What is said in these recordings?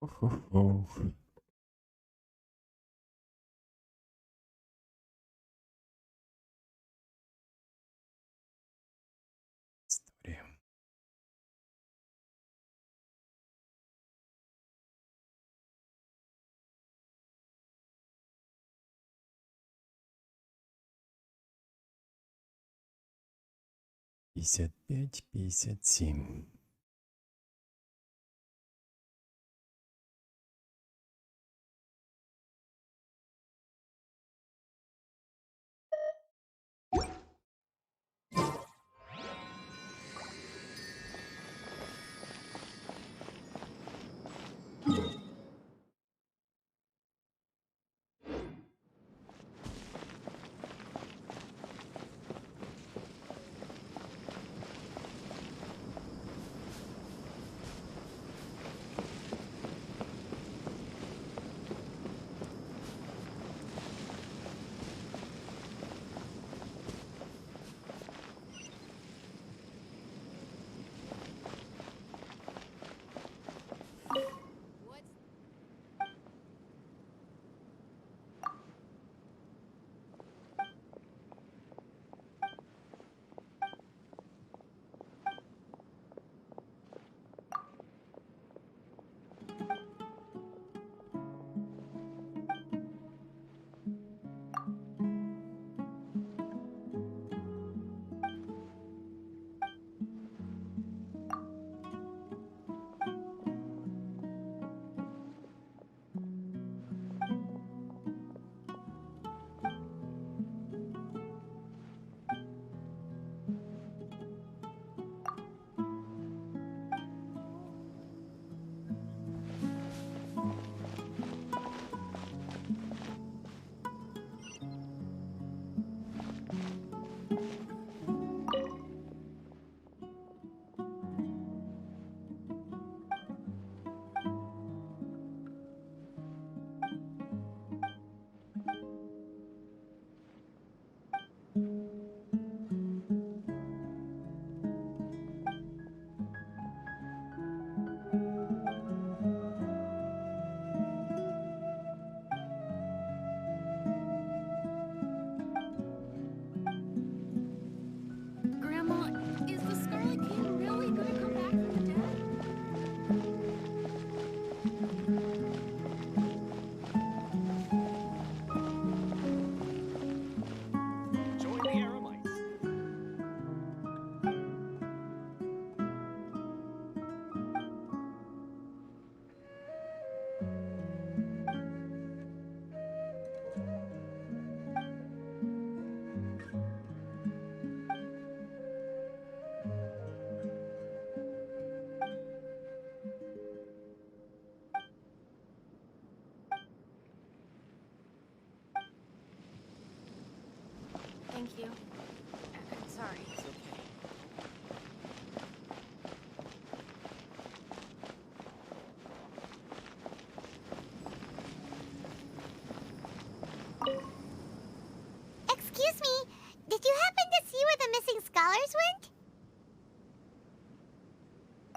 Oh. История. 55, 57. Grandma, is the Scarlet King really gonna come back from the dead? Join the Aramites. Thank you. Sorry. It's okay. Excuse me, did you happen to see where the missing scholars went?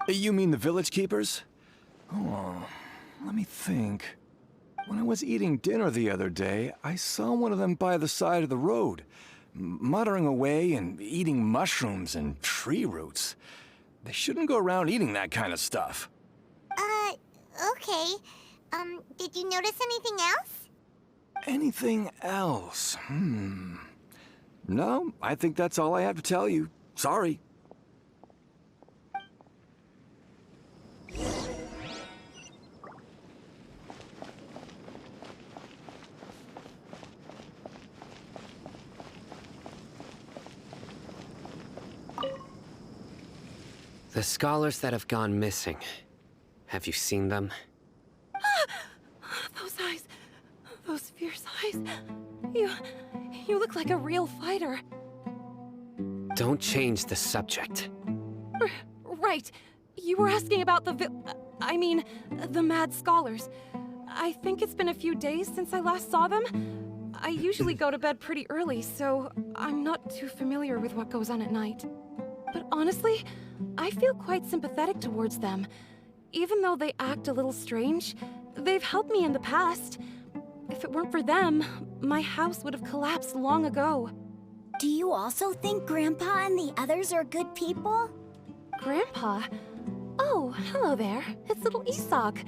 You mean the village keepers? Oh, let me think. When I was eating dinner the other day, I saw one of them by the side of the road, muttering away and eating mushrooms and tree roots. They shouldn't go around eating that kind of stuff. Okay. Did you notice anything else? Anything else? No, I think that's all I have to tell you. Sorry. The scholars that have gone missing. Have you seen them? Those eyes. Those fierce eyes. You look like a real fighter. Don't change the subject. Right. You were asking about the mad scholars. I think it's been a few days since I last saw them. I usually go to bed pretty early, so I'm not too familiar with what goes on at night. But honestly, I feel quite sympathetic towards them. Even though they act a little strange, they've helped me in the past. If it weren't for them, my house would have collapsed long ago. Do you also think Grandpa and the others are good people? Grandpa? Oh, hello there. It's little Isak.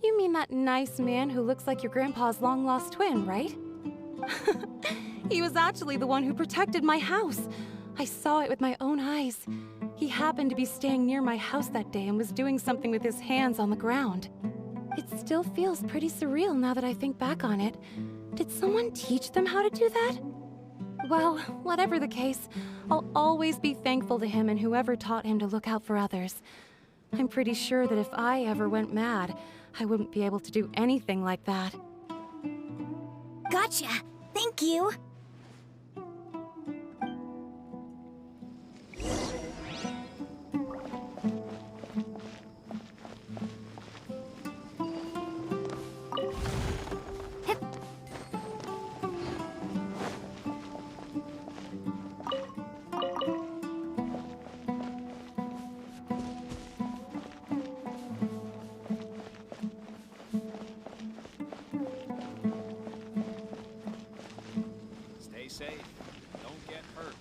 You mean that nice man who looks like your grandpa's long-lost twin, right? He was actually the one who protected my house. I saw it with my own eyes. He happened to be staying near my house that day and was doing something with his hands on the ground. It still feels pretty surreal now that I think back on it. Did someone teach them how to do that? Well, whatever the case, I'll always be thankful to him and whoever taught him to look out for others. I'm pretty sure that if I ever went mad, I wouldn't be able to do anything like that. Gotcha. Thank you. Stay safe. Don't get hurt.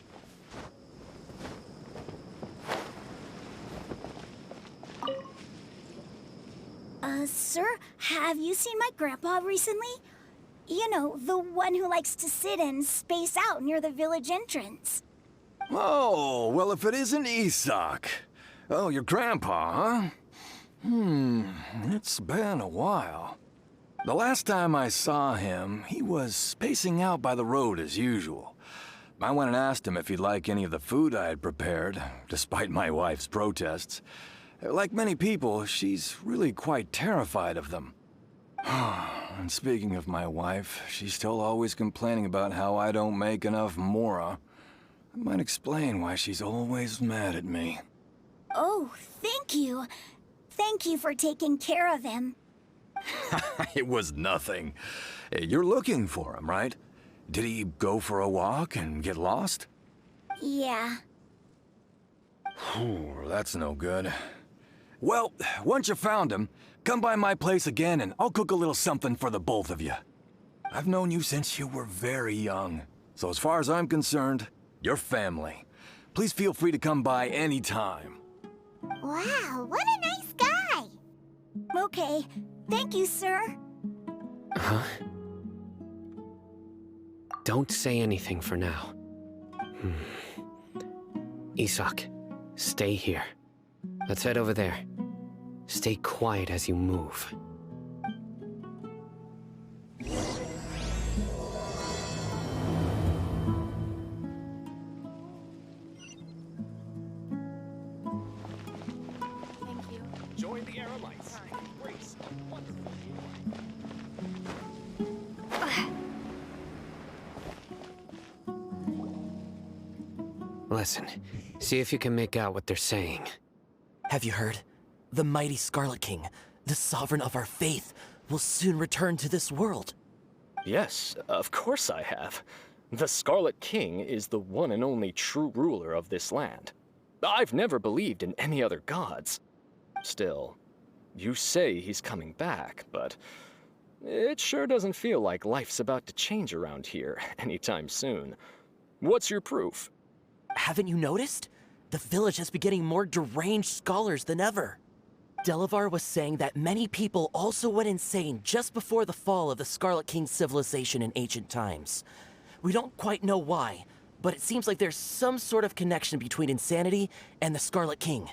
Sir, have you seen my grandpa recently? You know, the one who likes to sit and space out near the village entrance. Oh, well, if it isn't Isak. Oh, your grandpa, huh? It's been a while. The last time I saw him, he was spacing out by the road as usual. I went and asked him if he'd like any of the food I had prepared, despite my wife's protests. Like many people, she's really quite terrified of them. And speaking of my wife, she's still always complaining about how I don't make enough mora. That might explain why she's always mad at me. Oh, thank you. Thank you for taking care of him. It was nothing. You're looking for him, right? Did he go for a walk and get lost? Yeah. Whew, that's no good. Well, once you found him, come by my place again and I'll cook a little something for the both of you. I've known you since you were very young, so as far as I'm concerned, you're family. Please feel free to come by anytime. Wow, what a nice guy. Okay, thank you, sir. Huh? Don't say anything for now. Isak, stay here. Let's head over there. Stay quiet as you move. Thank you. Join the Aramites. Embrace a wonderful new life. Listen, see if you can make out what they're saying. Have you heard? The mighty Scarlet King, the sovereign of our faith, will soon return to this world. Yes, of course I have. The Scarlet King is the one and only true ruler of this land. I've never believed in any other gods. Still, you say he's coming back, but it sure doesn't feel like life's about to change around here anytime soon. What's your proof? Haven't you noticed? The village has been getting more deranged scholars than ever. Delavar was saying that many people also went insane just before the fall of the Scarlet King's civilization in ancient times. We don't quite know why, but it seems like there's some sort of connection between insanity and the Scarlet King.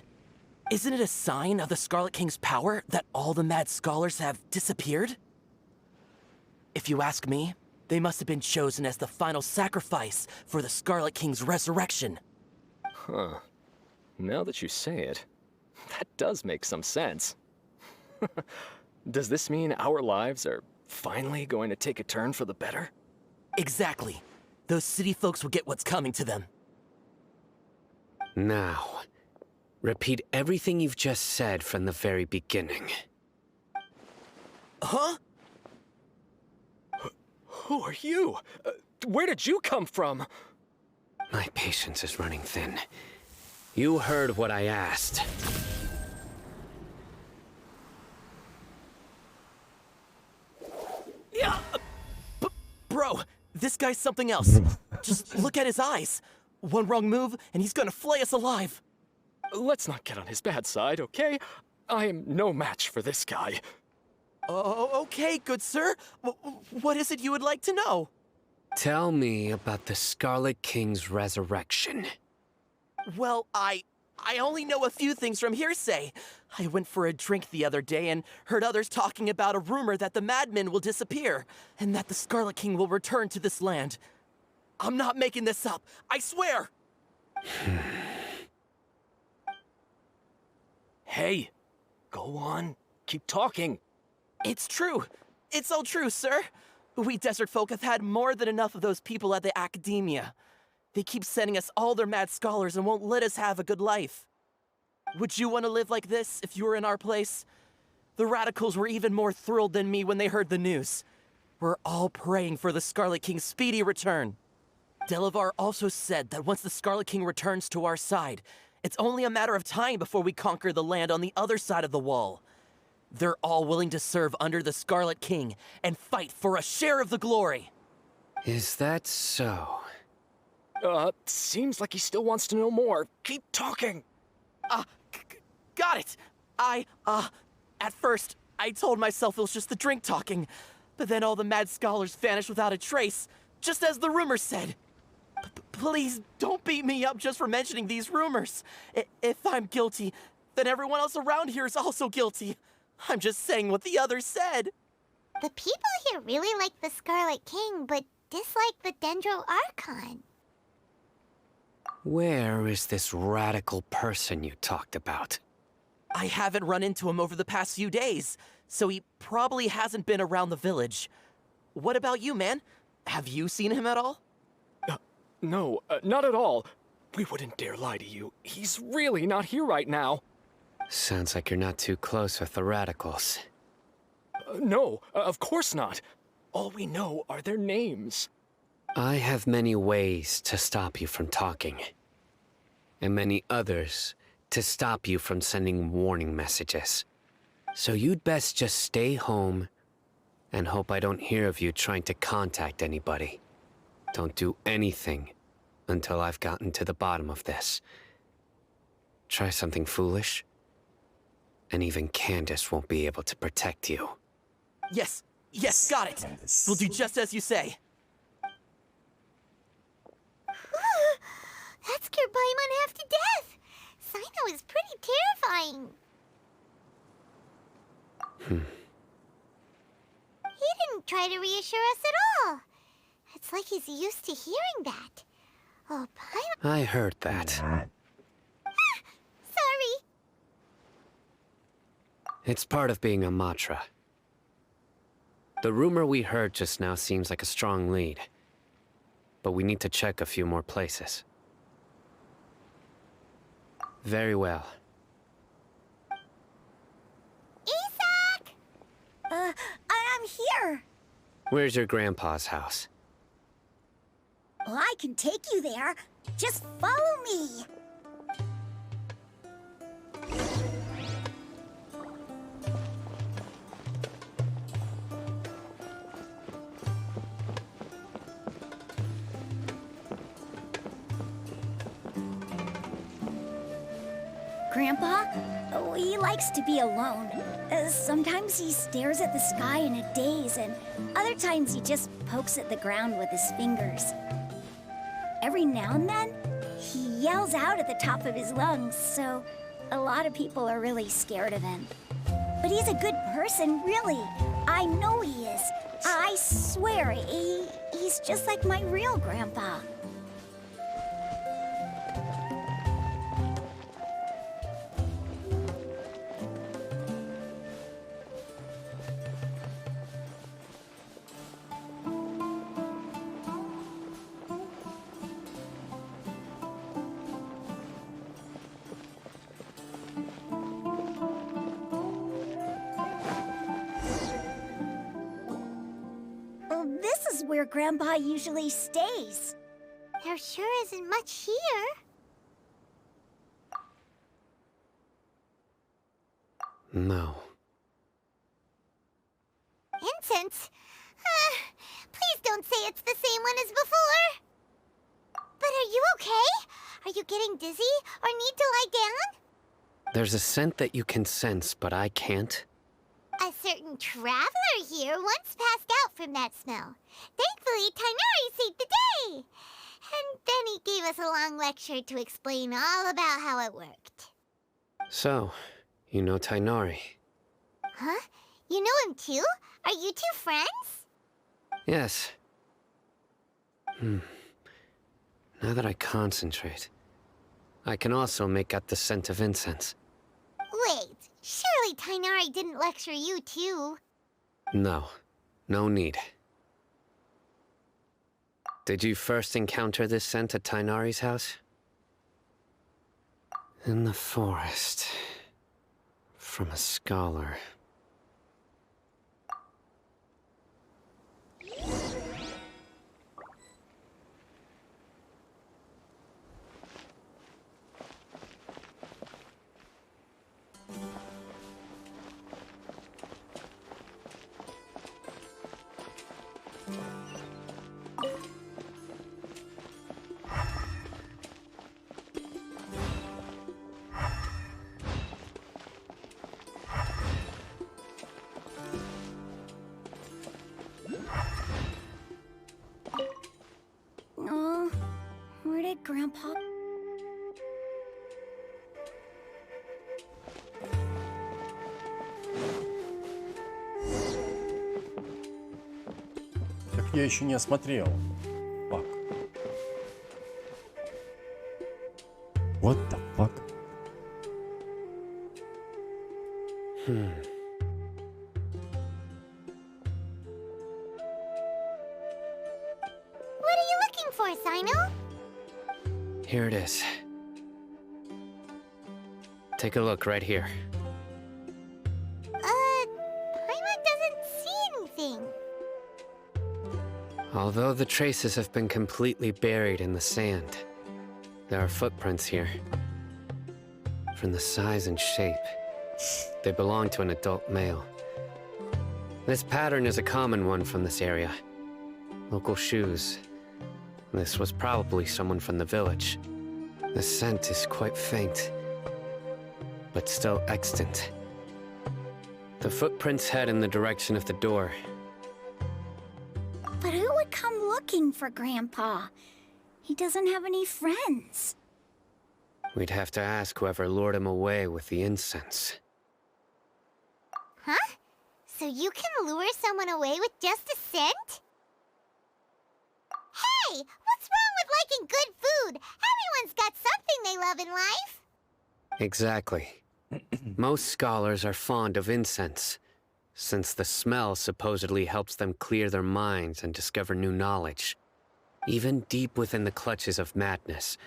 Isn't it a sign of the Scarlet King's power that all the mad scholars have disappeared? If you ask me, they must have been chosen as the final sacrifice for the Scarlet King's resurrection. Huh. Now that you say it, that does make some sense. Does this mean our lives are finally going to take a turn for the better? Exactly. Those city folks will get what's coming to them. Now, repeat everything you've just said from the very beginning. Huh? Who are you? Where did you come from? My patience is running thin. You heard what I asked. This guy's something else. Just look at his eyes. One wrong move, and he's gonna flay us alive. Let's not get on his bad side, okay? I am no match for this guy. Oh, okay, good sir. What is it you would like to know? Tell me about the Scarlet King's resurrection. Well, I only know a few things from hearsay. I went for a drink the other day and heard others talking about a rumor that the madmen will disappear, and that the Scarlet King will return to this land. I'm not making this up, I swear! Hey, go on. Keep talking. It's true. It's all true, sir. We desert folk have had more than enough of those people at the academia. They keep sending us all their mad scholars and won't let us have a good life. Would you want to live like this if you were in our place? The radicals were even more thrilled than me when they heard the news. We're all praying for the Scarlet King's speedy return. Delavar also said that once the Scarlet King returns to our side, it's only a matter of time before we conquer the land on the other side of the wall. They're all willing to serve under the Scarlet King and fight for a share of the glory. Is that so? Seems like he still wants to know more. Keep talking. Got it. At first, I told myself it was just the drink talking, but then all the mad scholars vanished without a trace, just as the rumors said. Please don't beat me up just for mentioning these rumors. If I'm guilty, then everyone else around here is also guilty. I'm just saying what the others said. The people here really like the Scarlet King, but dislike the Dendro Archon. Where is this radical person you talked about? I haven't run into him over the past few days, so he probably hasn't been around the village. What about you, man? Have you seen him at all? No, not at all. We wouldn't dare lie to you. He's really not here right now. Sounds like you're not too close with the radicals. No, of course not. All we know are their names. I have many ways to stop you from talking, and many others to stop you from sending warning messages. So you'd best just stay home and hope I don't hear of you trying to contact anybody. Don't do anything until I've gotten to the bottom of this. Try something foolish, and even Candace won't be able to protect you. Yes, got it. We'll do just as you say. That scared Paimon half to death. Sino is pretty terrifying. He didn't try to reassure us at all. It's like he's used to hearing that. Oh, Paimon... I heard that. Sorry. It's part of being a Matra. The rumor we heard just now seems like a strong lead, but we need to check a few more places. Very well. Isak! I'm here. Where's your grandpa's house? Well, I can take you there. Just follow me. Grandpa? Oh, he likes to be alone. Sometimes he stares at the sky in a daze, and other times he just pokes at the ground with his fingers. Every now and then, he yells out at the top of his lungs, so a lot of people are really scared of him. But he's a good person, really. I know he is. I swear, he's just like my real grandpa. This is where Grandpa usually stays. There sure isn't much here. No. Incense? Please don't say it's the same one getting dizzy or need to lie down? There's a scent that you can sense, but I can't. A certain traveler here once passed out from that smell. Thankfully, Tainari saved the day. And then he gave us a long lecture to explain all about how it worked. So, you know Tainari? Huh? You know him too? Are you two friends? Yes. Now that I concentrate, I can also make out the scent of incense. Wait, surely Tainari didn't lecture you too. No, no need. Did you first encounter this scent at Tainari's house? In the forest. From a scholar. Oh, where did Grandpa... Так я еще не осмотрел. Fuck. What the fuck? What are you looking for, Sino? Here it is. Take a look right here. Paimon doesn't see anything. Although the traces have been completely buried in the sand, there are footprints here. From the size and shape, they belong to an adult male. This pattern is a common one from this area. Local shoes. This was probably someone from the village. The scent is quite faint, but still extant. The footprints head in the direction of the door. But who would come looking for Grandpa? He doesn't have any friends. We'd have to ask whoever lured him away with the incense. Huh? So you can lure someone away with just a scent? Hey! What's wrong with liking good food? Everyone's got something they love in life. Exactly. Most scholars are fond of incense, since the smell supposedly helps them clear their minds and discover new knowledge. Even deep within the clutches of madness,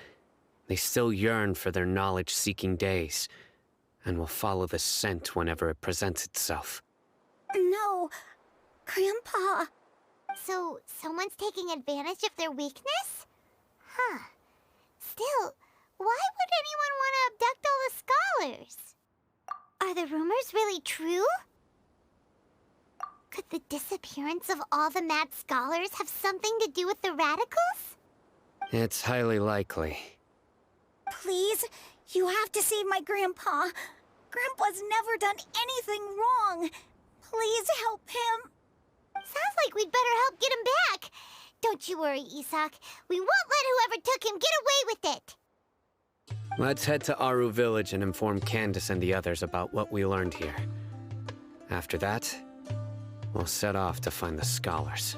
they still yearn for their knowledge-seeking days, and will follow the scent whenever it presents itself. No, Grandpa. So, someone's taking advantage of their weakness? Huh. Still, why would anyone want to abduct all the scholars? Are the rumors really true? Could the disappearance of all the mad scholars have something to do with the radicals? It's highly likely. Please, you have to save my Grandpa. Grandpa's never done anything wrong. Please help him. Sounds like we'd better help get him back. Don't you worry, Isak. We won't let whoever took him get away with it. Let's head to Aru Village and inform Candace and the others about what we learned here. After that, we'll set off to find the scholars.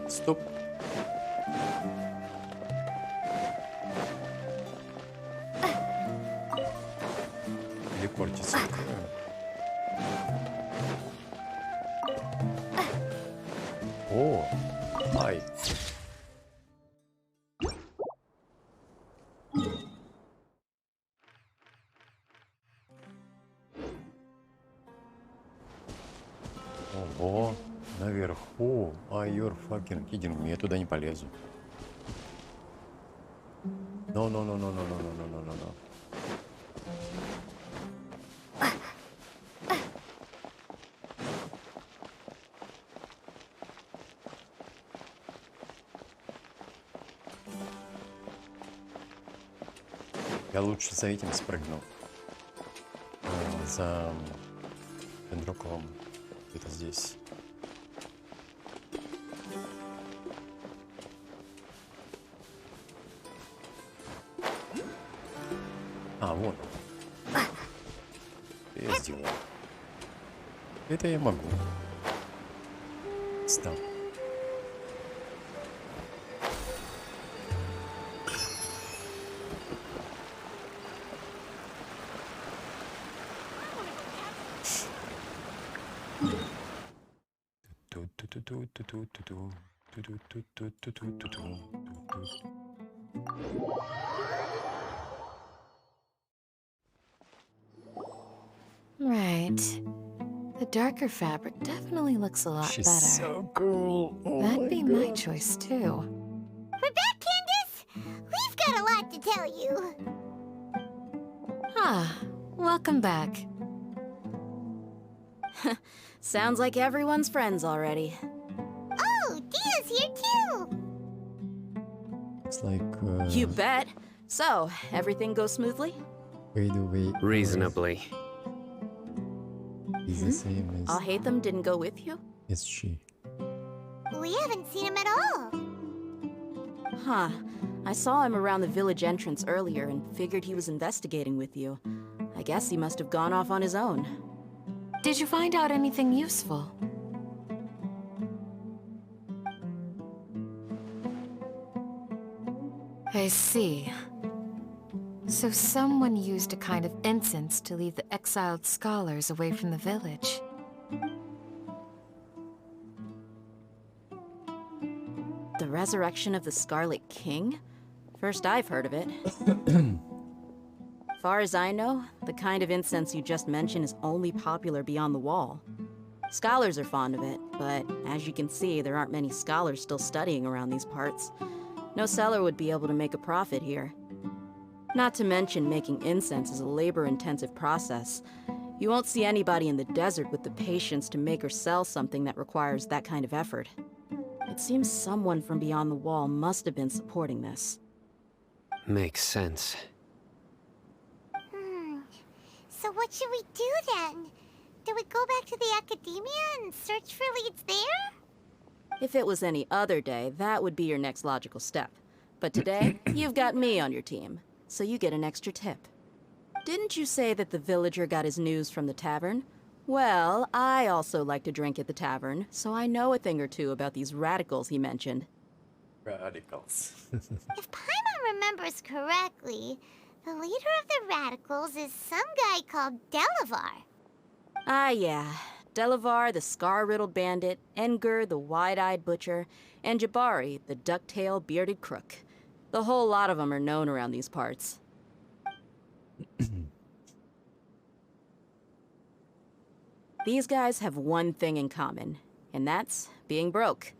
Стоп. Телепортиться. О, ай. Ого, наверху. You're fucking kidding me. Я туда не полезу. No, no, no, no, no, no, no, no, no, no. Я лучше за этим спрыгну. За Пендроком. Это здесь. А, вот. Я сделал. Это я могу. Стал. Right. The darker fabric definitely looks a lot She's better. so cool. Oh That'd my be my God. choice too. We're back, Candace! We've got a lot to tell you. Ah, welcome back. Sounds like everyone's friends already. Oh, Dia's here too! It's like You bet. So, everything goes smoothly? by the way, Reasonably. is the same I'll as hate them didn't go with you? as she. We haven't seen him at all. Huh. I saw him around the village entrance earlier and figured he was investigating with you. I guess he must have gone off on his own. Did you find out anything useful? I see. So someone used a kind of incense to lead the exiled scholars away from the village. The resurrection of the Scarlet King? First I've heard of it. Far as I know, the kind of incense you just mentioned is only popular beyond the wall. Scholars are fond of it, but as you can see, there aren't many scholars still studying around these parts. No seller would be able to make a profit here. Not to mention, making incense is a labor-intensive process. You won't see anybody in the desert with the patience to make or sell something that requires that kind of effort. It seems someone from beyond the wall must have been supporting this. Makes sense. So what should we do then? Do we go back to the academia and search for leads there? If it was any other day, that would be your next logical step. But today, you've got me on your team, so you get an extra tip. Didn't you say that the villager got his news from the tavern? Well, I also like to drink at the tavern, so I know a thing or two about these radicals he mentioned. Radicals. If Paimon remembers correctly, the leader of the radicals is some guy called Delavar. Ah, yeah. Delavar, the scar-riddled bandit, Engur, the wide-eyed butcher, and Jabari, the duck-tailed bearded crook. The whole lot of them are known around these parts. These guys have one thing in common, and that's being broke.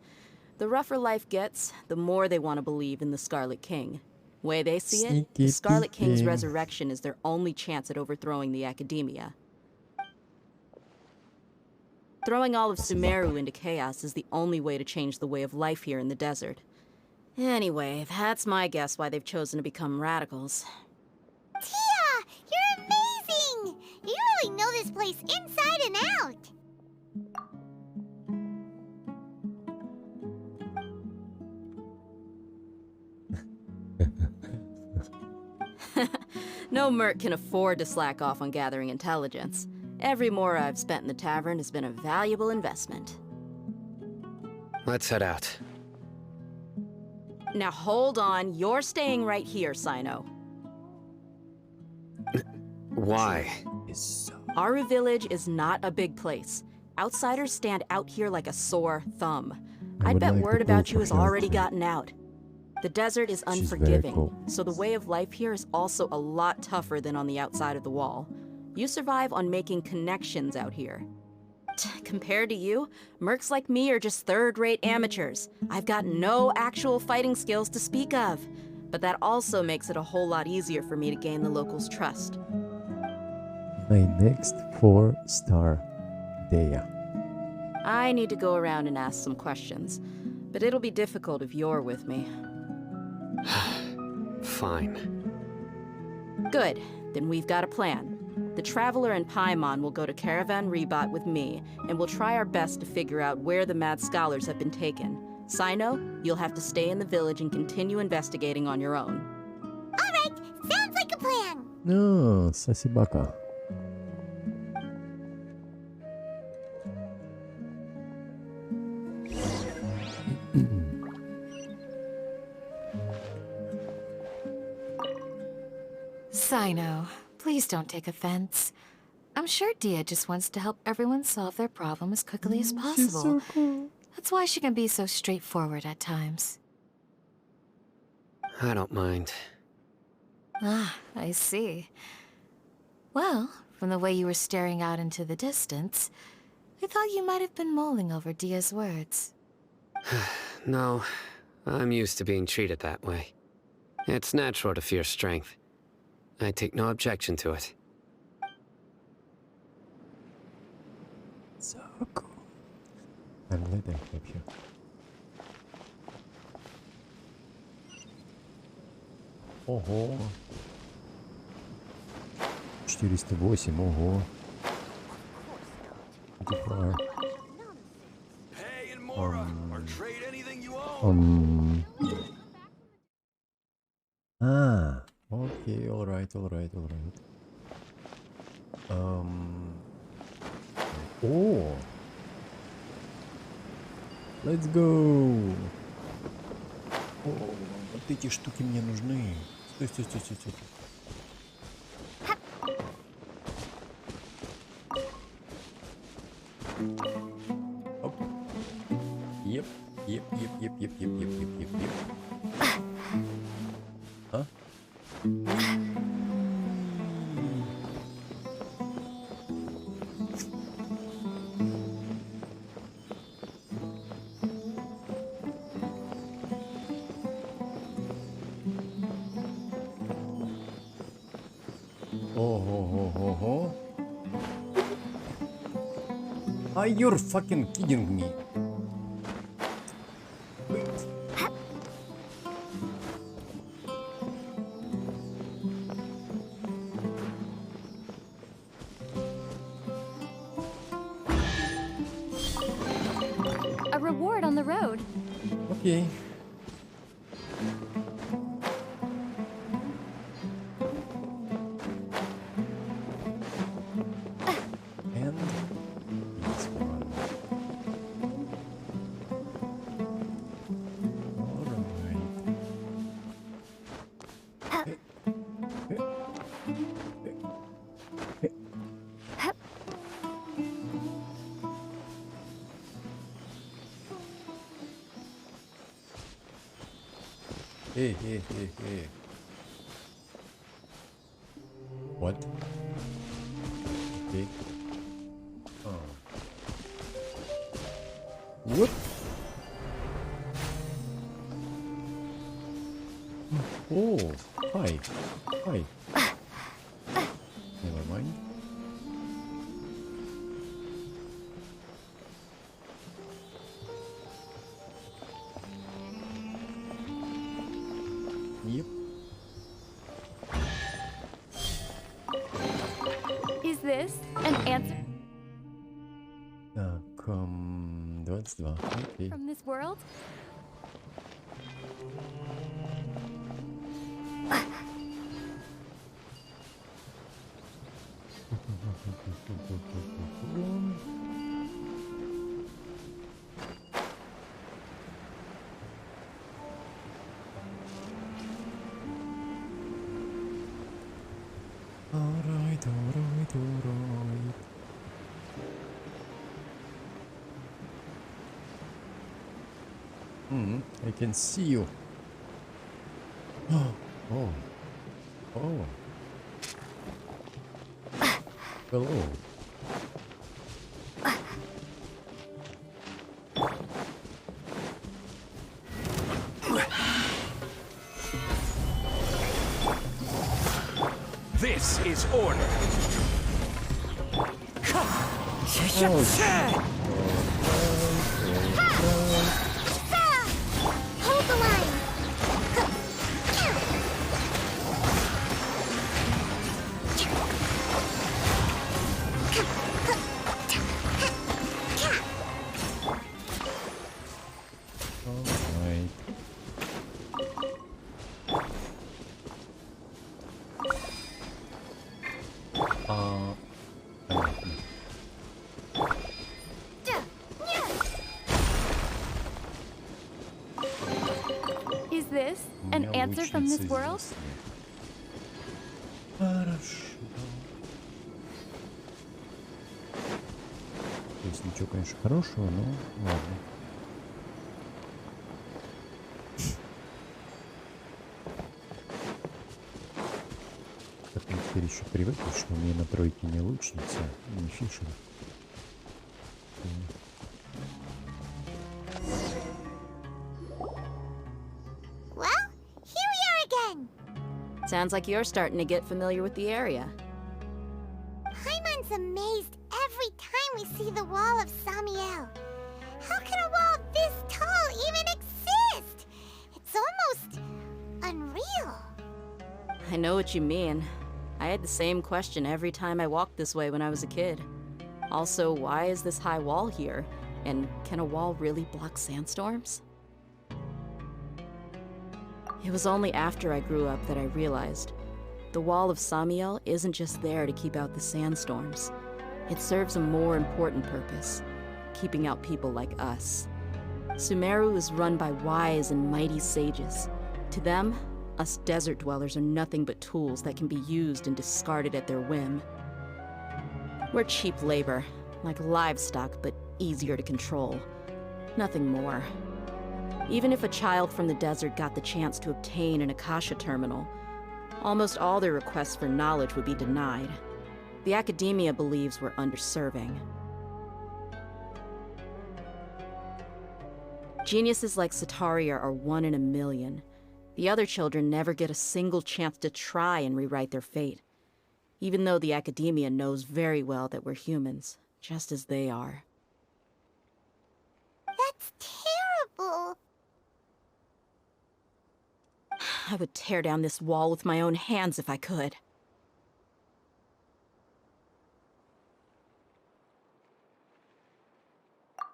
The rougher life gets, the more they want to believe in the Scarlet King. Way they see it, the Scarlet King's resurrection is their only chance at overthrowing the academia. Throwing all of Sumeru into chaos is the only way to change the way of life here in the desert. Anyway, that's my guess why they've chosen to become radicals. Tia! You're amazing! You really know this place inside and out! No merc can afford to slack off on gathering intelligence. Every mora I've spent in the tavern has been a valuable investment. Let's head out. Now hold on, you're staying right here, Sino. Why? Aru Village is not a big place. Outsiders stand out here like a sore thumb. I'd bet word about you has already gotten out. The desert is unforgiving, so the way of life here is also a lot tougher than on the outside of the wall. You survive on making connections out here. Compared to you, mercs like me are just third-rate amateurs. I've got no actual fighting skills to speak of. But that also makes it a whole lot easier for me to gain the locals' trust. My next 4-star Dea. I need to go around and ask some questions, but it'll be difficult if you're with me. Fine. Good. Then we've got a plan. The Traveler and Paimon will go to Caravan Rebot with me, and we'll try our best to figure out where the Mad Scholars have been taken. Sino, you'll have to stay in the village and continue investigating on your own. Alright, sounds like a plan. No, спасибо. Sino, please don't take offense. I'm sure Dia just wants to help everyone solve their problem as quickly as possible. so cool. That's why she can be so straightforward at times. I don't mind. Ah, I see. Well, from the way you were staring out into the distance, I thought you might have been mulling over Dia's words. No, I'm used to being treated that way. It's natural to fear strength. I take no objection to it. So cool. I'm glad I have you. Ого. 408, ого. 25. Pay and more, or trade anything you own. Ah, okay, alright. Oh. Let's go. О, вот эти штуки мне нужны. Стой. Оп. Еп. А? Ого. Are you fucking kidding me? A reward on the road. Okay. And this one. Hey. What? Okay. Oh. What? Oh, hi. Never mind. Yep. Is this an answer Так, 22. Окей. from this world? Alright. I can see you. Oh. Hello. This is order. Hold the line. Alright. Is this an answer from this world? Хорошо. То есть ничего, конечно, хорошего, но ладно. Как мы теперь еще привыкли, что у меня на тройке не лучница, не фишер. Well, here we are again. Sounds like you're starting to get familiar with the area. Paimon's amazed every time we see the wall of Samiel. How can a wall this tall even exist? It's almost unreal. I know what you mean. I had the same question every time I walked this way when I was a kid. Also, why is this high wall here? And can a wall really block sandstorms? It was only after I grew up that I realized the Wall of Samiel isn't just there to keep out the sandstorms. It serves a more important purpose, keeping out people like us. Sumeru is run by wise and mighty sages. To them, us desert dwellers are nothing but tools that can be used and discarded at their whim. We're cheap labor, like livestock, but easier to control. Nothing more. Even if a child from the desert got the chance to obtain an Akasha terminal, almost all their requests for knowledge would be denied. The academia believes we're underserving. Geniuses like Sataria are one in a million. The other children never get a single chance to try and rewrite their fate, even though the academia knows very well that we're humans, just as they are. That's terrible. I would tear down this wall with my own hands if I could.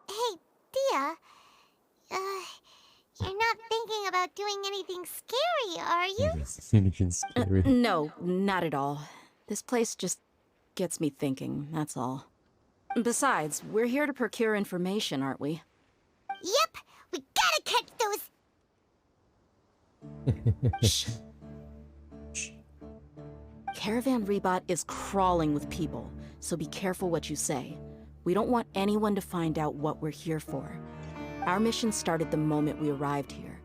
Hey, Dia. You're not thinking about doing anything scary, are you? Yes, anything scary. No, not at all. This place just gets me thinking, that's all. Besides, we're here to procure information, aren't we? Yep, we gotta catch those. Shh. Caravan Rebot is crawling with people, so be careful what you say. We don't want anyone to find out what we're here for. Our mission started the moment we arrived here.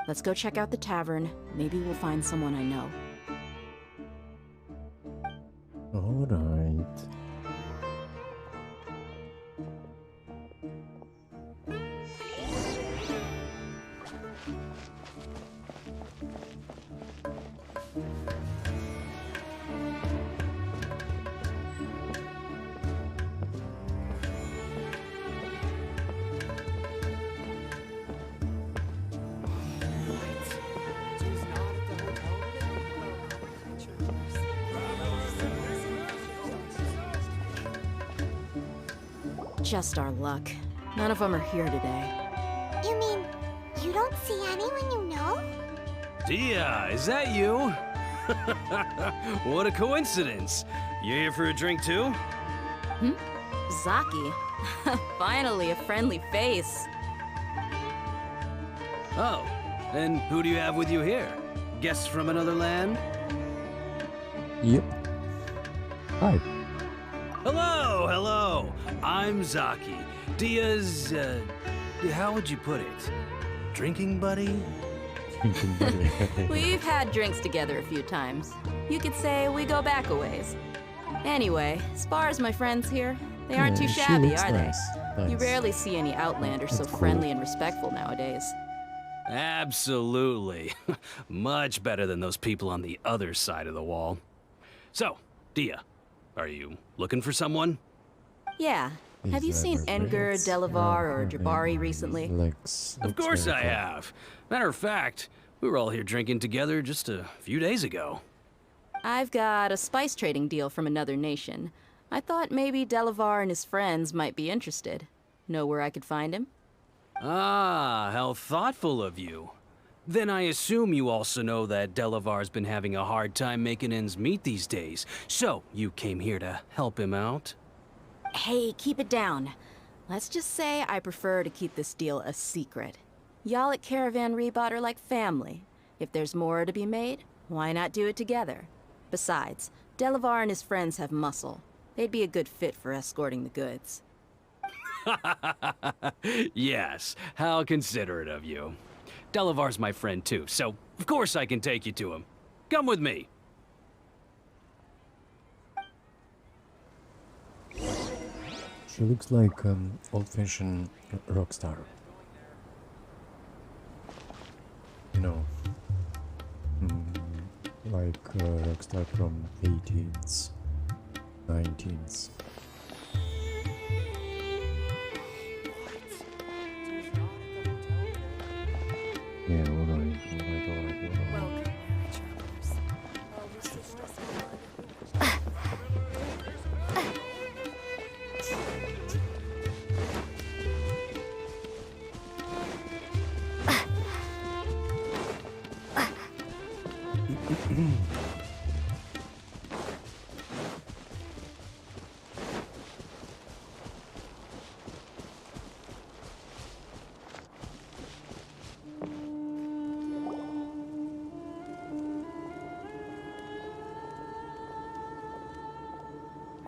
Let's go check out the tavern. Maybe we'll find someone I know. All right. Just our luck. None of them are here today. You mean you don't see anyone you know? Dia, is that you? What a coincidence. You here for a drink too? Zaki. Finally, a friendly face. Oh, and who do you have with you here? Guests from another land? Yep. Hi. Hello, hello. I'm Zaki. Dia's, how would you put it? Drinking buddy? We've had drinks together a few times. You could say we go back a ways. Anyway, as far as my friends here, they aren't too she shabby, looks are they? nice. You rarely see any Outlanders so That's cool. friendly and respectful nowadays. Absolutely. Much better than those people on the other side of the wall. So, Dia, are you looking for someone? Yeah. Have you seen Edgar, Delavar, or Jabari recently? Of course I have. Matter of fact, we were all here drinking together just a few days ago. I've got a spice trading deal from another nation. I thought maybe Delavar and his friends might be interested. Know where I could find him? Ah, how thoughtful of you. Then I assume you also know that Delavar's been having a hard time making ends meet these days. So, you came here to help him out? Hey, keep it down. Let's just say I prefer to keep this deal a secret. Y'all at Caravan Rebot are like family. If there's more to be made, why not do it together? Besides, Delavar and his friends have muscle. They'd be a good fit for escorting the goods. Yes, how considerate of you. Delavar's my friend too, so of course I can take you to him. Come with me. She looks like old-fashioned rock star. You know, like rock star from 18th, 19th. Yeah, alright.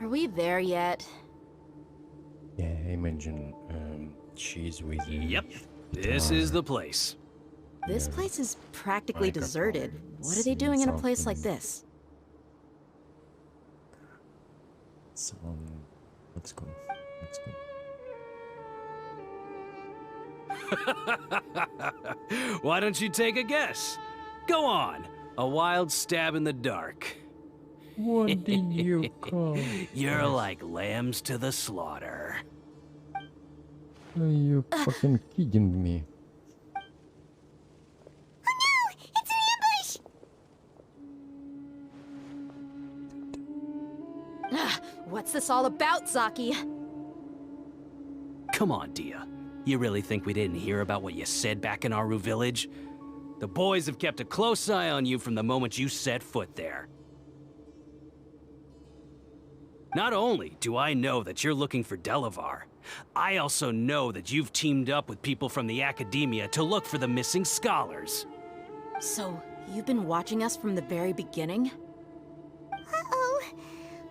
Are we there yet? Yeah, imagine she's with you. Yep, this is the place. This place is practically deserted. What are they doing in a place like this? So, let's go. Why don't you take a guess? Go on, a wild stab in the dark. What did you call? You're like lambs to the slaughter. Are you fucking kidding me? What's this all about, Zaki? Come on, Dia. You really think we didn't hear about what you said back in Aru village? The boys have kept a close eye on you from the moment you set foot there. Not only do I know that you're looking for Delavar, I also know that you've teamed up with people from the Academia to look for the missing scholars. So, you've been watching us from the very beginning? Uh-oh.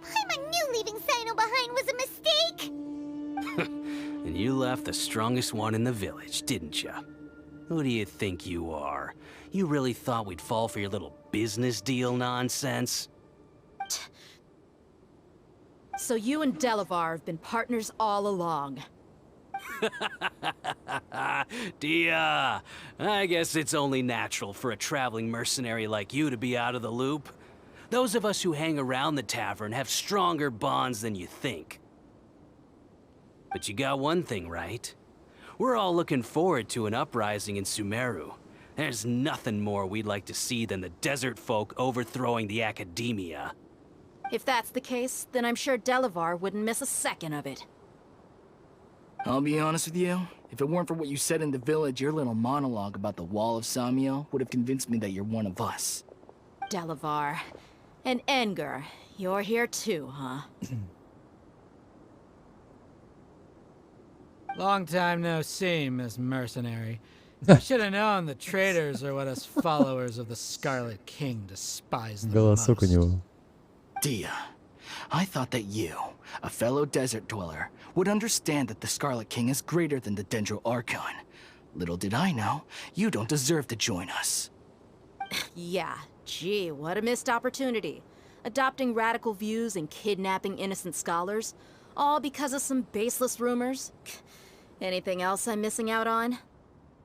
I knew leaving Sino behind was a mistake! And you left the strongest one in the village, didn't you? Who do you think you are? You really thought we'd fall for your little business deal nonsense? So you and Delavar have been partners all along. Dia, I guess it's only natural for a traveling mercenary like you to be out of the loop. Those of us who hang around the tavern have stronger bonds than you think. But you got one thing right. We're all looking forward to an uprising in Sumeru. There's nothing more we'd like to see than the desert folk overthrowing the Academia. If that's the case, then I'm sure Delavar wouldn't miss a second of it. I'll be honest with you, if it weren't for what you said in the village, your little monologue about the Wall of Samiel would have convinced me that you're one of us. Delavar. And Engar, you're here too, huh? Long time no see, Miss Mercenary. I should have known the traitors are what us followers of the Scarlet King despise the most. Голосок у него. Dia, I thought that you, a fellow desert dweller, would understand that the Scarlet King is greater than the Dendro Archon. Little did I know, you don't deserve to join us. Yeah, gee, what a missed opportunity. Adopting radical views and kidnapping innocent scholars, all because of some baseless rumors. Anything else I'm missing out on?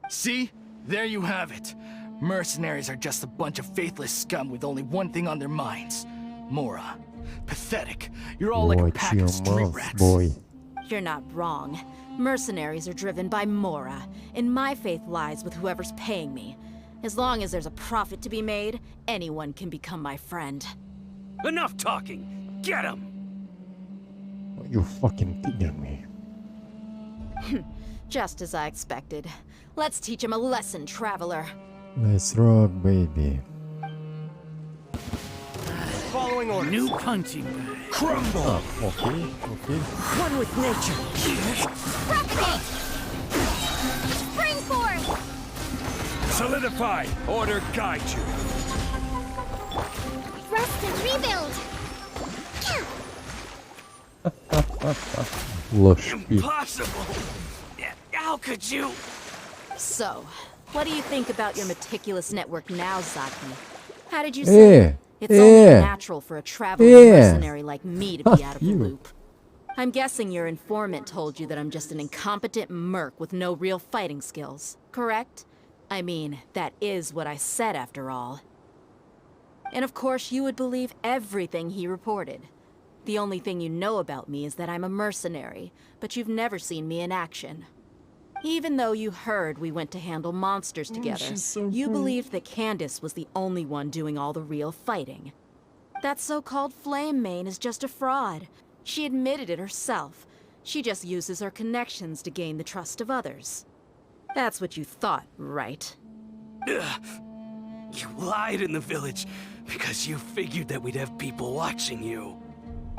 See? There you have it. Mercenaries are just a bunch of faithless scum with only one thing on their minds. Mora. Pathetic. You're all like a pack of street rats. Boy. You're not wrong. Mercenaries are driven by Mora, and my faith lies with whoever's paying me. As long as there's a profit to be made, anyone can become my friend. Enough talking! Get him! Are you fucking kidding me? Just as I expected. Let's teach him a lesson, traveler. Let's rock, baby. Following orders. New punching bag. Crumble. Ah, okay, okay. One with nature. Propagate! Spring forth! Solidify. Order guide you. Rest and rebuild! Ложь. Impossible! How could you? So, what do you think about your meticulous network now, Zaki? How did you say? It's only natural for a traveling mercenary like me to be out of the loop. I'm guessing your informant told you that I'm just an incompetent merc with no real fighting skills, correct? I mean, that is what I said after all. And of course you would believe everything he reported. The only thing you know about me is that I'm a mercenary, but you've never seen me in action. Even though you heard we went to handle monsters together, you believed that Candace was the only one doing all the real fighting. That so-called Flame Mane is just a fraud. She admitted it herself. She just uses her connections to gain the trust of others. That's what you thought, right? Ugh. You lied in the village because you figured that we'd have people watching you.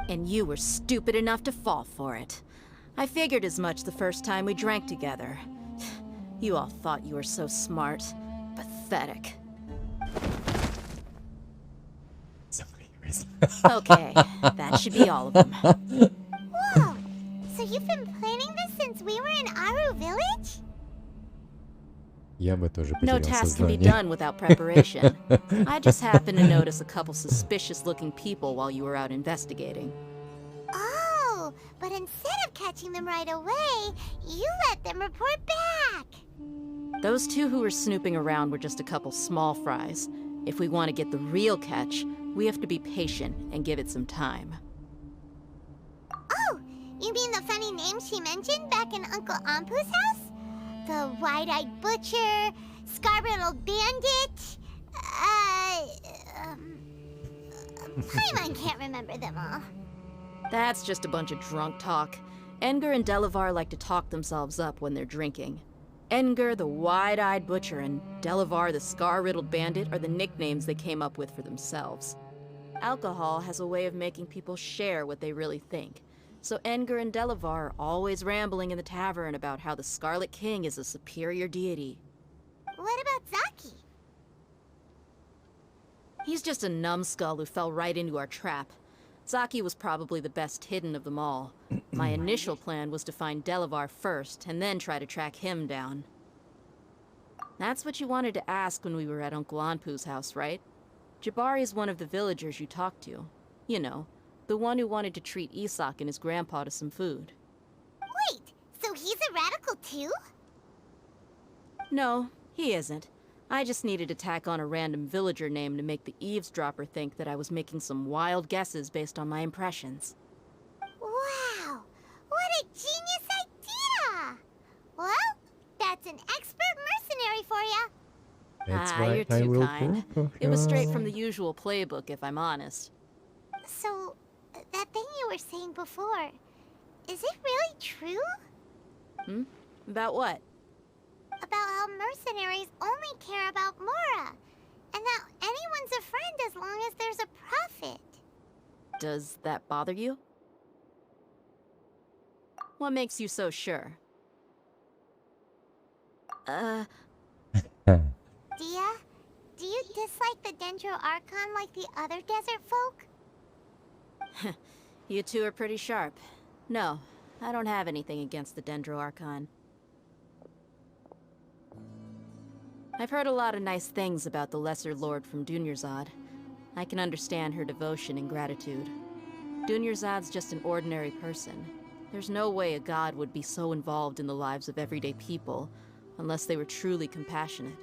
And you were stupid enough to fall for it. I figured as much the first time we drank together. You all thought you were so smart. Pathetic. Okay, that should be all of them. Whoa! So you've been planning this since we were in Aru Village? Я бы тоже No потерял task can be сознание. done without preparation. I just happened to notice a couple suspicious-looking people while you were out investigating. Oh, but instead of catching them right away, you let them report back. Those two who were snooping around were just a couple small fries. If we want to get the real catch, we have to be patient and give it some time. Oh, you mean the funny name she mentioned back in Uncle Ampu's house? The wide-eyed butcher, scar-riddled bandit, Paimon can't remember them all. That's just a bunch of drunk talk. Edgar and Delavar like to talk themselves up when they're drinking. Edgar, the wide-eyed butcher, and Delavar, the scar-riddled bandit, are the nicknames they came up with for themselves. Alcohol has a way of making people share what they really think. So Edgar and Delavar are always rambling in the tavern about how the Scarlet King is a superior deity. What about Zaki? He's just a numbskull who fell right into our trap. Zaki was probably the best hidden of them all. My initial plan was to find Delavar first, and then try to track him down. That's what you wanted to ask when we were at Uncle Anpu's house, right? Jabari is one of the villagers you talked to. You know, the one who wanted to treat Isak and his grandpa to some food. Wait, so he's a radical too? No, he isn't. I just needed to tack on a random villager name to make the eavesdropper think that I was making some wild guesses based on my impressions. Wow, what a genius idea! Well, that's an expert mercenary for you. That's Ah, why you're I too will kind. prove It was straight her. from the usual playbook, if I'm honest. So, that thing you were saying before, is it really true? Hmm? About what? About how mercenaries only care about Mora, and that anyone's a friend as long as there's a profit. Does that bother you? What makes you so sure? Dia, do you dislike the Dendro Archon like the other desert folk? You two are pretty sharp. No, I don't have anything against the Dendro Archon. I've heard a lot of nice things about the Lesser Lord from Dunyarzad. I can understand her devotion and gratitude. Dunyarzad's just an ordinary person. There's no way a god would be so involved in the lives of everyday people, unless they were truly compassionate.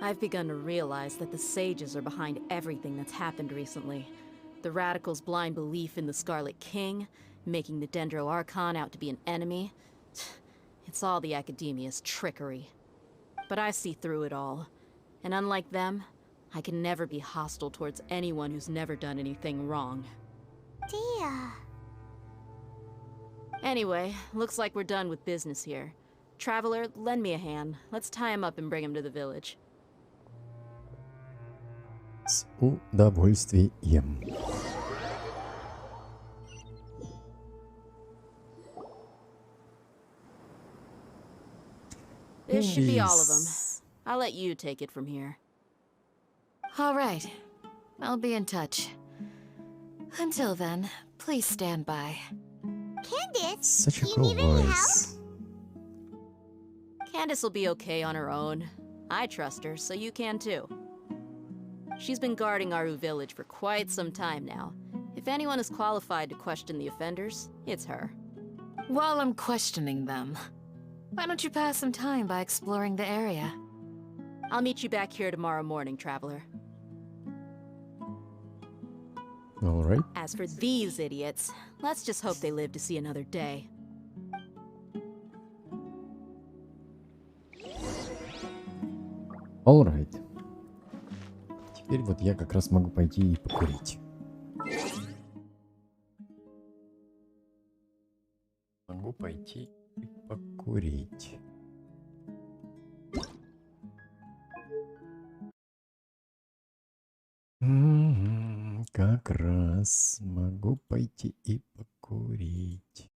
I've begun to realize that the sages are behind everything that's happened recently. The radicals' blind belief in the Scarlet King, making the Dendro Archon out to be an enemy. It's all the Academia's trickery. But I see through it all. And unlike them, I can never be hostile towards anyone who's never done anything wrong. Dia. Anyway, looks like we're done with business here. Traveler, lend me a hand. Let's tie him up and bring him to the village. С удовольствием. This should be all of them. I'll let you take it from here. All right. I'll be in touch. Until then, please stand by. Candace, Such a you cool need any help? voice. Candace will be okay on her own. I trust her, so you can too. She's been guarding Aru village for quite some time now. If anyone is qualified to question the offenders, it's her. While I'm questioning them, why don't you pass some time by exploring the area? I'll meet you back here tomorrow morning, Traveler. All right. As for these idiots, let's just hope they live to see another day. All right. Теперь вот я как раз могу пойти и покурить. Могу пойти и покурить. Как раз могу пойти и покурить.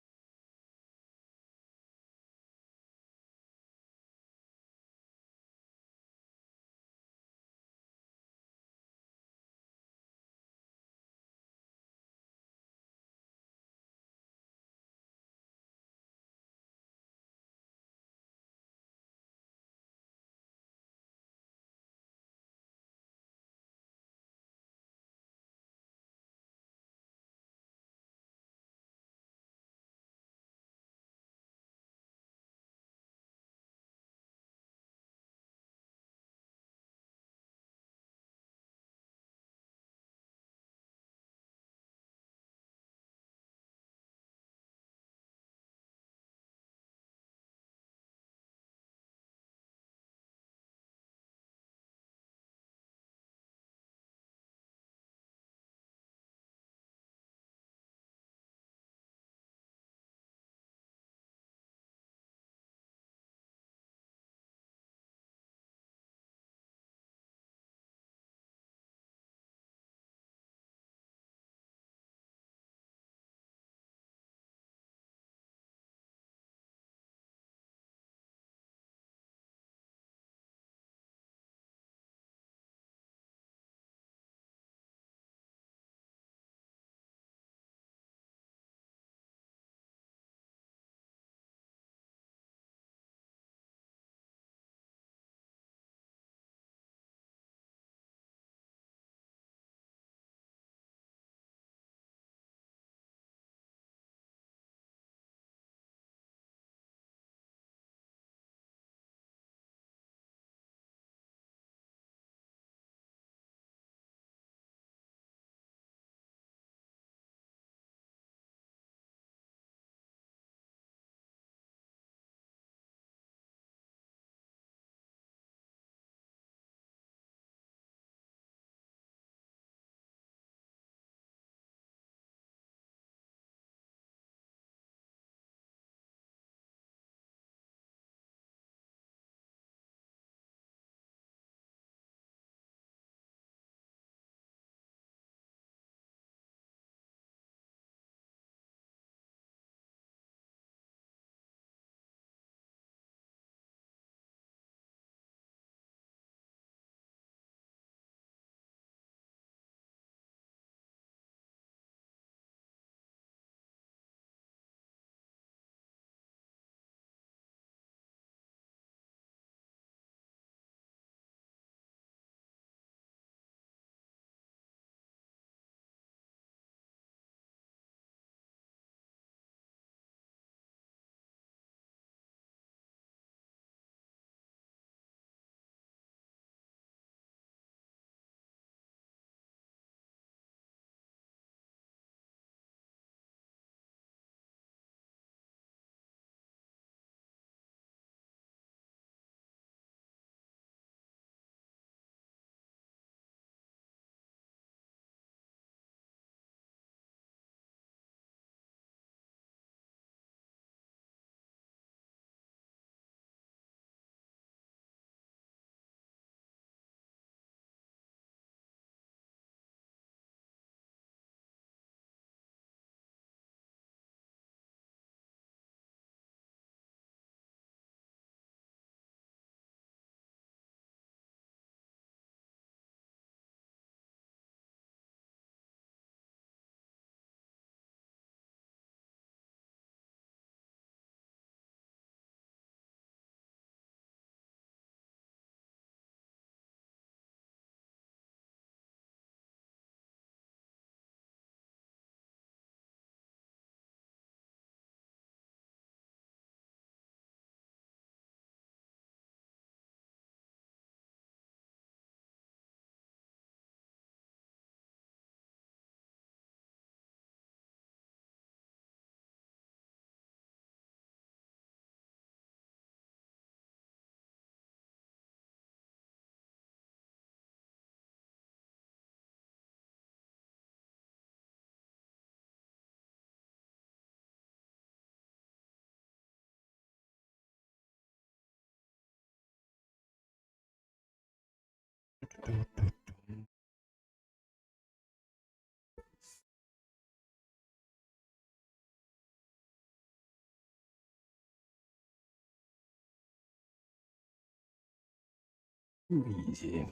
Too easy.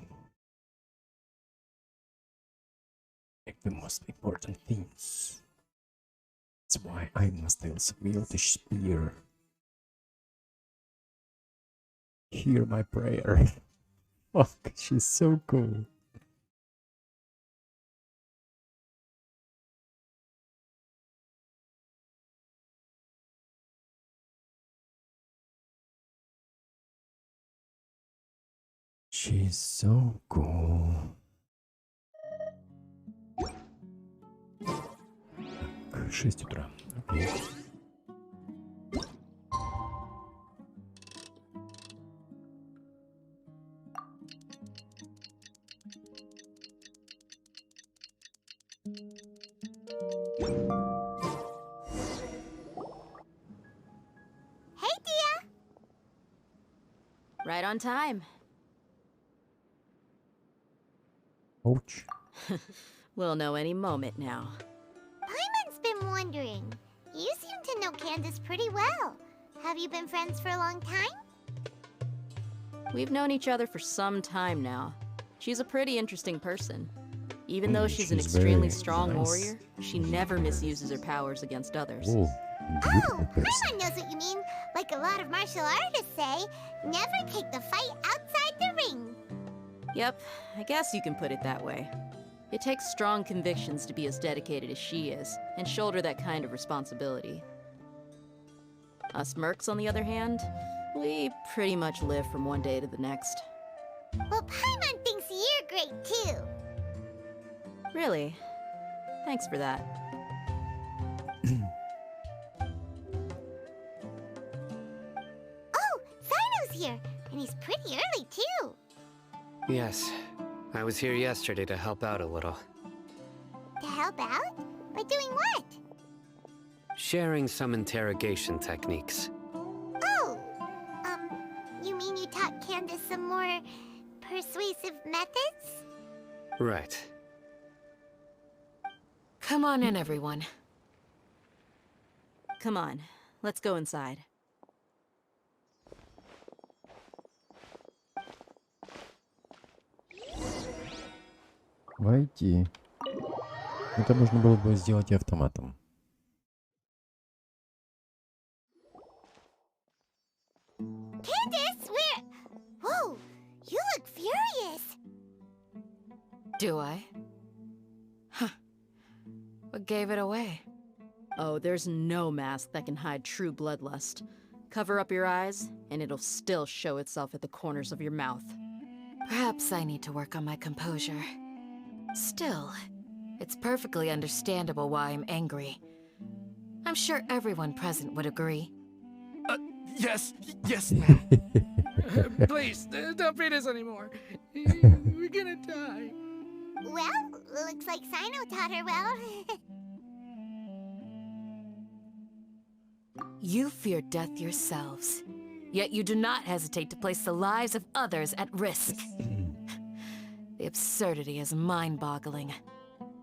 Like the most important things. That's why I must also wield the spear. Hear my prayer. Fuck, she's so cool. She's so cool. Так, 6 утра. Окей. Hey, Dia! Right on time. Ouch. We'll know any moment now. Paimon's been wondering. You seem to know Candace pretty well. Have you been friends for a long time? We've known each other for some time now. She's a pretty interesting person. Even though she's an extremely strong warrior, she never misuses her powers against others. Oh, beautiful person. Paimon knows what you mean. Like a lot of martial artists say, never take the fight outside the ring. Yep, I guess you can put it that way. It takes strong convictions to be as dedicated as she is, and shoulder that kind of responsibility. Us mercs, on the other hand, we pretty much live from one day to the next. Well, Paimon thinks you're great too. Really? Thanks for that. Oh, Sino's here, and he's pretty early too. Yes, I was here yesterday to help out a little. To help out? By doing what? Sharing some interrogation techniques. Oh, you mean you taught Candace some more persuasive methods? Right. Come on in, everyone. Come on, let's go inside. Войти. Это можно было бы сделать и автоматом. Candace, where? Whoa, you look furious. Do I? Huh. What gave it away? Oh, there's no mask that can hide true bloodlust. Cover up your eyes, and it'll still show itself at the corners of your mouth. Perhaps I need to work on my composure. Still, it's perfectly understandable why I'm angry. I'm sure everyone present would agree. Yes, ma'am. Please, don't beat us anymore. We're gonna die. Well, looks like Sino taught her well. You fear death yourselves, yet you do not hesitate to place the lives of others at risk. The absurdity is mind-boggling.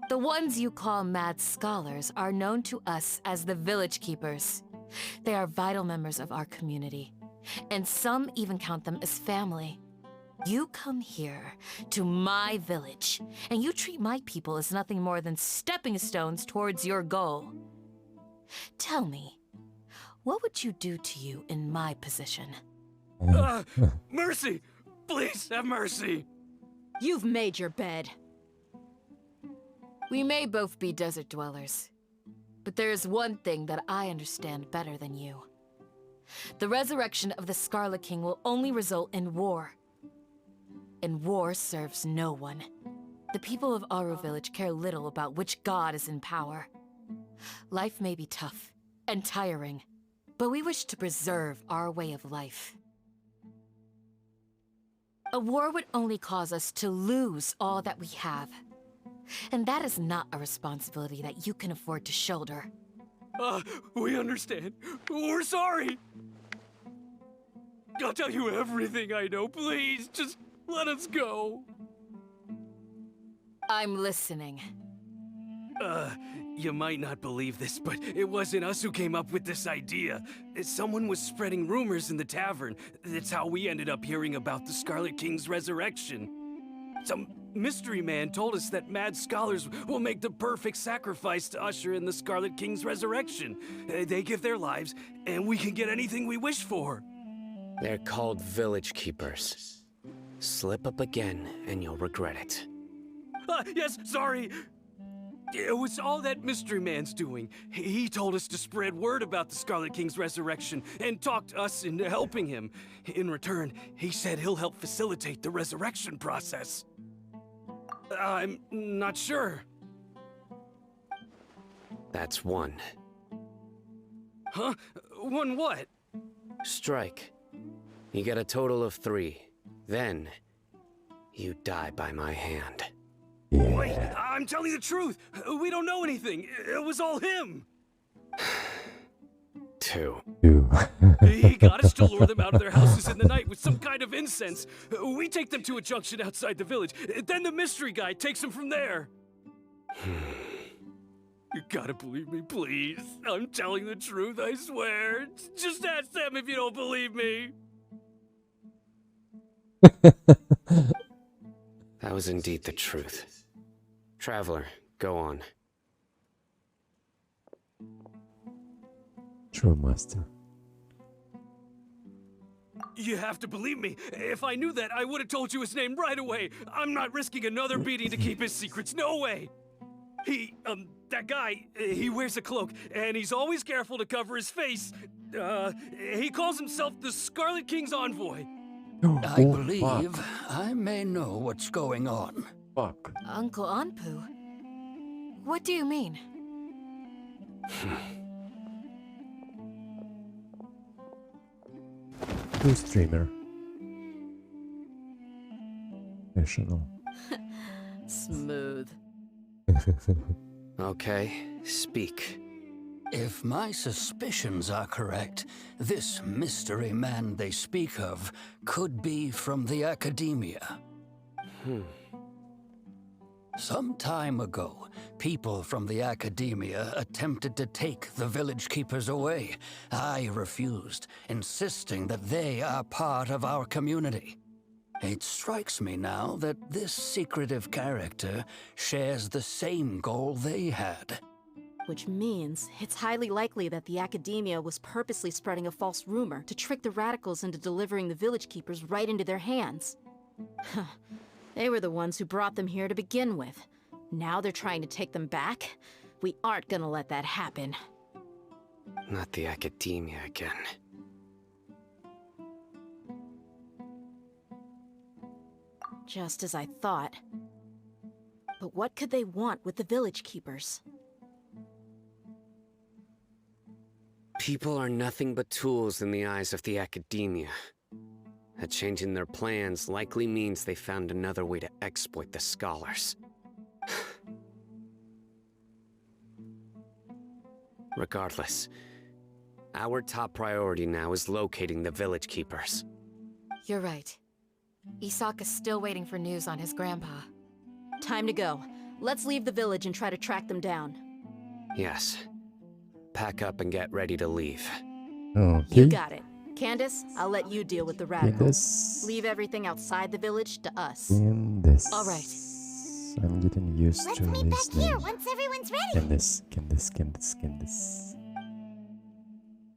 The ones you call mad scholars are known to us as the Village Keepers. They are vital members of our community, and some even count them as family. You come here, to my village, and you treat my people as nothing more than stepping stones towards your goal. Tell me, what would you do to you in my position? Mercy! Please have mercy! You've made your bed. We may both be desert dwellers, but there is one thing that I understand better than you. The resurrection of the Scarlet King will only result in war. And war serves no one. The people of Aru Village care little about which god is in power. Life may be tough and tiring, but we wish to preserve our way of life. A war would only cause us to lose all that we have. And that is not a responsibility that you can afford to shoulder. We understand. We're sorry. I'll tell you everything I know. Please, just let us go. I'm listening. You might not believe this, but it wasn't us who came up with this idea. Someone was spreading rumors in the tavern. That's how we ended up hearing about the Scarlet King's resurrection. Some mystery man told us that mad scholars will make the perfect sacrifice to usher in the Scarlet King's resurrection. They give their lives, and we can get anything we wish for. They're called village keepers. Slip up again, and you'll regret it. Yes, sorry. It was all that mystery man's doing. He told us to spread word about the Scarlet King's resurrection and talked us into helping him. In return, he said he'll help facilitate the resurrection process. I'm not sure. That's one. Huh? One what? Strike. You get a total of 3. Then, you die by my hand. Wait, I'm telling the truth. We don't know anything. It was all him. 2. He got us to lure them out of their houses in the night with some kind of incense. We take them to a junction outside the village. Then the mystery guy takes them from there. You gotta believe me, please. I'm telling the truth, I swear. Just ask them if you don't believe me. That was indeed the truth. Traveler, go on. True master. You have to believe me. If I knew that, I would have told you his name right away. I'm not risking another beating to keep his secrets. No way. That guy, he wears a cloak, and he's always careful to cover his face. He calls himself the Scarlet King's envoy. I believe I may know what's going on. Fuck. Uncle Anpu? What do you mean? True streamer. Professional. Smooth. Okay, speak. If my suspicions are correct, this mystery man they speak of could be from the academia. Some time ago, people from the academia attempted to take the village keepers away. I refused, insisting that they are part of our community. It strikes me now that this secretive character shares the same goal they had. Which means it's highly likely that the academia was purposely spreading a false rumor to trick the radicals into delivering the village keepers right into their hands. They were the ones who brought them here to begin with. Now they're trying to take them back? We aren't gonna let that happen. Not the academia again. Just as I thought. But what could they want with the village keepers? People are nothing but tools in the eyes of the academia. A change in their plans likely means they found another way to exploit the scholars. Regardless, our top priority now is locating the village keepers. You're right. Isak is still waiting for news on his grandpa. Time to go. Let's leave the village and try to track them down. Yes. Pack up and get ready to leave. Okay. You got it. Candace, I'll let you deal with the radicals. Candace. Leave everything outside the village to us. Candace. All right. I'm getting used Let's to meet this back here name. once everyone's ready. Candace, Candace, Candace, Candace.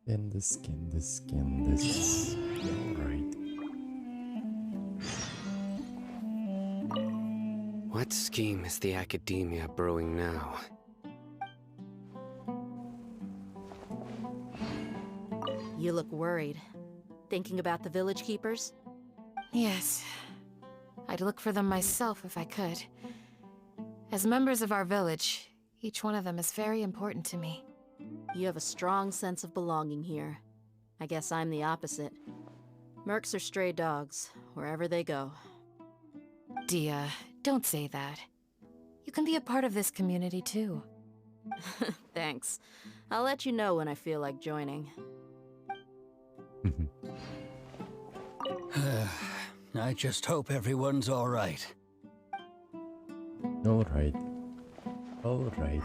Candace, Candace, Candace. Alright. What scheme is the academia brewing now? You look worried. Thinking about the village keepers? Yes. I'd look for them myself if I could. As members of our village, each one of them is very important to me. You have a strong sense of belonging here. I guess I'm the opposite. Mercs are stray dogs, wherever they go. Dia, don't say that. You can be a part of this community too. Thanks. I'll let you know when I feel like joining. I just hope everyone's all right. Alright. Alright.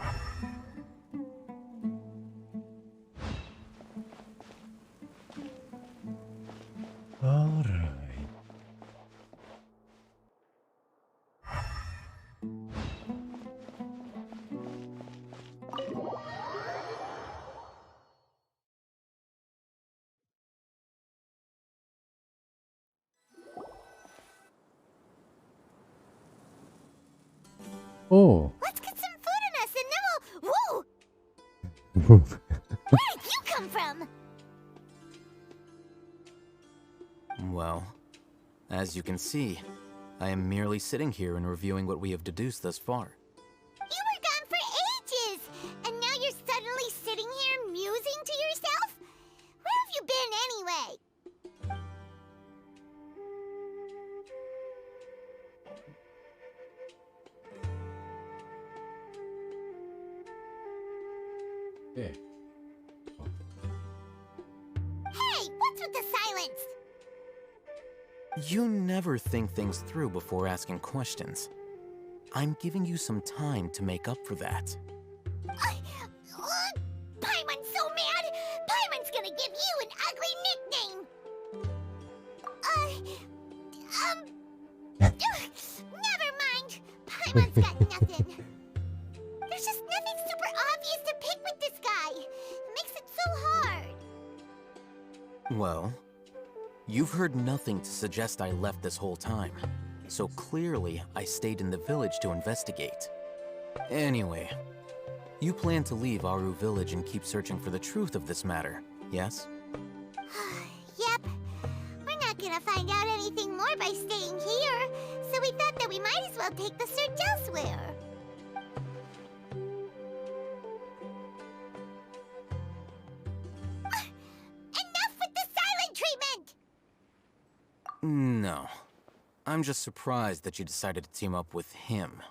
Alright. Oh. Let's get some food in us and then we'll... Whoa! Where did you come from? Well, as you can see, I am merely sitting here and reviewing what we have deduced thus far. You were gone for ages! And now you're suddenly sitting here musing to yourself? Where have you been anyway? Okay. Hey, what's with the silence? You never think things through before asking questions. I'm giving you some time to make up for that. Paimon's so mad! Paimon's gonna give you an ugly nickname! Never mind! Paimon's got nothing. There's just nothing super obvious to pick with this guy. It makes it so hard. Well, you've heard nothing to suggest I left this whole time, so clearly I stayed in the village to investigate. Anyway, you plan to leave Aru village and keep searching for the truth of this matter, yes? Yep. We're not gonna find out anything more by staying here, so we thought that we might as well take the search elsewhere. Enough with the silent treatment! No. I'm just surprised that you decided to team up with him.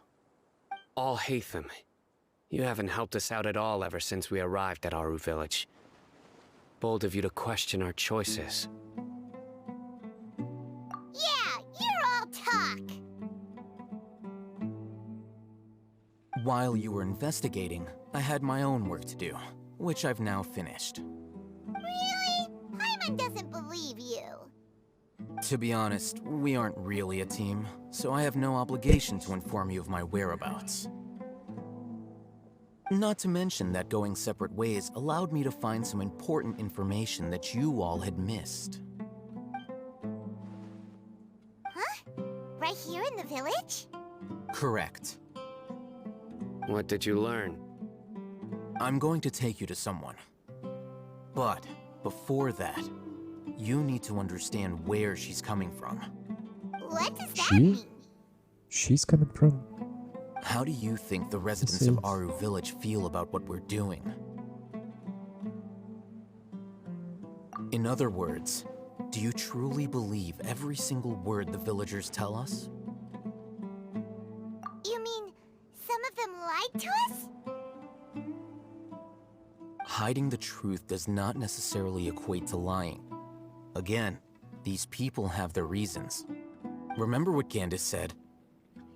Alhaitham, you haven't helped us out at all ever since we arrived at Aru village. Bold of you to question our choices. Yeah, you're all talk. While you were investigating, I had my own work to do, which I've now finished. Really? Paimon doesn't believe you. To be honest, we aren't really a team, so I have no obligation to inform you of my whereabouts. Not to mention that going separate ways allowed me to find some important information that you all had missed. Huh? Right here in the village? Correct. What did you learn? I'm going to take you to someone. But before that, you need to understand where she's coming from. What does that mean? She's coming from? How do you think the residents of Aru village feel about what we're doing? In other words, do you truly believe every single word the villagers tell us? You mean some of them lied to us? Hiding the truth does not necessarily equate to lying. Again, these people have their reasons. Remember what Gandis said?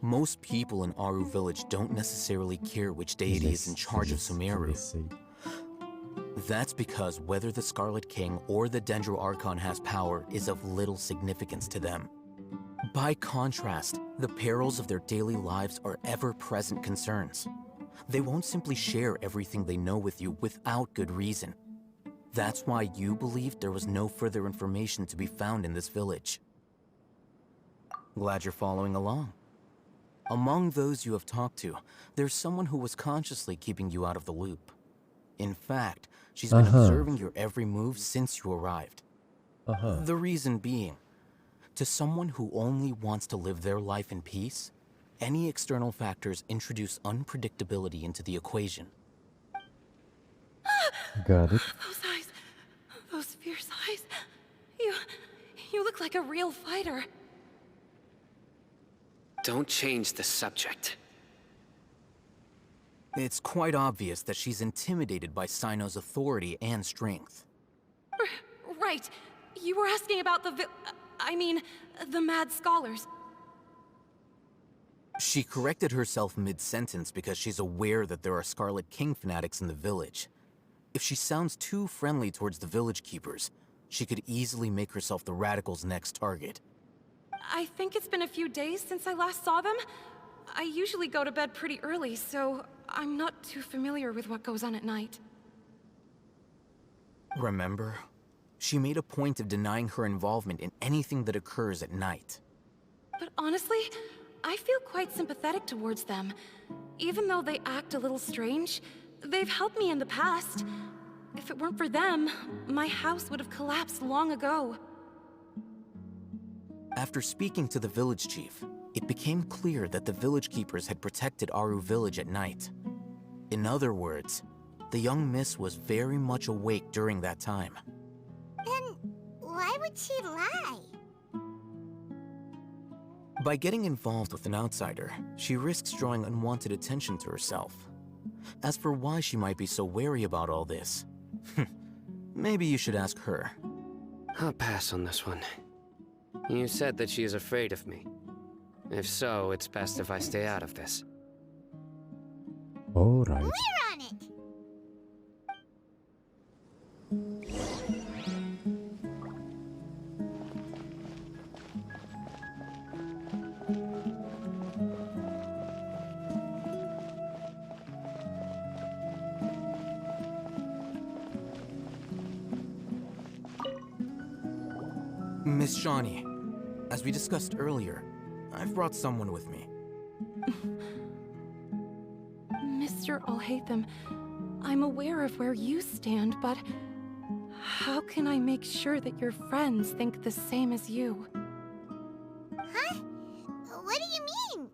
Most people in Aru village don't necessarily care which deity is in charge of Sumeru. That's because whether the Scarlet King or the Dendro Archon has power is of little significance to them. By contrast, the perils of their daily lives are ever-present concerns. They won't simply share everything they know with you without good reason. That's why you believed there was no further information to be found in this village. Glad you're following along. Among those you have talked to, there's someone who was consciously keeping you out of the loop. In fact, she's been observing your every move since you arrived. The reason being, to someone who only wants to live their life in peace, any external factors introduce unpredictability into the equation. Got it. Those eyes. Those fierce eyes. You look like a real fighter. Don't change the subject. It's quite obvious that she's intimidated by Sino's authority and strength. Right. You were asking about the Mad Scholars. She corrected herself mid-sentence because she's aware that there are Scarlet King fanatics in the village. If she sounds too friendly towards the village keepers, she could easily make herself the Radicals' next target. I think it's been a few days since I last saw them. I usually go to bed pretty early, so I'm not too familiar with what goes on at night. Remember? She made a point of denying her involvement in anything that occurs at night. But honestly, I feel quite sympathetic towards them. Even though they act a little strange, they've helped me in the past. If it weren't for them, my house would have collapsed long ago. After speaking to the village chief, it became clear that the village keepers had protected Aru village at night. In other words, the young miss was very much awake during that time. Then why would she lie? By getting involved with an outsider, she risks drawing unwanted attention to herself. As for why she might be so wary about all this, maybe you should ask her. I'll pass on this one. You said that she is afraid of me. If so, it's best if I stay out of this. All right. We're on it! Miss Shawnee, as we discussed earlier, I've brought someone with me. Mr. Alhaitham, I'm aware of where you stand, but how can I make sure that your friends think the same as you? Huh? What do you mean?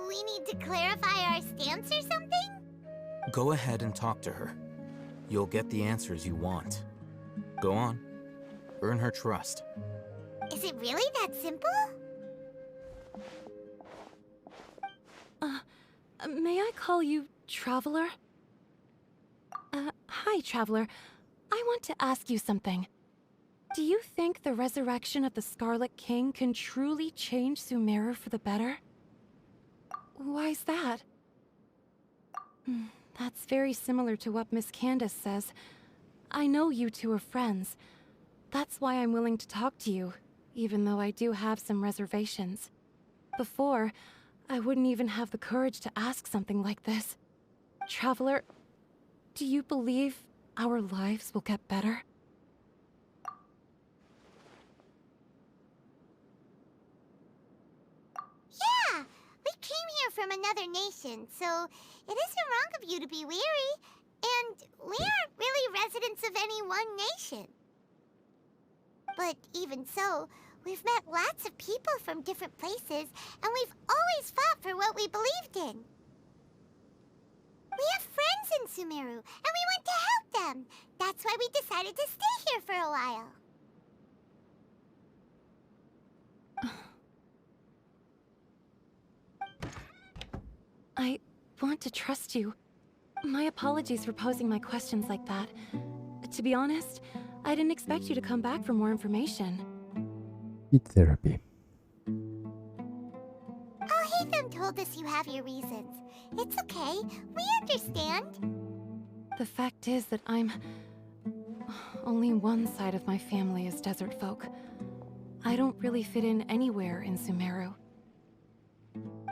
We need to clarify our stance or something? Go ahead and talk to her. You'll get the answers you want. Go on. Earn her trust. Is it really that simple? May I call you Traveler? Hi, Traveler. I want to ask you something. Do you think the resurrection of the Scarlet King can truly change Sumeru for the better? Why's that? That's very similar to what Miss Candace says. I know you two are friends. That's why I'm willing to talk to you, even though I do have some reservations. Before, I wouldn't even have the courage to ask something like this. Traveler, do you believe our lives will get better? Yeah! We came here from another nation, so it isn't wrong of you to be weary. And we aren't really residents of any one nation. But even so, we've met lots of people from different places, and we've always fought for what we believed in. We have friends in Sumeru, and we want to help them. That's why we decided to stay here for a while. I want to trust you. My apologies for posing my questions like that. To be honest, I didn't expect you to come back for more information. Eat therapy. Alhaitham told us you have your reasons. It's okay. We understand. The fact is that only one side of my family is desert folk. I don't really fit in anywhere in Sumeru.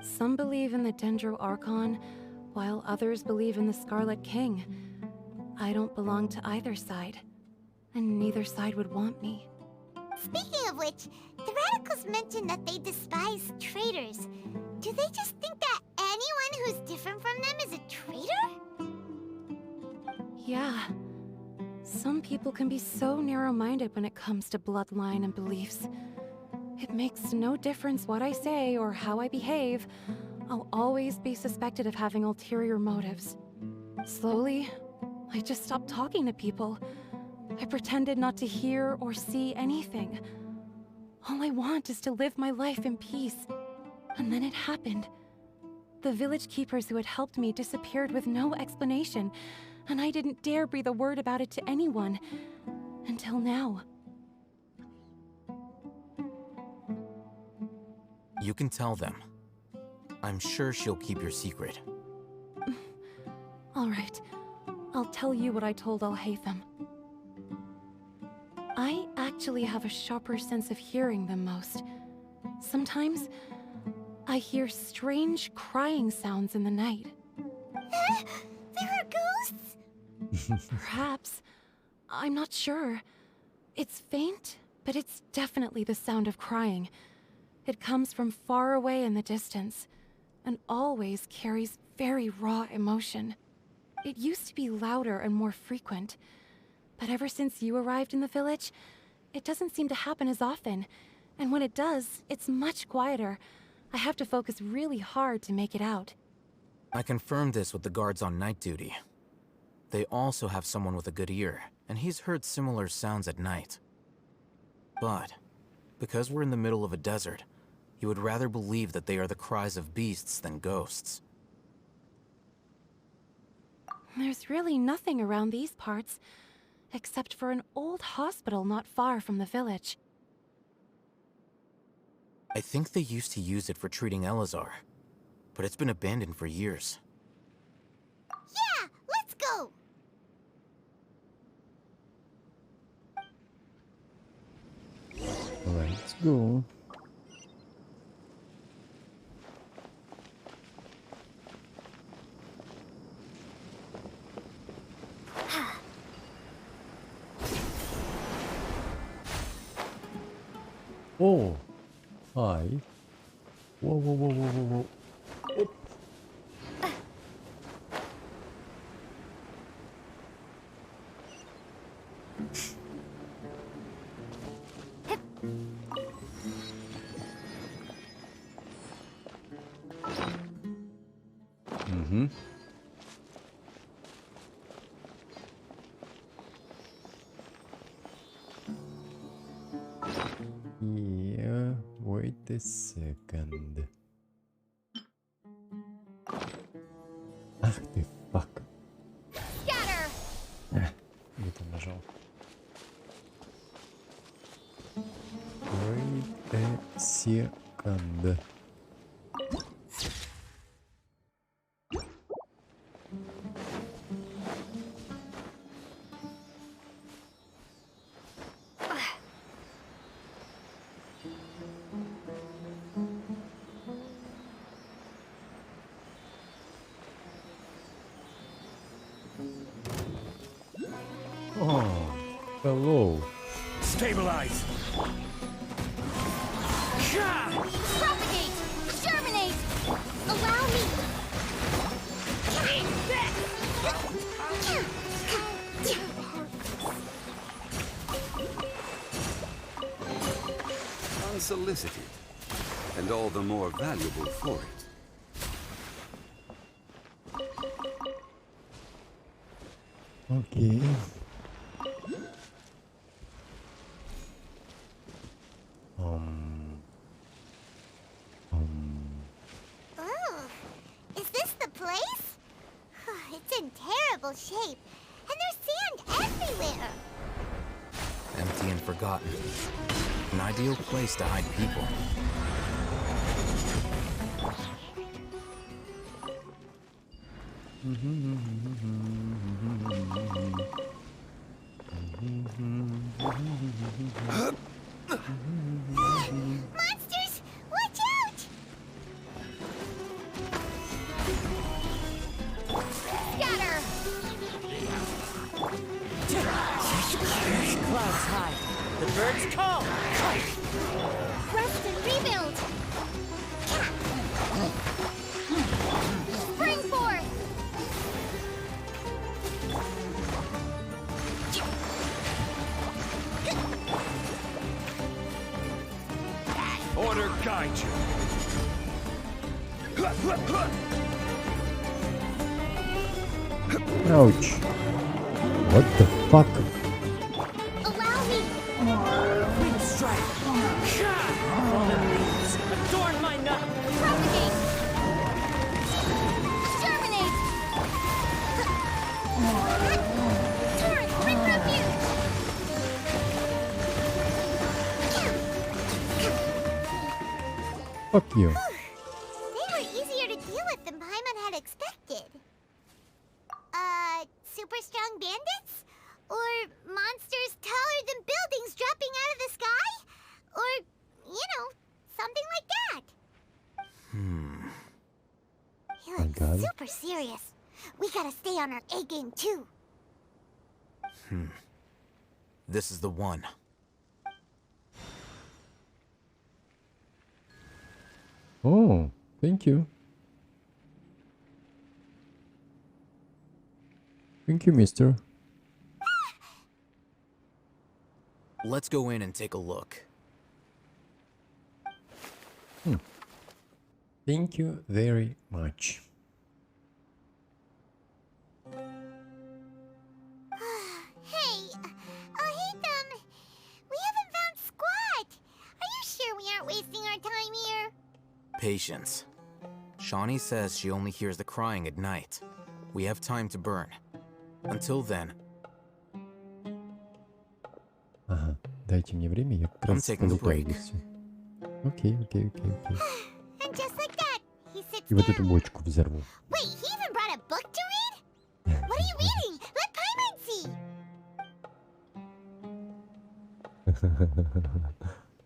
Some believe in the Dendro Archon, while others believe in the Scarlet King. I don't belong to either side, and neither side would want me. Speaking of which, the Radicals mentioned that they despise traitors. Do they just think that anyone who's different from them is a traitor? Yeah. Some people can be so narrow-minded when it comes to bloodline and beliefs. It makes no difference what I say or how I behave. I'll always be suspected of having ulterior motives. Slowly, I just stopped talking to people. I pretended not to hear or see anything. All I want is to live my life in peace. And then it happened. The village keepers who had helped me disappeared with no explanation, and I didn't dare breathe a word about it to anyone. Until now. You can tell them. I'm sure she'll keep your secret. All right. I'll tell you what I told Alhaitham. I actually have a sharper sense of hearing than most. Sometimes, I hear strange crying sounds in the night. There are ghosts? Perhaps. I'm not sure. It's faint, but it's definitely the sound of crying. It comes from far away in the distance, and always carries very raw emotion. It used to be louder and more frequent, but ever since you arrived in the village, it doesn't seem to happen as often, and when it does, it's much quieter. I have to focus really hard to make it out. I confirmed this with the guards on night duty. They also have someone with a good ear, and he's heard similar sounds at night. But, because we're in the middle of a desert, he would rather believe that they are the cries of beasts than ghosts. There's really nothing around these parts, except for an old hospital not far from the village. I think they used to use it for treating Elazar, but it's been abandoned for years. Yeah, let's go! Let's go. Oh, hi. Whoa, whoa, whoa, whoa, whoa, whoa. Oop. Yeah, wait a second. Ах ты, fuck. Scatter! Не то нажал. Wait a second. Oh, hello. Stabilize! Propagate! Germinate! Allow me! Unsolicited, and all the more valuable for it. Okay. Oh, is this the place? It's in terrible shape, and there's sand everywhere. Empty and forgotten. An ideal place to hide people. Monsters, watch out! Scatter! Clouds high. The birds call. Rest and rebuild! Spring forth! Order guide you. Ouch. What the fuck? Allow me! Wind strike. Fallen leaves. Adorn my nut. Propagate! Germinate! Torrent, bring refuge! Fuck you. They were easier super strong bandits? Or monsters taller than buildings dropping out of the sky? Or, you know, something like that. He looks super serious. We gotta stay on our A game too. This is the one. Oh, thank you. Thank you, mister. Let's go in and take a look. Thank you very much. Hey, Ohitham, we haven't found squat. Are you sure we aren't wasting our time here? Patience. Shawnee says she only hears the crying at night. We have time to burn. Until then, Ага, дайте мне время, я как раз полутаю здесь. Окей. And just like that, he sits И вот down. эту бочку взорву. Wait, he even brought a book to read? What are you reading? Let Paimon see.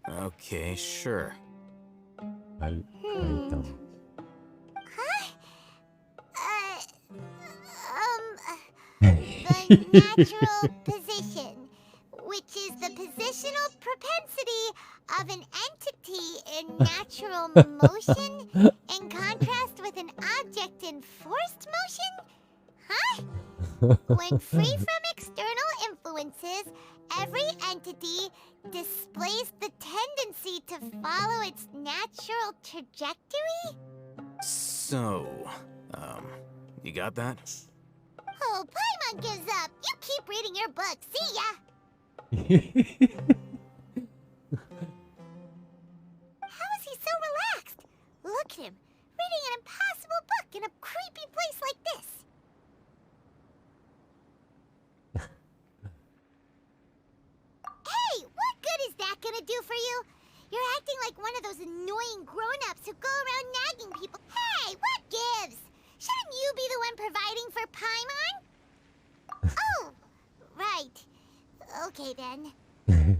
okay, sure. Huh? The natural position, which is the positional propensity of an entity in natural motion in contrast with an object in forced motion? Huh? When free from external influences, every entity displays the tendency to follow its natural trajectory? So, you got that? Oh, Paimon gives up. You keep reading your book. See ya. How is he so relaxed? Look at him, reading an impossible book in a creepy place like this. Hey, what good is that gonna do for you? You're acting like one of those annoying grown-ups who go around nagging people. Hey, what gives? Shouldn't you be the one providing for Paimon? Oh, right. Okay then. Thank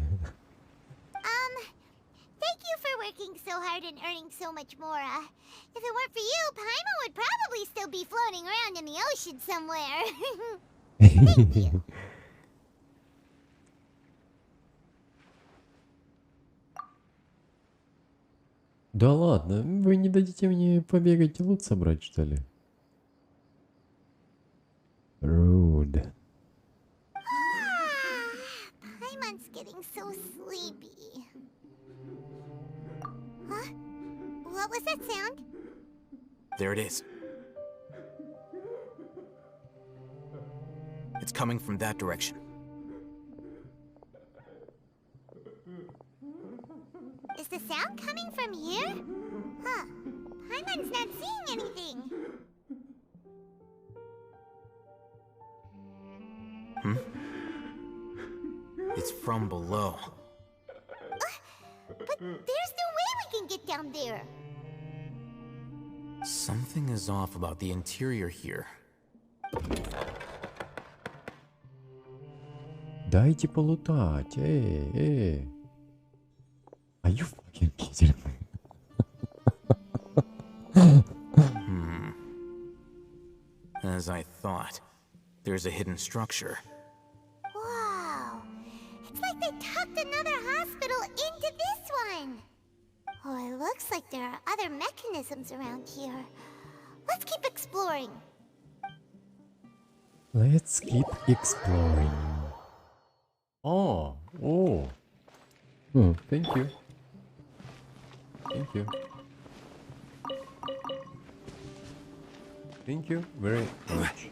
you for working so hard and earning so much more. If it weren't for you, Paimon would probably still be floating around in the ocean somewhere. Thank you. Да ладно, вы не дадите мне побегать и лут собрать, что ли? Rude. Paimon's getting so sleepy. Huh? What was that sound? There it is. It's coming from that direction. Is the sound coming from here? Huh. Paimon's not seeing anything. It's from below. But there's no way we can get down there. Something is off about the interior here. Дайте полутать, эй. Are you fucking kidding me? As I thought, there's a hidden structure. Wow. It's like they tucked another hospital into this one. Oh, it looks like there are other mechanisms around here. Let's keep exploring. Let's keep exploring. Oh. Thank you. Thank you very much.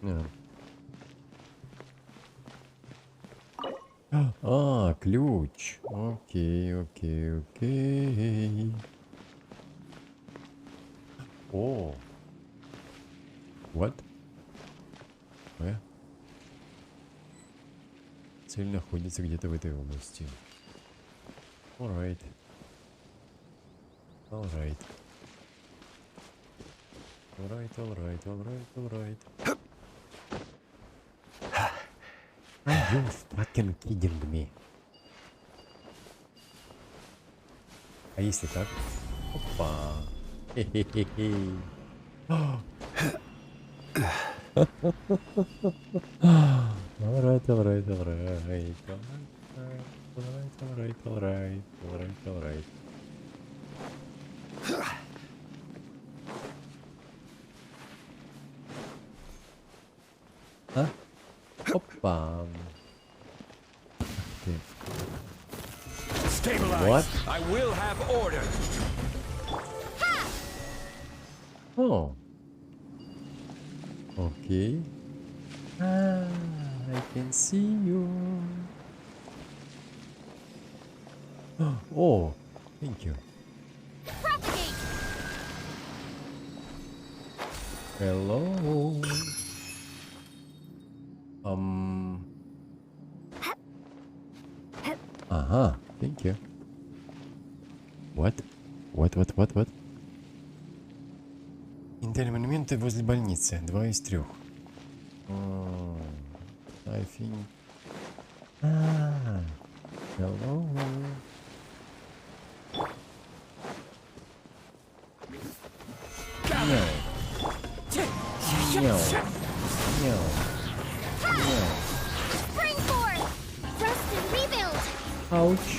Yeah. Ключ. Окей. О. What? Цель находится где-то в этой области. Alright. Alright. Are you fucking kidding me? А если так? Опа. Хе-хе-хе-хе. Alright. А? Опа. Stabilize. What? I will have order. Oh. Okay. Ah, I can see you. Oh, thank you. Propagate! Hello. Ага, thank you. What? Интель-монументы возле больницы. 2 из 3. I think... Ah, hello. No. Spring forth! Rest and rebuild! Ouch.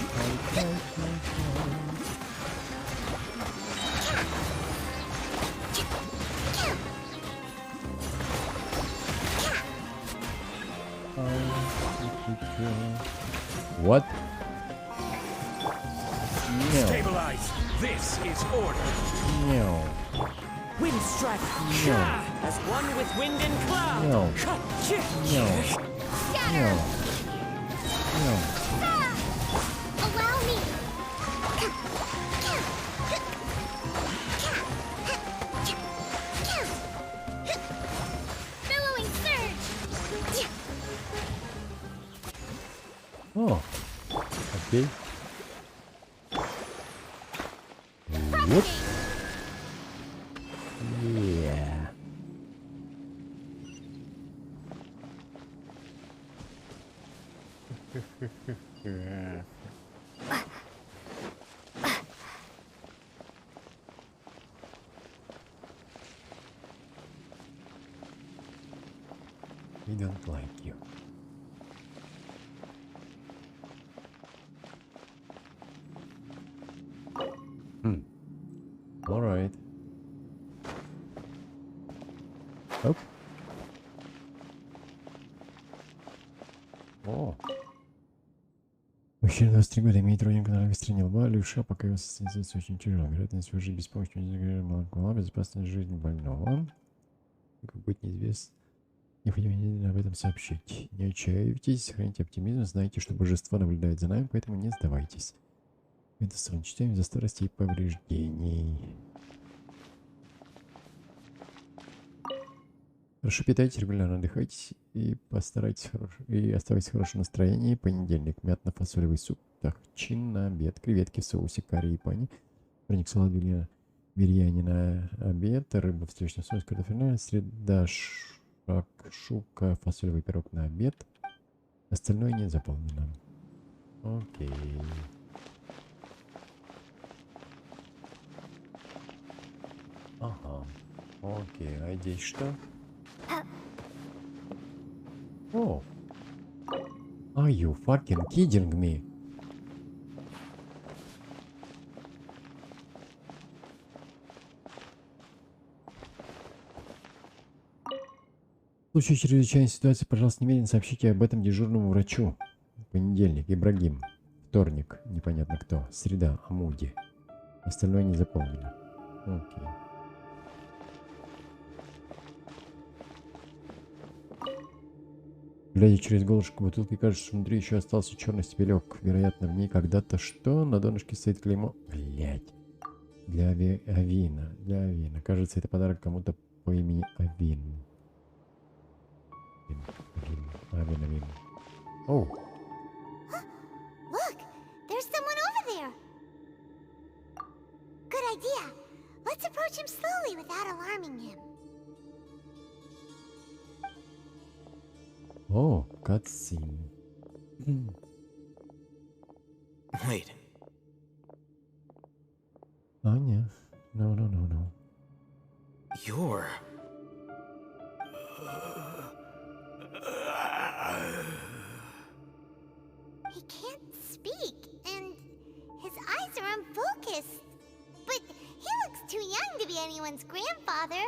What? No. Stabilize. This is order. No. Wind strike! No. As one with wind and cloud! No. No. No. No. Allow me! Billowing surge! Oh. Okay. Whoop. Yeah. We don't like you. All right. Oh. О. Мужчина 23 года имеет родинку на левой стороне лба, левша, пока его состояние очень тяжело. Вероятность выжить без помощи молока, безопасность жизни больного. Как будет неизвестно. Необходимо об этом сообщить. Не отчаивайтесь, сохраните оптимизм, знайте, что божество наблюдает за нами, поэтому не сдавайтесь. Это сравнительно из-за старости и повреждений. Хорошо питайтесь, регулярно отдыхайте и постарайтесь оставайтесь в хорошем настроении. Понедельник. Мятно-фасолевый суп. Так, чин на обед. Креветки в соусе карри и пани. Вареник салат бирьяни на обед. Рыба в сливочном соусе картофельная. Среда шакшука. Фасолевый пирог на обед. Остальное не заполнено. Окей. Ага. Окей, а здесь что? О! Are you fucking kidding me? В случае чрезвычайной ситуации, пожалуйста, немедленно сообщите об этом дежурному врачу. Понедельник, Ибрагим. Вторник, непонятно кто. Среда, Амуди. Остальное не заполнено. Окей. Глядя через горлышко бутылки, кажется, что внутри еще остался черный стебелек. Вероятно, в ней когда-то что? На донышке стоит клеймо. Блять. Для Авина. Для Авина. Кажется, это подарок кому-то по имени Авин. Авин. Оу. Look! There's someone over there! Good idea. Let's approach him slowly without alarming him. Oh, cutscene. Wait. Anya. No. You're... He can't speak, and his eyes are unfocused. But he looks too young to be anyone's grandfather.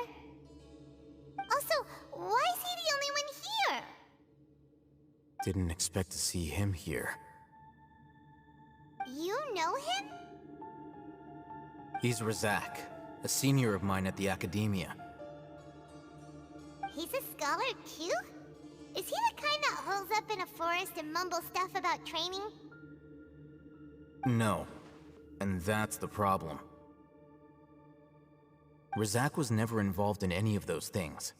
Also, why is he the only one here? Didn't expect to see him here. You know him? He's Razak, a senior of mine at the Academia. He's a scholar too? Is he the kind that holes up in a forest and mumbles stuff about training? No. And that's the problem. Razak was never involved in any of those things.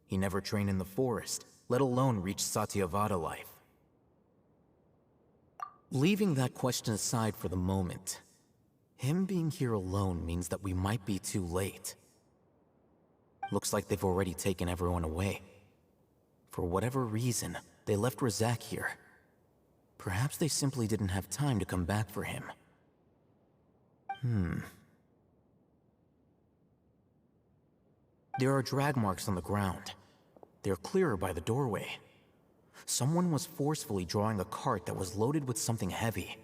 He never trained in the forest, let alone reach Satyavada life. Leaving that question aside for the moment, him being here alone means that we might be too late. Looks like they've already taken everyone away. For whatever reason, they left Razak here. Perhaps they simply didn't have time to come back for him. There are drag marks on the ground. They're clearer by the doorway. Someone was forcefully drawing a cart that was loaded with something heavy.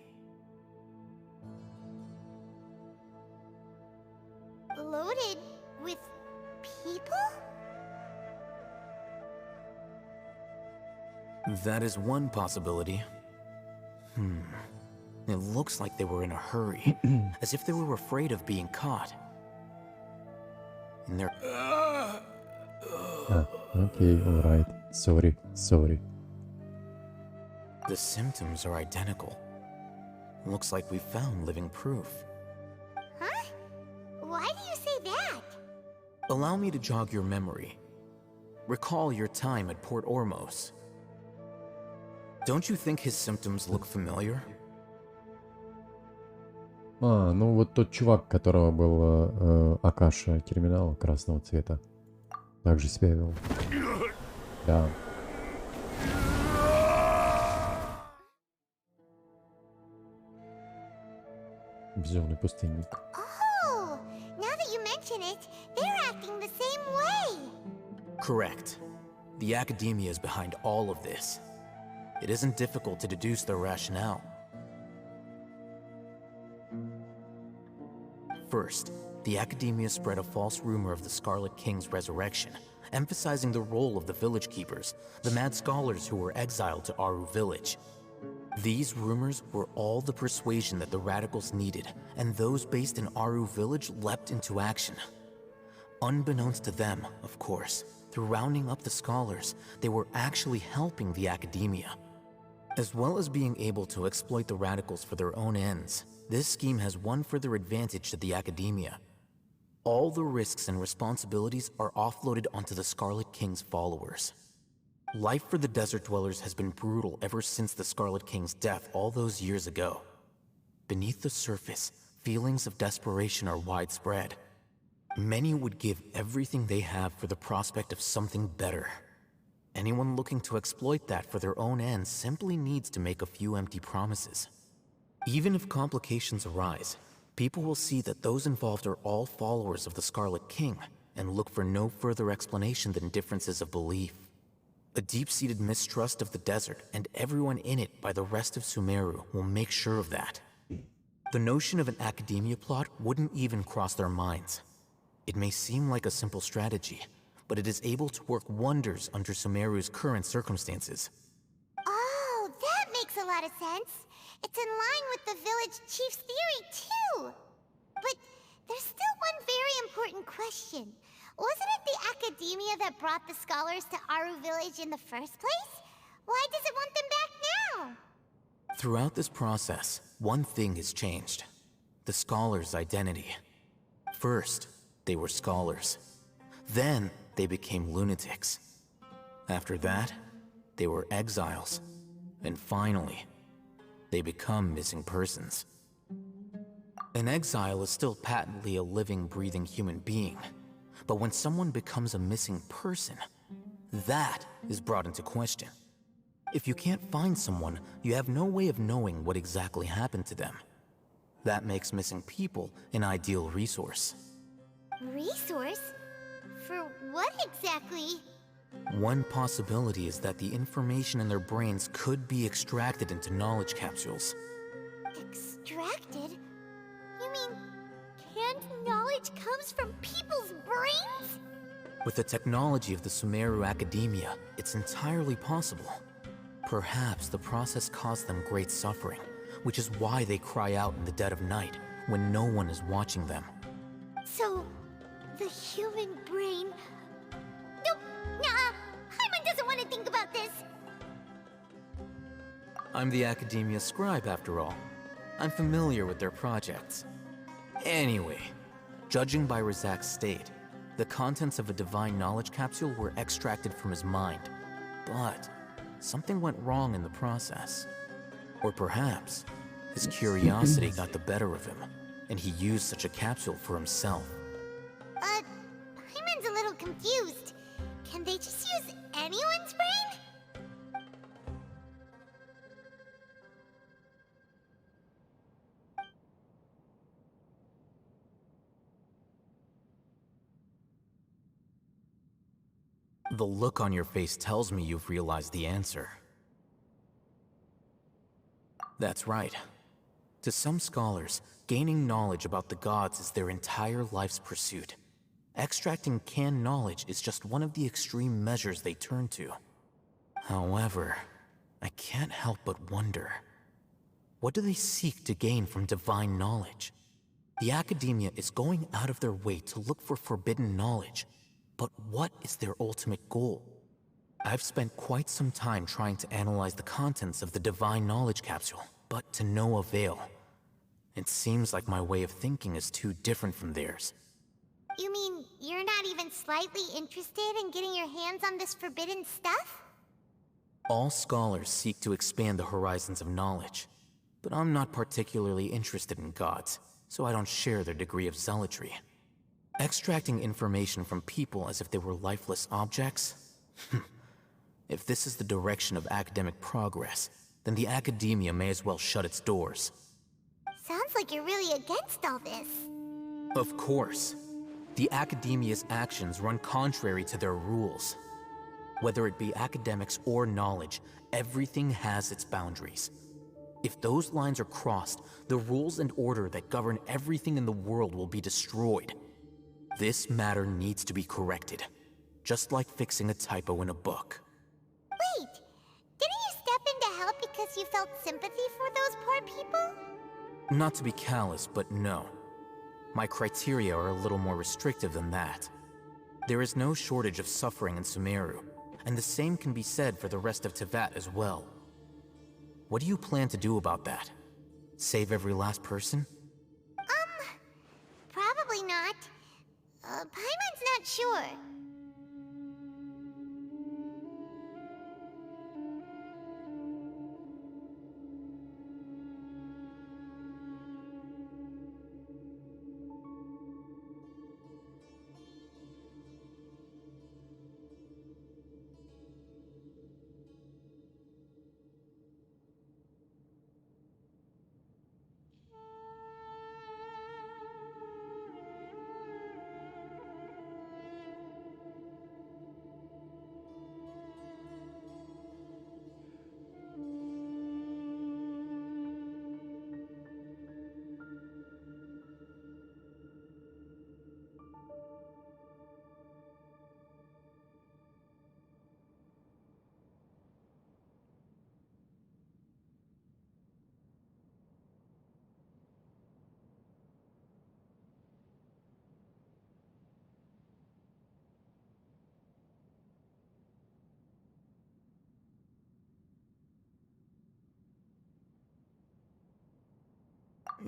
Loaded with people? That is one possibility. It looks like they were in a hurry, as if they were afraid of being caught. And they're... Okay, alright. Sorry. The symptoms are identical. Looks like we found living proof. Huh? Why do you say that? Allow me to jog your memory. Recall your time at Port Ormos. Don't you think his symptoms look familiar? Ну вот тот чувак, которого был Акаша терминал красного цвета, также себя вел. Да. Безумный пустынник. Oh, now that you mention it, they're acting the same way. Correct. The Academia is behind all of this. It isn't difficult to deduce their rationale. First, the Academia spread a false rumor of the Scarlet King's resurrection, emphasizing the role of the village keepers, the mad scholars who were exiled to Aru village. These rumors were all the persuasion that the radicals needed, and those based in Aru village leapt into action. Unbeknownst to them, of course, through rounding up the scholars, they were actually helping the Academia. As well as being able to exploit the radicals for their own ends, this scheme has one further advantage to the Academia. All the risks and responsibilities are offloaded onto the Scarlet King's followers. Life for the Desert Dwellers has been brutal ever since the Scarlet King's death all those years ago. Beneath the surface, feelings of desperation are widespread. Many would give everything they have for the prospect of something better. Anyone looking to exploit that for their own ends simply needs to make a few empty promises. Even if complications arise, people will see that those involved are all followers of the Scarlet King and look for no further explanation than differences of belief. A deep-seated mistrust of the desert and everyone in it by the rest of Sumeru will make sure of that. The notion of an Academia plot wouldn't even cross their minds. It may seem like a simple strategy, but it is able to work wonders under Sumeru's current circumstances. Oh, that makes a lot of sense. It's in line with the village chief's theory, too. But there's still one very important question. Wasn't it the Academia that brought the scholars to Aru village in the first place? Why does it want them back now? Throughout this process, one thing has changed. The scholars' identity. First, they were scholars. Then, they became lunatics. After that, they were exiles. And finally, they become missing persons. An exile is still patently a living, breathing human being. But when someone becomes a missing person, that is brought into question. If you can't find someone, you have no way of knowing what exactly happened to them. That makes missing people an ideal resource. Resource? For what exactly? One possibility is that the information in their brains could be extracted into knowledge capsules. Extracted? You mean canned knowledge comes from people's brains? With the technology of the Sumeru Academia, it's entirely possible. Perhaps the process caused them great suffering, which is why they cry out in the dead of night, when no one is watching them. So, the human brain... Nope, nah, Hyman doesn't want to think about this. I'm the Academia scribe, after all. I'm familiar with their projects. Anyway, judging by Razak's state, the contents of a divine knowledge capsule were extracted from his mind. But something went wrong in the process. Or perhaps his curiosity got the better of him, and he used such a capsule for himself. Hyman's a little confused. Can they just use anyone's brain? The look on your face tells me you've realized the answer. That's right. To some scholars, gaining knowledge about the gods is their entire life's pursuit. Extracting canned knowledge is just one of the extreme measures they turn to. However, I can't help but wonder, what do they seek to gain from divine knowledge? The Academia is going out of their way to look for forbidden knowledge, but what is their ultimate goal? I've spent quite some time trying to analyze the contents of the divine knowledge capsule, but to no avail. It seems like my way of thinking is too different from theirs. You mean you're not even slightly interested in getting your hands on this forbidden stuff? All scholars seek to expand the horizons of knowledge, but I'm not particularly interested in gods, so I don't share their degree of zealotry. Extracting information from people as if they were lifeless objects? If this is the direction of academic progress, then the Academia may as well shut its doors. Sounds like you're really against all this. Of course. The Academia's actions run contrary to their rules. Whether it be academics or knowledge, everything has its boundaries. If those lines are crossed, the rules and order that govern everything in the world will be destroyed. This matter needs to be corrected, just like fixing a typo in a book. Wait, didn't you step in to help because you felt sympathy for those poor people? Not to be callous, but no. My criteria are a little more restrictive than that. There is no shortage of suffering in Sumeru, and the same can be said for the rest of Teyvat as well. What do you plan to do about that? Save every last person? Probably not. Paimon's not sure.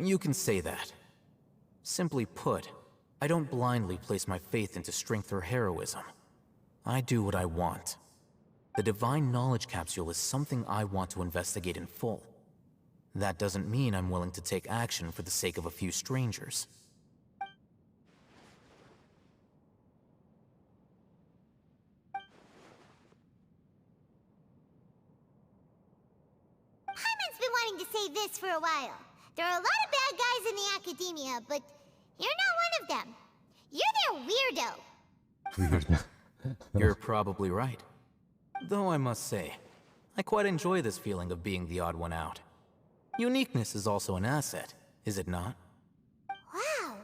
You can say that. Simply put, I don't blindly place my faith into strength or heroism. I do what I want. The Divine Knowledge Capsule is something I want to investigate in full. That doesn't mean I'm willing to take action for the sake of a few strangers. this for a while. There are a lot of bad guys in the academia, but you're not one of them. You're their weirdo. You're probably right. Though I must say, I quite enjoy this feeling of being the odd one out. Uniqueness is also an asset, is it not? Wow,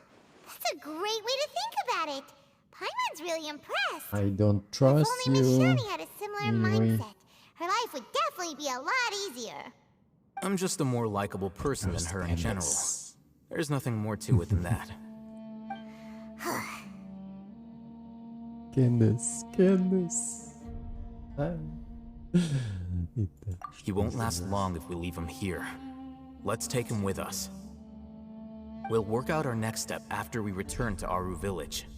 that's a great way to think about it. Paimon's really impressed. I don't trust If only Miss you. Shani had a similar Anyway. mindset, her life would definitely be a lot easier. I'm just a more likable person than her in general. There's nothing more to it than that. Candace. He won't last long if we leave him here. Let's take him with us. We'll work out our next step after we return to Aru Village.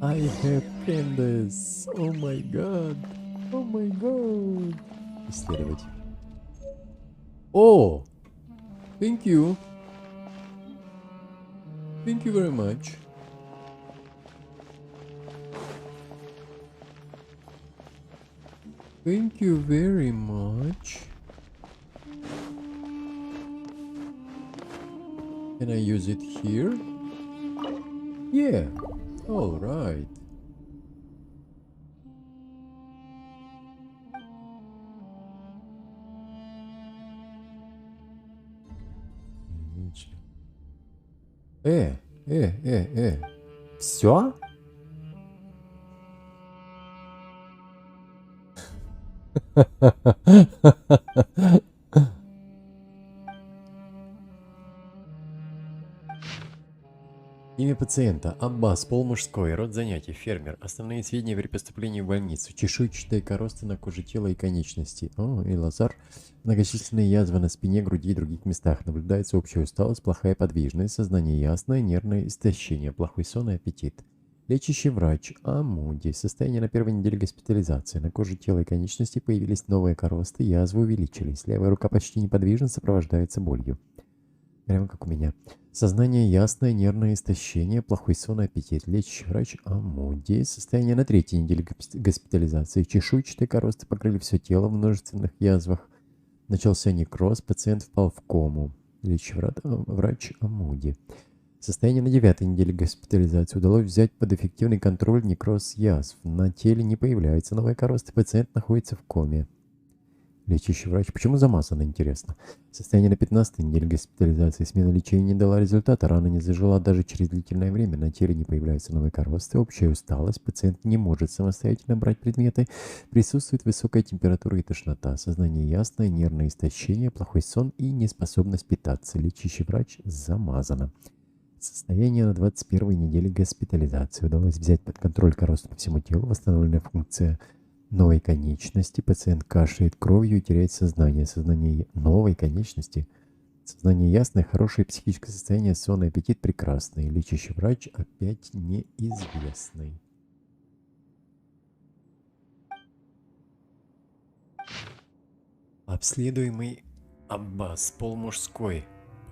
I have Candace. Oh my god. Oh my god. Исследовать. Oh! Thank you. Thank you very much. Thank you very much. Can I use it here? Yeah. All right. Все? Имя пациента. Аббас. Пол мужской. Род занятий. Фермер. Основные сведения при поступлении в больницу. Чешуйчатая короста на коже тела и конечностей. О, и лазар. Многочисленные язвы на спине, груди и других местах. Наблюдается общая усталость, плохая подвижность, сознание ясное, нервное истощение, плохой сон и аппетит. Лечащий врач. Амуди. Состояние на первой неделе госпитализации. На коже тела и конечностей появились новые коросты, язвы увеличились. Левая рука почти неподвижна, сопровождается болью. Прямо как у меня. Сознание ясное, нервное истощение, плохой сон и аппетит. Лечащий врач Амуди. Состояние на третьей неделе госпитализации. Чешуйчатые коросты покрыли все тело в множественных язвах. Начался некроз, пациент впал в кому. Лечащий врач Амуди. Состояние на 9-й неделе госпитализации. Удалось взять под эффективный контроль некроз язв. На теле не появляются новые коросты, пациент находится в коме. Лечащий врач. Почему замазано, интересно? Состояние на 15-й неделе госпитализации. Смена лечения не дала результата. Рана не зажила даже через длительное время. На теле не появляются новые коросты. Общая усталость. Пациент не может самостоятельно брать предметы. Присутствует высокая температура и тошнота. Сознание ясное, нервное истощение, плохой сон и неспособность питаться. Лечащий врач замазано. Состояние на 21-й неделе госпитализации. Удалось взять под контроль коросты по всему телу. Восстановленная функция новой конечности. Пациент кашляет кровью и теряет сознание. Сознание новой конечности. Сознание ясное, хорошее психическое состояние, сон и аппетит прекрасный. Лечащий врач опять неизвестный. Обследуемый Аббас. Пол мужской.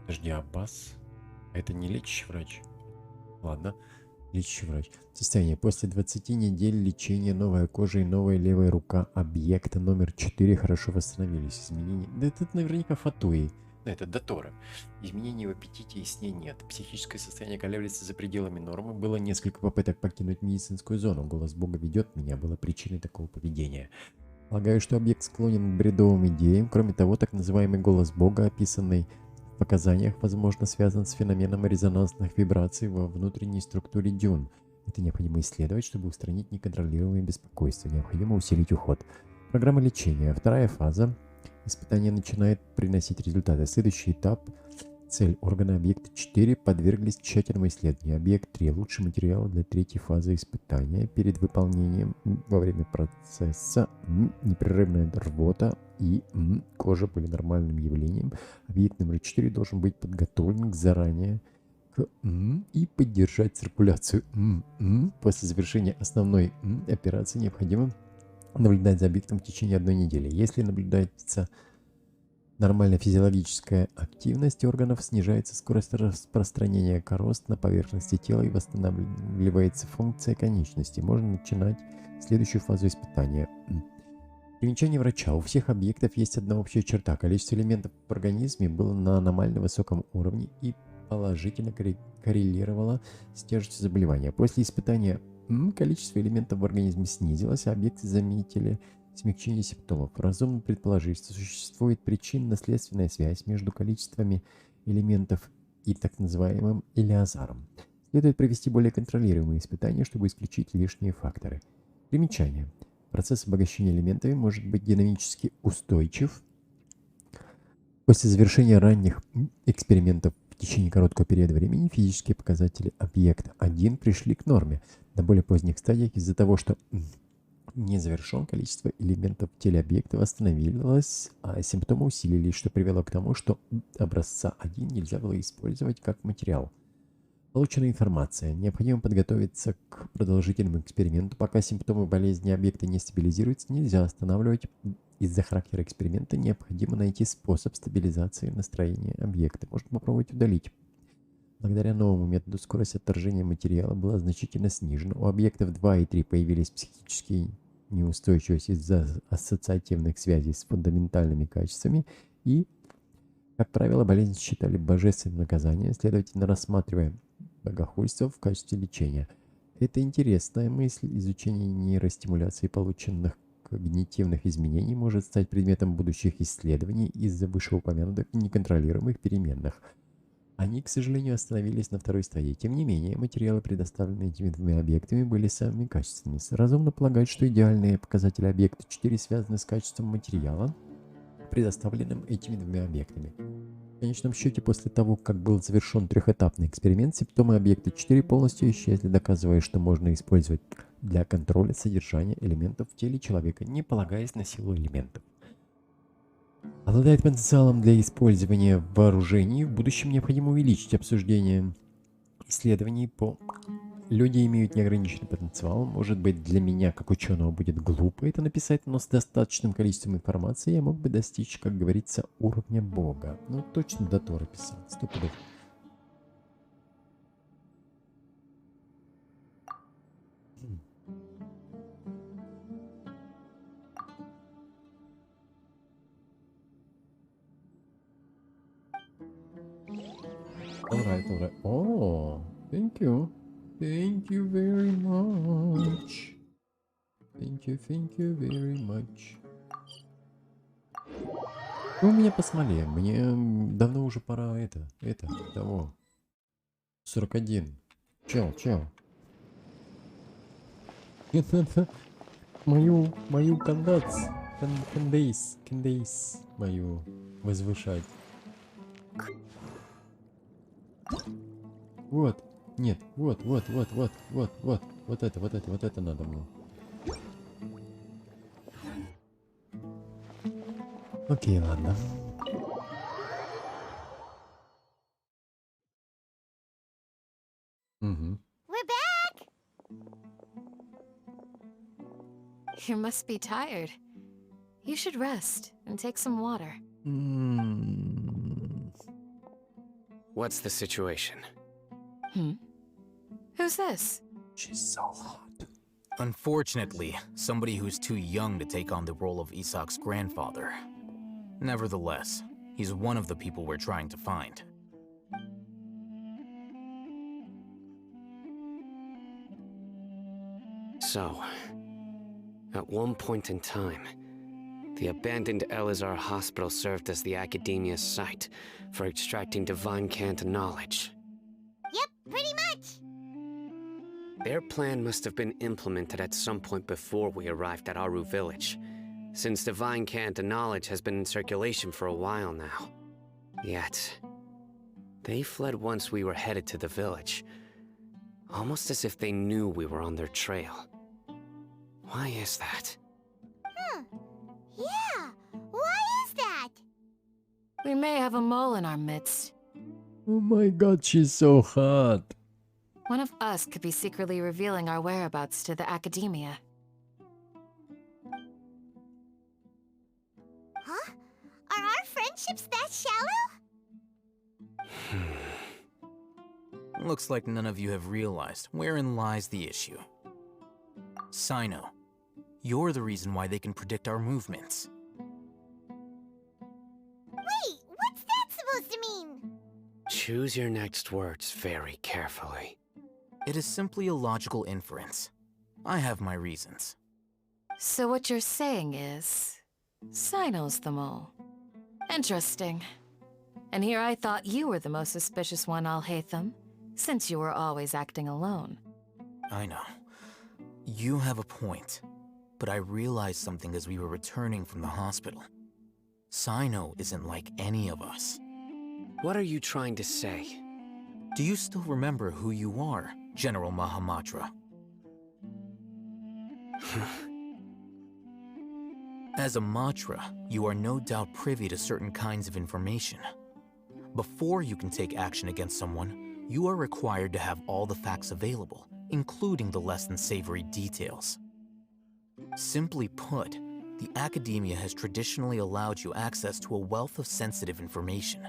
Подожди, Аббас? Это не лечащий врач? Ладно. Лечащий врач. Состояние. После 20 недель лечения новая кожа и новая левая рука объекта номер 4 хорошо восстановились. Изменения... Да это наверняка Фатуи. Да, это Дотора. Изменений в аппетите и сне нет. Психическое состояние колеблется за пределами нормы. Было несколько попыток покинуть медицинскую зону. Голос Бога ведет меня. Было причиной такого поведения. Полагаю, что объект склонен к бредовым идеям. Кроме того, так называемый голос Бога, описанный в показаниях, возможно, связан с феноменом резонансных вибраций во внутренней структуре дюн. Это необходимо исследовать, чтобы устранить неконтролируемое беспокойство. Необходимо усилить уход. Программа лечения. Вторая фаза. Испытание начинает приносить результаты. Следующий этап. Цель. Органы объекта 4 подверглись тщательному исследованию. Объект 3. Лучший материал для третьей фазы испытания. Перед выполнением во время процесса непрерывная рвота и кожа были нормальным явлением. Объект номер 4 должен быть подготовлен заранее к и поддержать циркуляцию. После завершения основной операции необходимо наблюдать за объектом в течение 1 недели. Если наблюдается нормальная физиологическая активность органов, снижается скорость распространения корост на поверхности тела и восстанавливается функция конечности. Можно начинать следующую фазу испытания. Примечание врача. У всех объектов есть одна общая черта. Количество элементов в организме было на аномально высоком уровне и положительно коррелировало с тяжестью заболевания. После испытания количество элементов в организме снизилось, а объекты заметили смягчение симптомов. Разумно предположить, что существует причинно-следственная связь между количествами элементов и так называемым Элиазаром. Следует провести более контролируемые испытания, чтобы исключить лишние факторы. Примечание. Процесс обогащения элементами может быть динамически устойчив. После завершения ранних экспериментов в течение короткого периода времени физические показатели объекта 1 пришли к норме. На более поздних стадиях из-за того, что не завершен, количество элементов в теле объекта восстановилось, а симптомы усилились, что привело к тому, что образца 1 нельзя было использовать как материал. Получена информация. Необходимо подготовиться к продолжительному эксперименту. Пока симптомы болезни объекта не стабилизируются, нельзя останавливать. Из-за характера эксперимента необходимо найти способ стабилизации настроения объекта. Можно попробовать удалить. Благодаря новому методу скорость отторжения материала была значительно снижена. У объектов 2 и 3 появились психические неустойчивости из-за ассоциативных связей с фундаментальными качествами и, как правило, болезнь считали божественным наказанием, следовательно, рассматривая богохульство в качестве лечения. Это интересная мысль. Изучение нейростимуляции полученных когнитивных изменений может стать предметом будущих исследований из-за вышеупомянутых неконтролируемых переменных. Они, к сожалению, остановились на второй стадии. Тем не менее, материалы, предоставленные этими двумя объектами, были самыми качественными. Разумно полагать, что идеальные показатели объекта 4 связаны с качеством материала, предоставленным этими двумя объектами. В конечном счете, после того, как был завершен трехэтапный эксперимент, симптомы объекта 4 полностью исчезли, доказывая, что можно использовать для контроля содержания элементов в теле человека, не полагаясь на силу элементов. Обладает потенциалом для использования в вооружении. В будущем необходимо увеличить обсуждение исследований по... Люди имеют неограниченный потенциал. Может быть, для меня, как ученого, будет глупо это написать, но с достаточным количеством информации я мог бы достичь, как говорится, уровня Бога. Ну, точно до Тора писал. 100%. Alright. Oh, thank you. Thank you very much. Thank you very much. У меня посмолее. Мне давно уже пора того. 41. Чел. Это мою кандейс мою возвышать. Вот. Нет, вот это надо мне. Окей, ладно. Угу. We're back! You must be tired. You should rest and take some water. What's the situation? Who's this? She's so hot. Unfortunately, somebody who's too young to take on the role of Isak's grandfather. Nevertheless, he's one of the people we're trying to find. So, at one point in time, the abandoned Elazar Hospital served as the Academia's site for extracting divine cant knowledge. Yep, pretty much. Their plan must have been implemented at some point before we arrived at Aru Village, since divine cant knowledge has been in circulation for a while now. Yet, they fled once we were headed to the village, almost as if they knew we were on their trail. Why is that? Yeah, why is that? We may have a mole in our midst. Oh my god, she's so hot. One of us could be secretly revealing our whereabouts to the Academia. Huh? Are our friendships that shallow? Looks like none of you have realized wherein lies the issue. Sino, You're the reason why they can predict our movements. Wait, what's that supposed to mean? Choose your next words very carefully. It is simply a logical inference. I have my reasons. So what you're saying is, Cyno's the mole. Interesting. And here I thought you were the most suspicious one, Alhaitham, since you were always acting alone. I know. You have a point. But I realized something as we were returning from the hospital. Cyno isn't like any of us. What are you trying to say? Do you still remember who you are, General Mahamatra? As a Matra, you are no doubt privy to certain kinds of information. Before you can take action against someone, you are required to have all the facts available, including the less than savory details. Simply put, the academia has traditionally allowed you access to a wealth of sensitive information.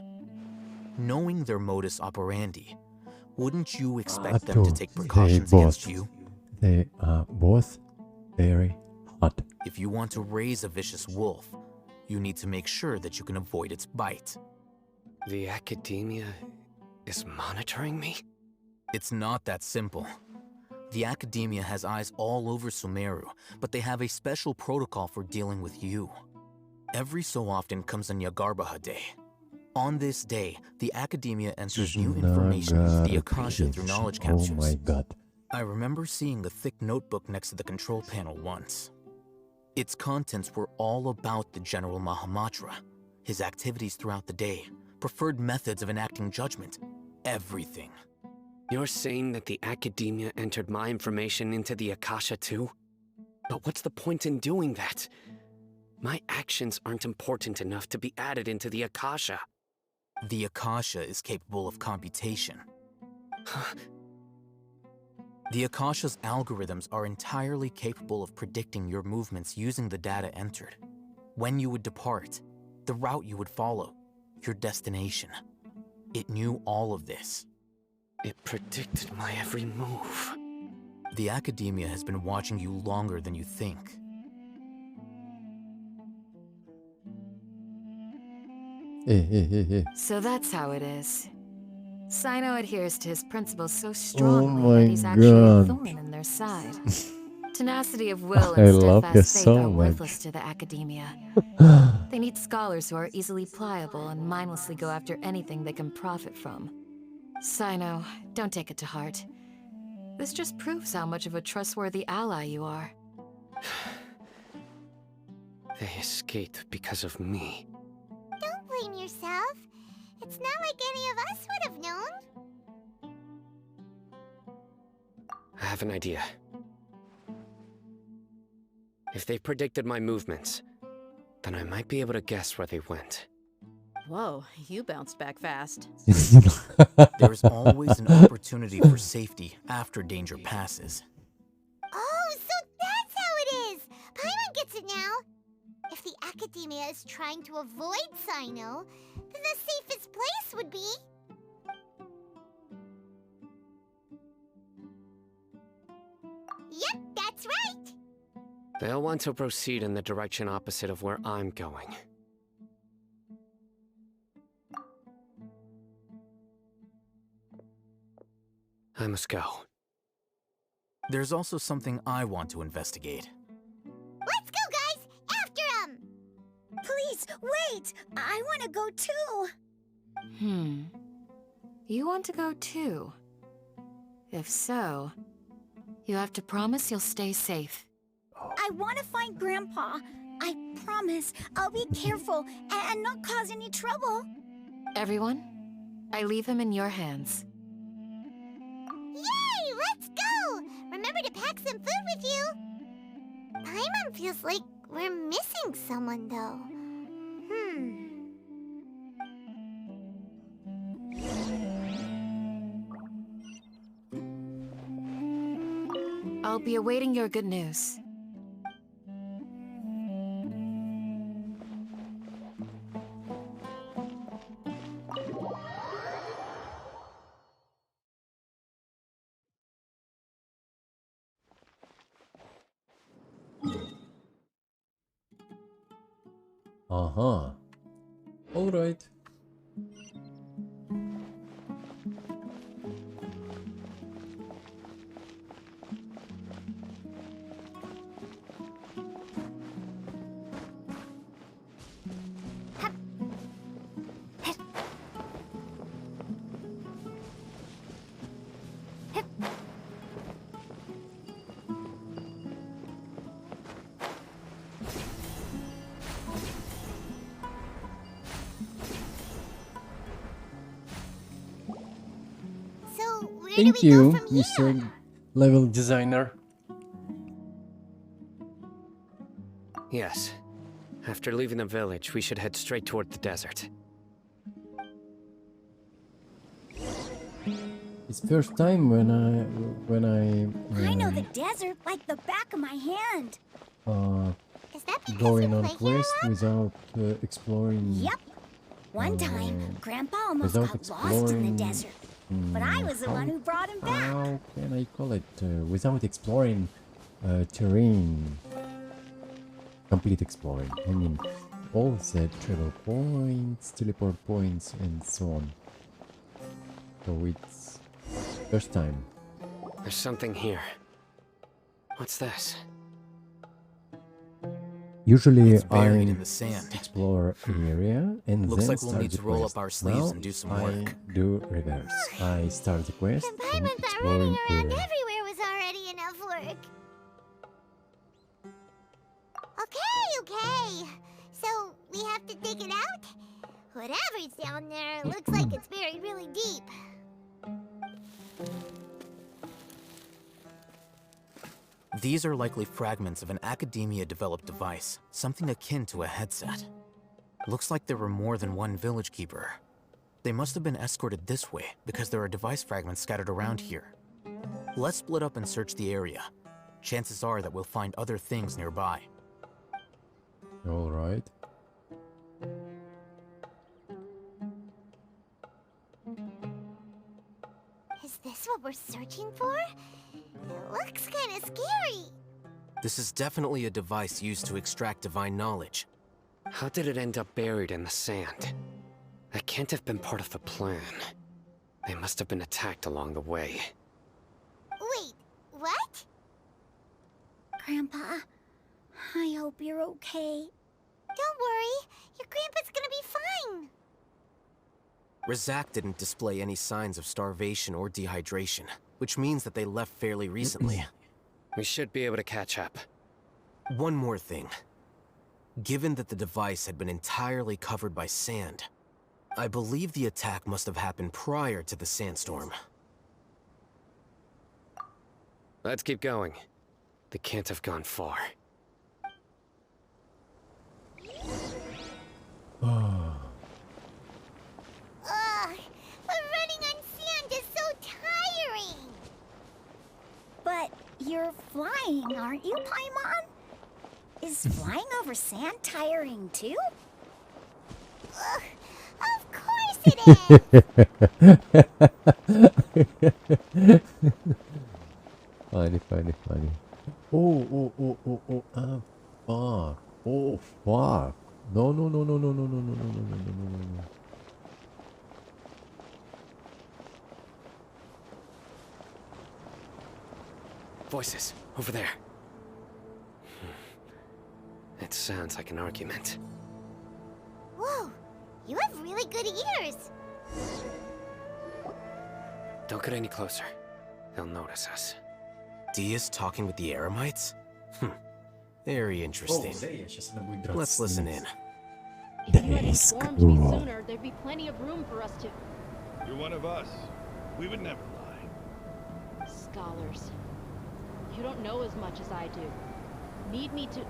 Knowing their modus operandi, wouldn't you expect them to take precautions against you? They are both very hot. If you want to raise a vicious wolf, you need to make sure that you can avoid its bite. The academia is monitoring me? It's not that simple. The academia has eyes all over Sumeru, but they have a special protocol for dealing with you. Every so often comes a Nyagarbaha Day. On this day, the academia enters new information into the Akasha through knowledge captures. Oh my god. I remember seeing a thick notebook next to the control panel once. Its contents were all about the General Mahamatra, his activities throughout the day, preferred methods of enacting judgment, everything. You're saying that the academia entered my information into the Akasha too? But what's the point in doing that? My actions aren't important enough to be added into the Akasha. The Akasha is capable of computation. The Akasha's algorithms are entirely capable of predicting your movements using the data entered. When you would depart, the route you would follow, your destination. It knew all of this. It predicted my every move. The academia has been watching you longer than you think. So that's how it is. Cyno adheres to his principles so Oh strongly my that he's actually a god. thorn in their side. Tenacity of will I and love this steadfast faith so are much. worthless to the academia. They need scholars who are easily pliable and mindlessly go after anything they can profit from. Cyno, don't take it to heart. This just proves how much of a trustworthy ally you are. They escaped because of me. Don't blame yourself. It's not like any of us would have known. I have an idea. If they predicted my movements, then I might be able to guess where they went. Whoa, you bounced back fast. There's always an opportunity for safety after danger passes. Oh, so that's how it is! Paimon gets it now! If the academia is trying to avoid Cyno, then the safest place would be... Yep, that's right! They'll want to proceed in the direction opposite of where I'm going. I must go. There's also something I want to investigate. Let's go, guys! After him! Please, wait! I want to go too! You want to go too? If so, you have to promise you'll stay safe. I want to find Grandpa. I promise I'll be careful and not cause any trouble. Everyone, I leave him in your hands. Yay! Let's go! Remember to pack some food with you! Paimon feels like we're missing someone, though. I'll be awaiting your good news. Uh-huh. Alright. So, where Thank do we you, go from here? Mr. Level Designer. Yes. After leaving the village, we should head straight toward the desert. It's first time when I know the desert like the back of my hand. going on quest without exploring. Yep. One time, Grandpa almost without got lost in the exploring, desert. But I was the one who brought him back. How can I call it? Without exploring terrain. Complete exploring. I mean, all the travel points, teleport points, and so on. So it's first time. There's something here. What's this? Buried Usually in I the sand. explore area and Looks then like we'll start need the to roll quest. up our sleeves Now and do some I work. do reverse. I start the quest and Compartment that exploring running around area. everywhere was already enough work. Okay. So, we have to dig it out? Whatever's down there looks like it's buried really deep. These are likely fragments of an Academia-developed device, something akin to a headset. Looks like there were more than one village keeper. They must have been escorted this way because there are device fragments scattered around here. Let's split up and search the area. Chances are that we'll find other things nearby. All right. Is this what we're searching for? It looks kind of scary. This is definitely a device used to extract divine knowledge. How did it end up buried in the sand? That can't have been part of the plan. They must have been attacked along the way. Wait, what? Grandpa, I hope you're okay. Don't worry, your grandpa's gonna be fine. Razak didn't display any signs of starvation or dehydration, which means that they left fairly recently. We should be able to catch up. One more thing. Given that the device had been entirely covered by sand, I believe the attack must have happened prior to the sandstorm. Let's keep going. They can't have gone far. But running on sand is so tiring. But you're flying, aren't you, Paimon? Is flying over sand tiring too? Of course it is. Funny. Oh, fuck. Oh, fuck. No. Voices, over there. It sounds like an argument. Whoa, you have really good ears. Don't get any closer. They'll notice us. Dia's talking with the Eremites? Very interesting. Let's listen in. If you had informed me sooner, there'd be plenty of room for us to... You're one of us. We would never lie. Scholars. You don't know as much as I do. Need me to...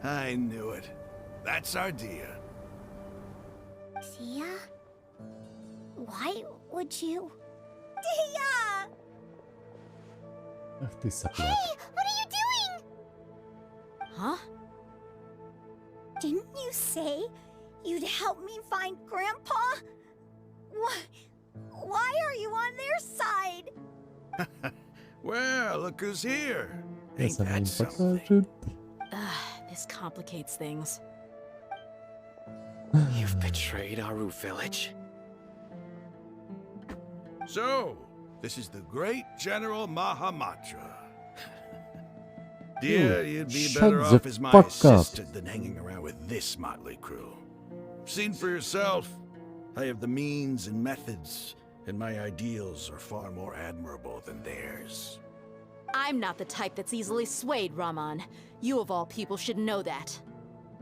I knew it. That's our Dia. Dia? Why would you? Dia! Ах ты сопляк. Hey, what are you doing? Huh? Didn't you say you'd help me find Grandpa? Why are you on their side? Well, look who's here. Я Ain't сам that не something? покажет. This complicates things. Betrayed Aru village? So, this is the great General Mahamatra. Dear, you'd be shut better the off as my fuck up. assistant than hanging around with this motley crew. Seen for yourself, I have the means and methods, and my ideals are far more admirable than theirs. I'm not the type that's easily swayed, Raman. You of all people should know that.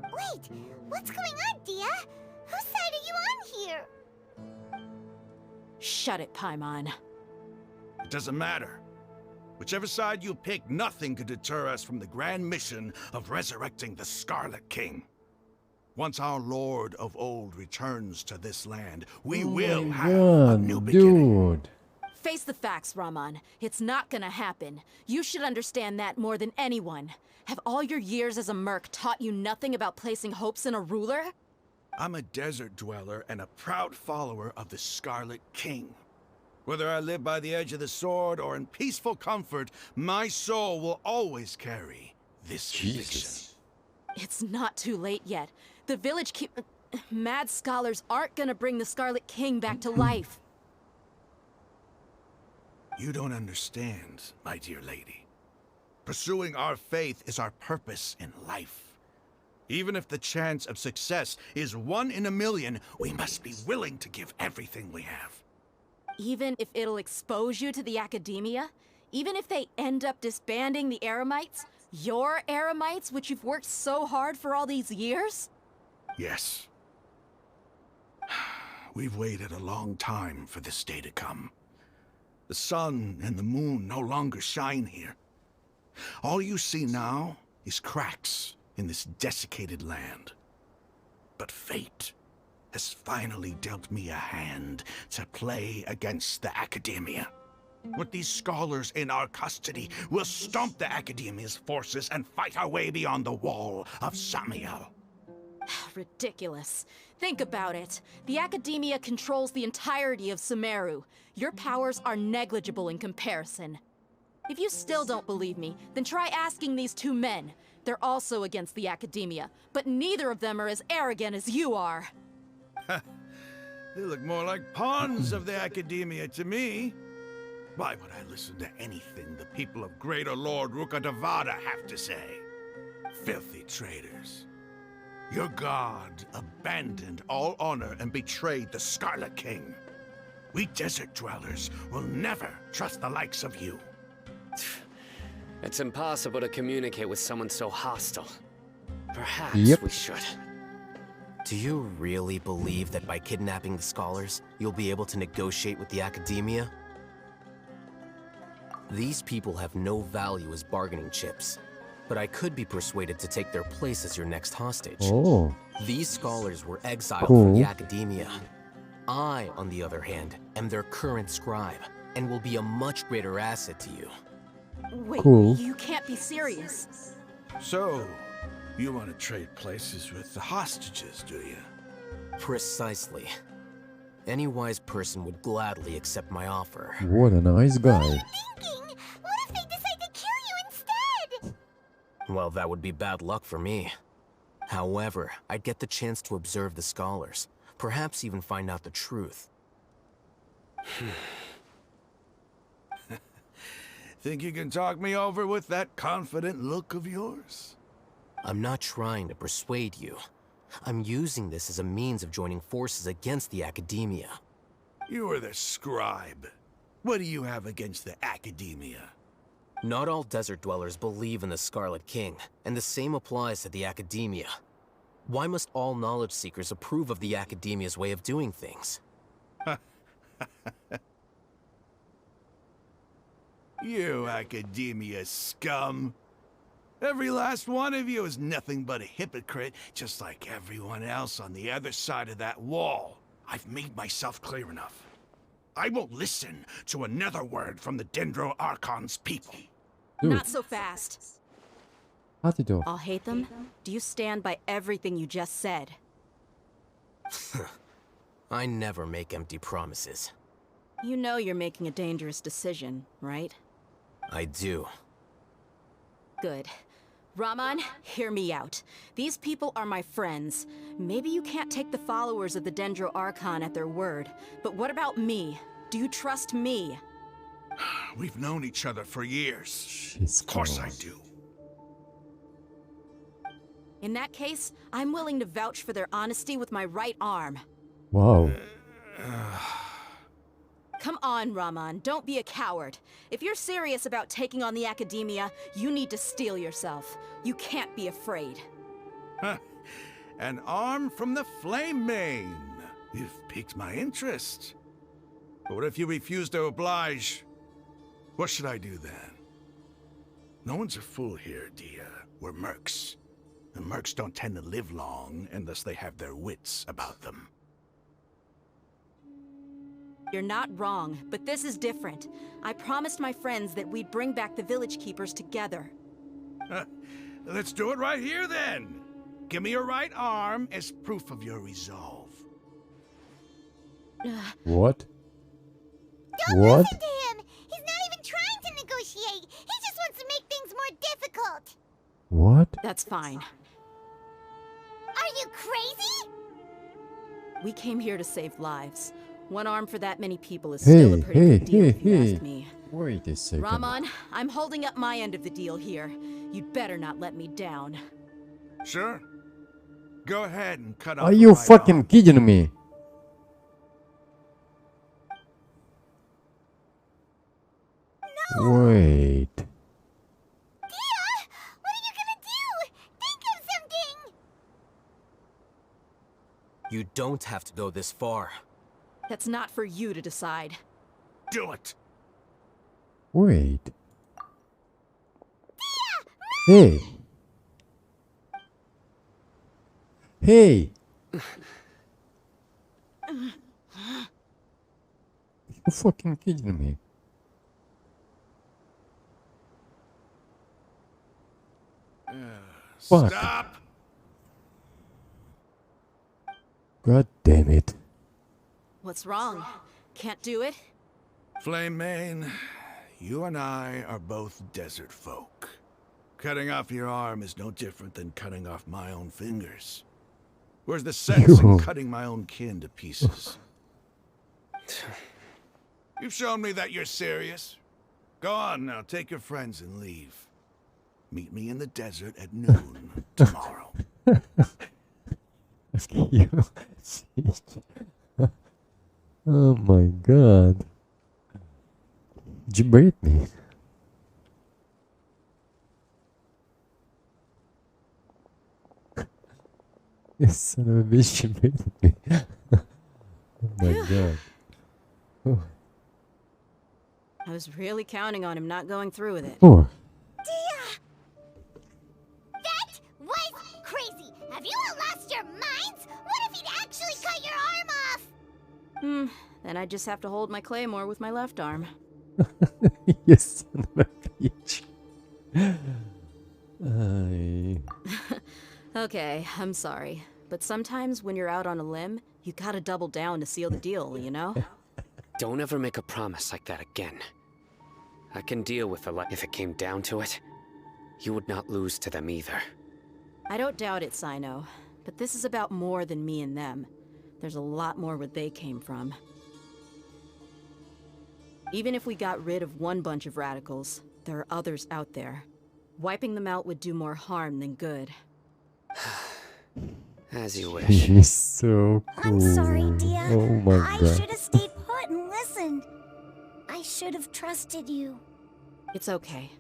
Wait, what's going on, Dia? Whose side are you on here? Shut it, Paimon. It doesn't matter. Whichever side you pick, nothing could deter us from the grand mission of resurrecting the Scarlet King. Once our Lord of Old returns to this land, we will have a new beginning. Dude. Face the facts, Raman. It's not gonna happen. You should understand that more than anyone. Have all your years as a merc taught you nothing about placing hopes in a ruler? I'm a desert dweller and a proud follower of the Scarlet King. Whether I live by the edge of the sword or in peaceful comfort, my soul will always carry this conviction. It's not too late yet. The village mad scholars aren't gonna bring the Scarlet King back to life. You don't understand, my dear lady. Pursuing our faith is our purpose in life. Even if the chance of success is 1 in a million, we must be willing to give everything we have. Even if it'll expose you to the academia? Even if they end up disbanding the Eremites? Your Eremites, which you've worked so hard for all these years? Yes. We've waited a long time for this day to come. The sun and the moon no longer shine here. All you see now is cracks in this desiccated land. But fate has finally dealt me a hand to play against the Academia. With these scholars in our custody, we'll stomp the Academia's forces and fight our way beyond the wall of Samiel. Ridiculous. Think about it. The Academia controls the entirety of Sumeru. Your powers are negligible in comparison. If you still don't believe me, then try asking these two men. They're also against the Academia, but neither of them are as arrogant as you are. They look more like pawns of the Academia to me. Why would I listen to anything the people of Greater Lord Rukkhadevada have to say? Filthy traitors. Your god abandoned all honor and betrayed the Scarlet King. We desert dwellers will never trust the likes of you. It's impossible to communicate with someone so hostile. Perhaps we should. Do you really believe that by kidnapping the scholars, you'll be able to negotiate with the Academia? These people have no value as bargaining chips, but I could be persuaded to take their place as your next hostage. Oh. These scholars were exiled from the Academia. I, on the other hand, am their current scribe, and will be a much greater asset to you. Wait, you can't be serious. So, you want to trade places with the hostages, do you? Precisely. Any wise person would gladly accept my offer. What a nice guy. What if they decide to kill you instead? Well, that would be bad luck for me. However, I'd get the chance to observe the scholars, perhaps even find out the truth. Think you can talk me over with that confident look of yours? I'm not trying to persuade you. I'm using this as a means of joining forces against the Academia. You are the scribe. What do you have against the Academia? Not all desert dwellers believe in the Scarlet King, and the same applies to the Academia. Why must all knowledge seekers approve of the Academia's way of doing things? You Academia scum. Every last one of you is nothing but a hypocrite, just like everyone else on the other side of that wall. I've made myself clear enough. I won't listen to another word from the Dendro Archon's people. Not so fast. Attitude. I'll hate them. Do you stand by everything you just said? I never make empty promises. You know you're making a dangerous decision, right? I do. Good. Raman, hear me out. These people are my friends. Maybe you can't take the followers of the Dendro Archon at their word, but what about me? Do you trust me? We've known each other for years. Of course I do. In that case, I'm willing to vouch for their honesty with my right arm. Wow. Come on, Raman, don't be a coward. If you're serious about taking on the Academia, you need to steel yourself. You can't be afraid. An arm from the Flame Mane. You've piqued my interest. But what if you refuse to oblige? What should I do then? No one's a fool here, Dia. We're mercs. And mercs don't tend to live long unless they have their wits about them. You're not wrong, but this is different. I promised my friends that we'd bring back the village keepers together. Let's do it right here then. Give me your right arm as proof of your resolve. What? Don't What? listen to him! He's not even trying to negotiate! He just wants to make things more difficult! What? That's fine. Are you crazy? We came here to save lives. One arm for that many people is still a pretty good deal, if you ask me. Wait a second. Raman, I'm holding up my end of the deal here. You'd better not let me down. Sure. Go ahead and cut off. Are you the right fucking arm. kidding me? No! Wait. Dia! What are you gonna do? Think of something! You don't have to go this far. That's not for you to decide. Do it! Wait. Hey. Hey. You fucking kidding me? Fuck. Stop! God damn it. What's wrong? Can't do it? Flame Mane, you and I are both desert folk. Cutting off your arm is no different than cutting off my own fingers. Where's the sense in cutting my own kin to pieces? You've shown me that you're serious. Go on now, take your friends and leave. Meet me in the desert at noon tomorrow. Oh my god. Did you bait me? You son of a bitch, you baited me. Oh my god. Oh. I was really counting on him not going through with it. Oh. Dia! That was crazy! Have you all lost your minds? What if he'd actually cut your arm off? Then I just have to hold my claymore with my left arm. You son of a bitch. Okay, I'm sorry. But sometimes when you're out on a limb, you gotta double down to seal the deal, you know? Don't ever make a promise like that again. I can deal with if it came down to it. You would not lose to them either. I don't doubt it, Sino. But this is about more than me and them. There's a lot more where they came from. Even if we got rid of one bunch of radicals, there are others out there. Wiping them out would do more harm than good. As you wish. He's so cool. I'm sorry, Dia. Oh my I god. should have stayed put and listened. I should have trusted you. It's okay.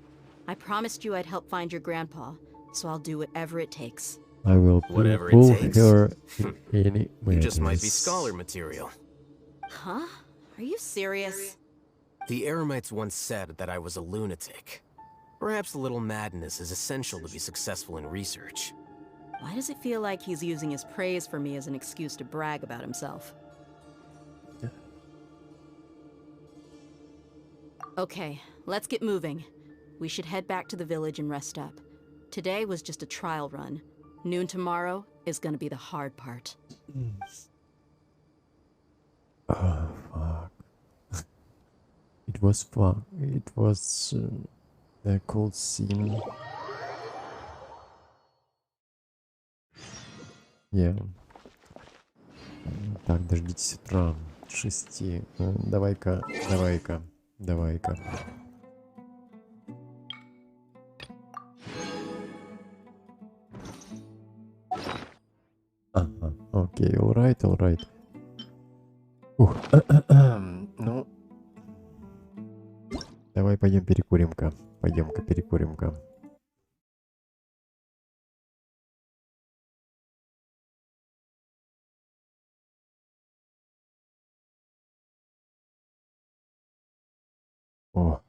I promised you I'd help find your grandpa, so I'll do whatever it takes. I will Whatever it pull takes. her in any way. You just might be scholar material. Huh? Are you serious? The Eremites once said that I was a lunatic. Perhaps a little madness is essential to be successful in research. Why does it feel like he's using his praise for me as an excuse to brag about himself? Okay, let's get moving. We should head back to the village and rest up. Today was just a trial run. Noon tomorrow is gonna be the hard part. Oh, fuck. It was fun. It was the cold scene. Я... Так, дождитесь утра. 6. Давай-ка, давай-ка, давай-ка. Ага, окей, alright, alright. Ух, ну, давай пойдем перекурим-ка. Пойдем-ка перекурим-ка. О,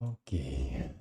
Окей.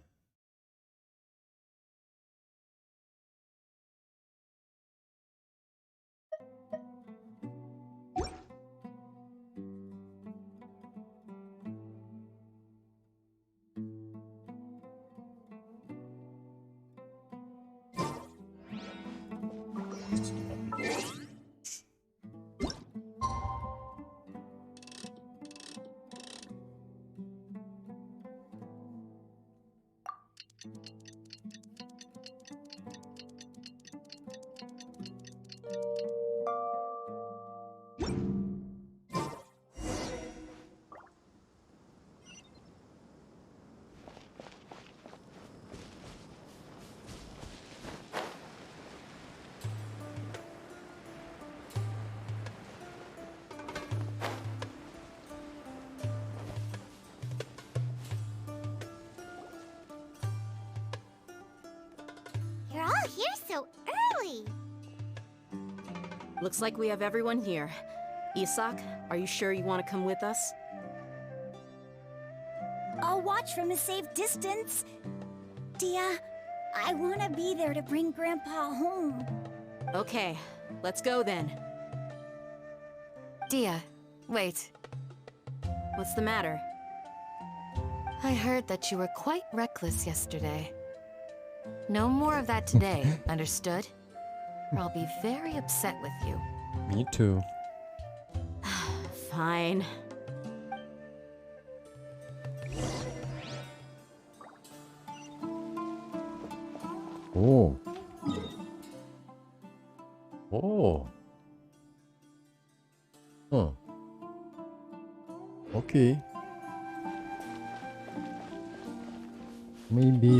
You're all here so early. Looks like we have everyone here. Isak, are you sure you want to come with us? I'll watch from a safe distance. Dia, I want to be there to bring Grandpa home. Okay, let's go then. Dia, wait. What's the matter? I heard that you were quite reckless yesterday. No more of that today, understood? Or I'll be very upset with you. Me too. Fine. О. О. Окей. Maybe.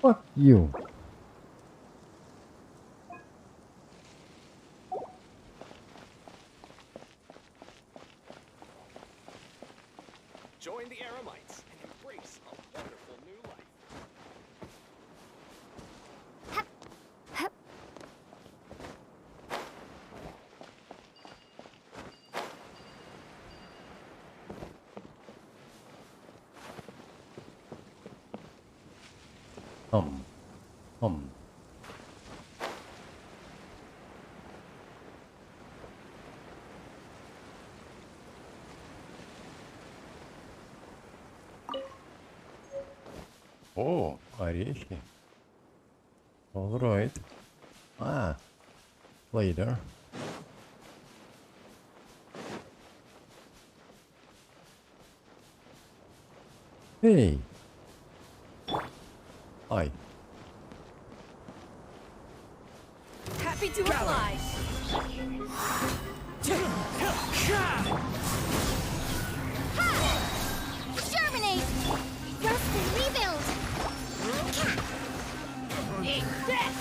Fuck you. Join the Aramites and embrace a wonderful new life. О, орехи. All right. Later. Hey. Hi. Happy to oblige. Germinate! Rust and rebuild! Eat this!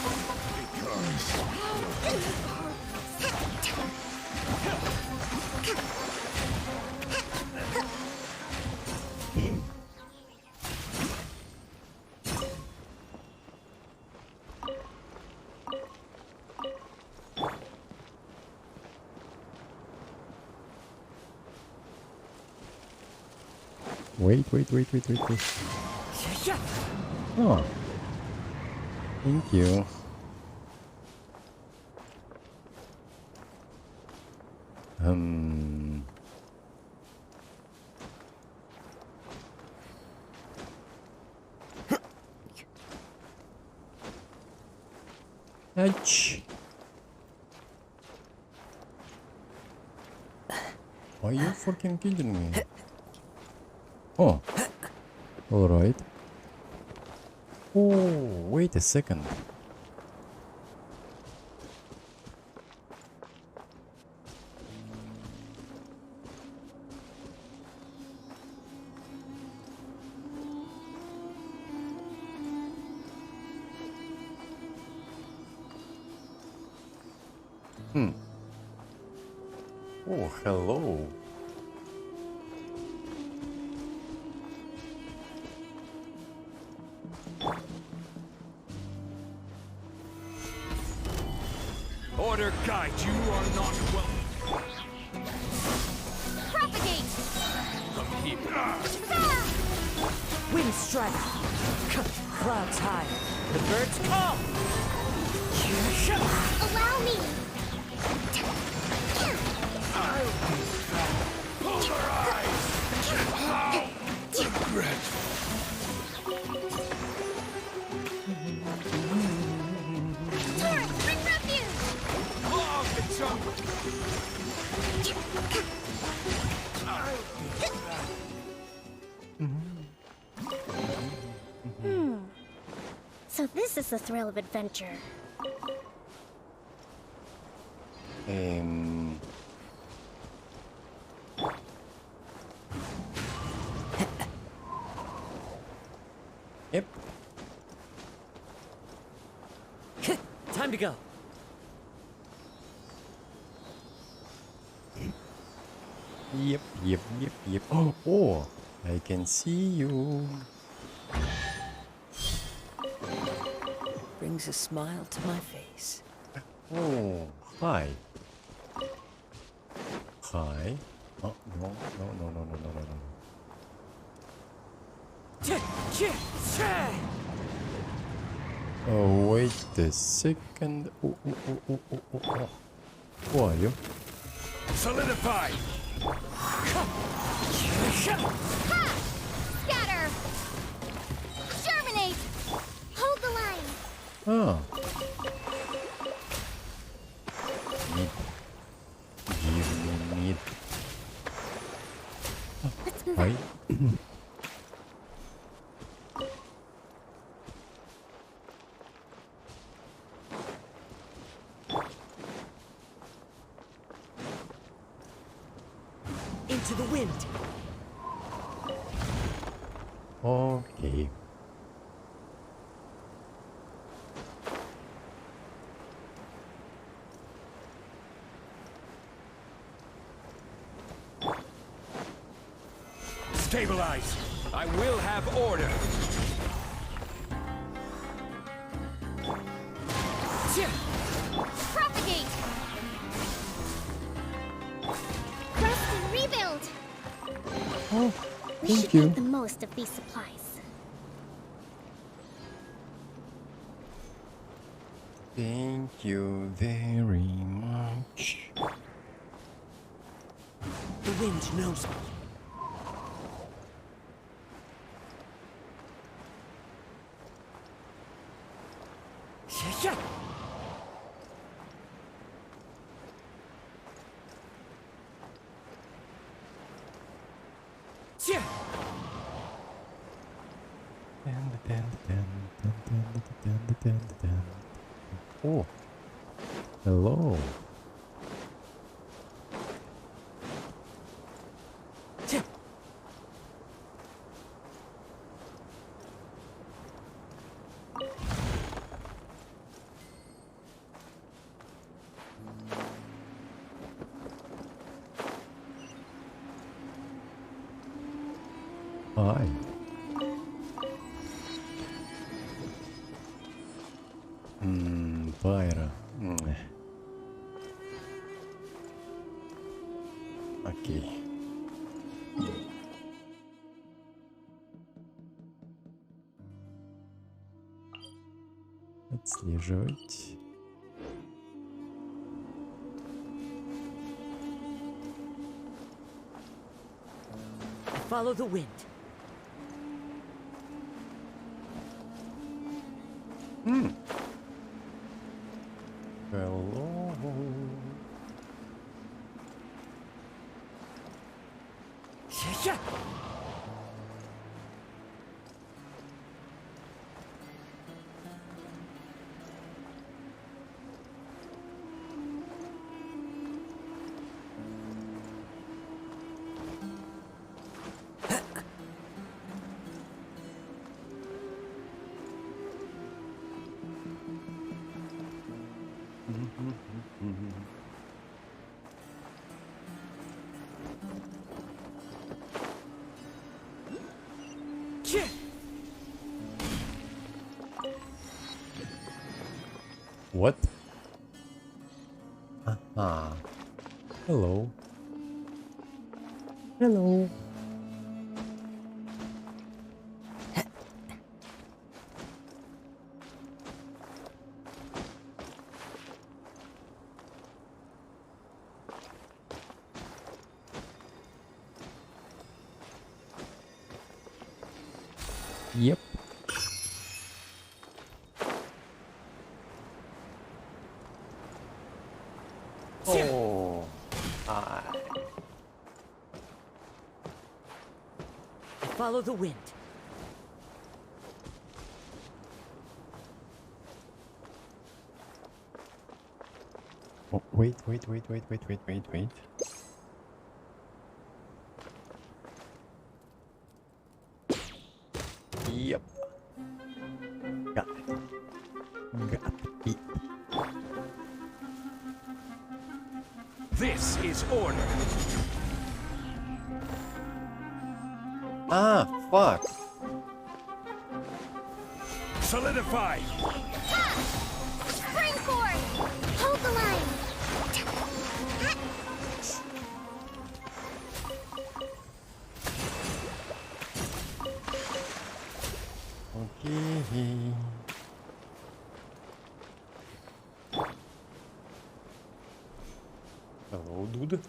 Wait. Oh. Thank you. Ouch. Are you fucking kidding me? Oh. Alright. Oh, wait a second. Oh, hello. Order guide, you are not welcome. Propagate! Come here. Wind strike! Clouds high. The birds call! Allow me! Polarize! How? Regret. Turret, bring refuge! Log the jungle! So this is the thrill of adventure. Yep. Time to go. Yep. Oh, I can see you. Brings a smile to my face. Oh, hi. Hi. Oh, no. Oh, wait a second. Oh. Who are you? Solidify! Ha! Scatter! Germinate! Hold the line! Ah. Meat. Give me meat. Let's move Hi. Into the wind. Okay. Stabilize! I will have order! Propagate! Rest and rebuild! Oh, We thank should you. make the most of these supplies. Thank you very much. The wind knows me. Oh, hello. Hi. Pyra. Окей. Отслеживать. Follow the wind. Hello. What? Aha. Hello. Hello. Yep. Oh. Follow the wind. Oh, wait. Yep. Got it. This is order. Ah, fuck. Solidify. Spring forward! Hold the line! Okay. Hello, dude.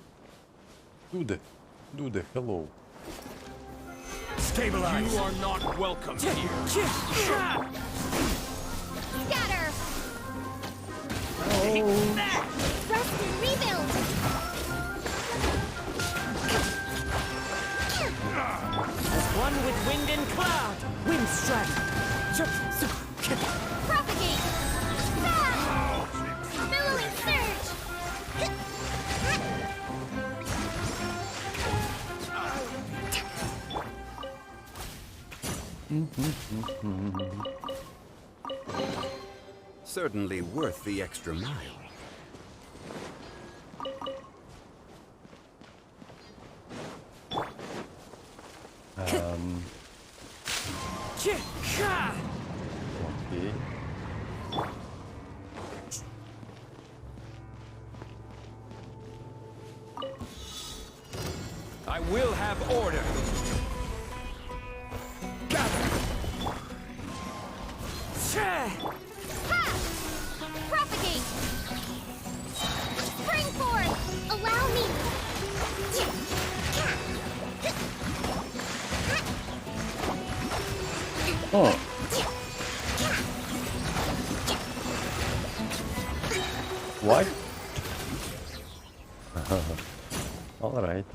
Dude, hello. Stabilize. You are not welcome here. Scatter! Oh. Rest and rebuild! As one with wind and cloud. Wind strike. Propagate! Billowing surge! Certainly worth the extra mile. Okay. I will have order. Gather. Ha! Propagate! Spring forward! Allow me! Oh. What? All right.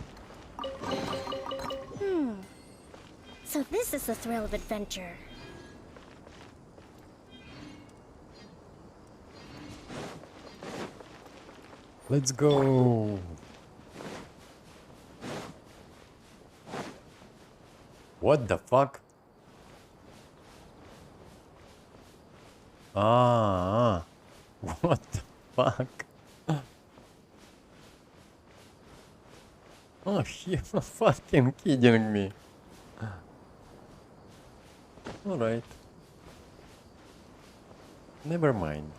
So this is the thrill of adventure. Let's go. What the fuck? What the fuck? Oh, you're fucking kidding me. Alright. Never mind.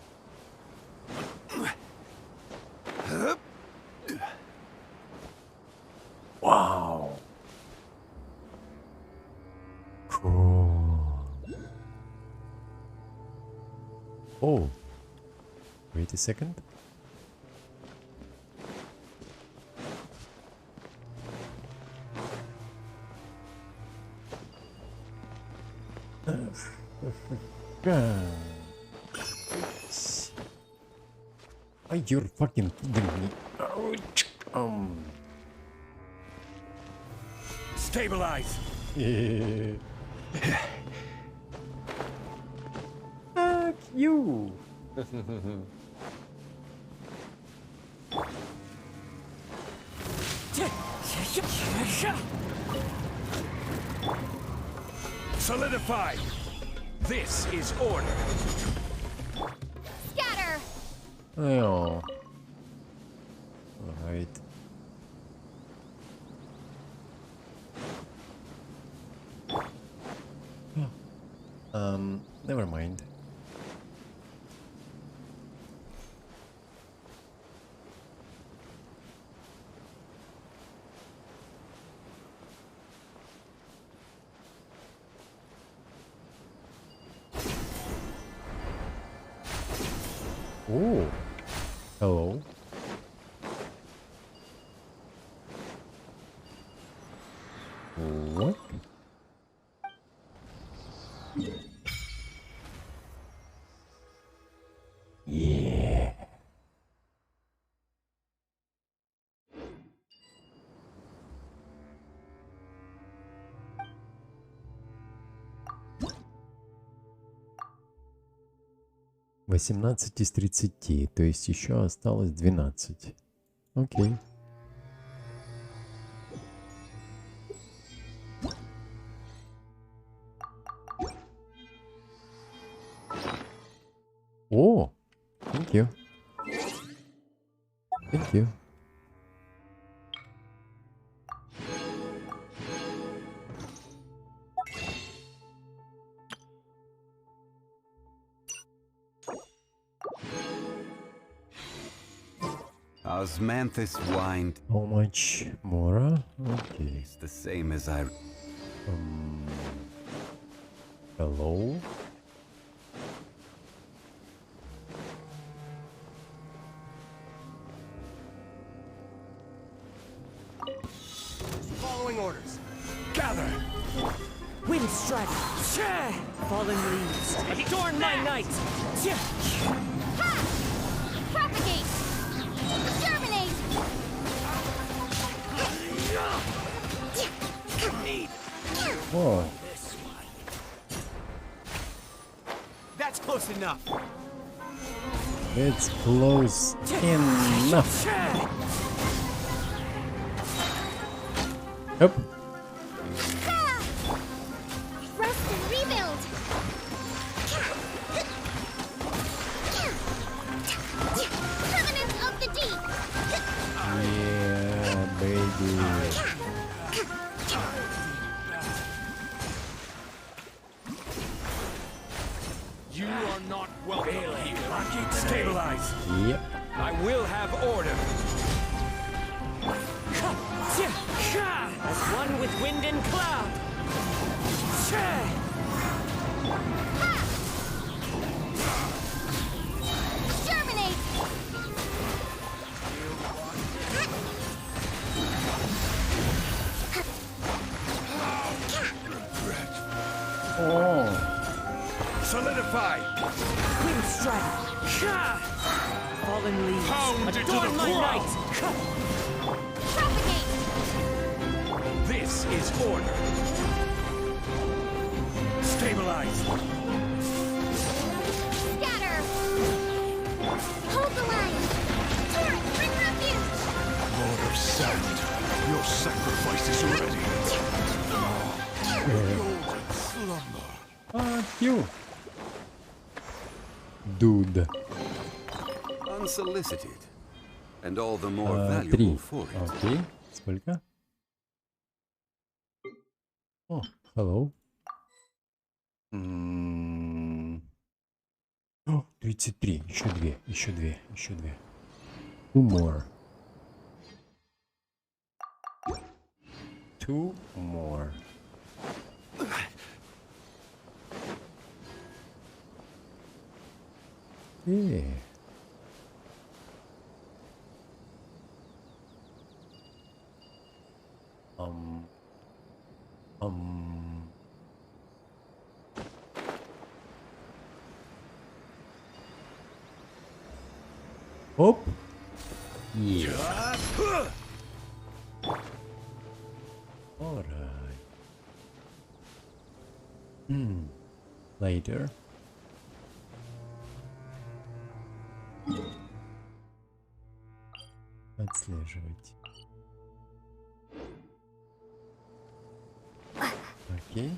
Wow. Cool. Oh. Wait a second. Are you fucking kidding me? Ouch. Stabilize. Fuck you. Solidify. This is order. Scatter! Oh. Alright. Never mind. Oh, hello. What? Yeah. Восемнадцать из 30, то есть еще осталось 12. Окей. О, thank you. Thank you. Osmanthus whined. How much more? Okay. It's the same as I... Hello? Following orders. Gather! Wind strike! Fallen leaves! Adorn my night! Ha! Propagate! Germinate! Whoa. That's close enough. It's close enough. Yep. Rest and rebuild! Covenant of the deep! Yeah, baby. You are not welcome here. Stabilize. Yep. I will have order. As one with wind and cloud! Germinate! Oh. Solidify. Wind strike! Fallen leaves! Pound into Adorn the my ground. night! Propagate! This is order. Stabilize. Scatter! Hold the line! Torrent, bring refuge! Lord of Sound, your sacrifice is ready. Fuck you. Dude. Unsolicited. And all the more 3. valuable for it. Окей. Сколько? О, hello. О, 33. Еще 2. Еще 2. Еще 2. 2 more. 2 more. Yeah. Оп. Yeah. All right. Later. Отслеживать. Окей.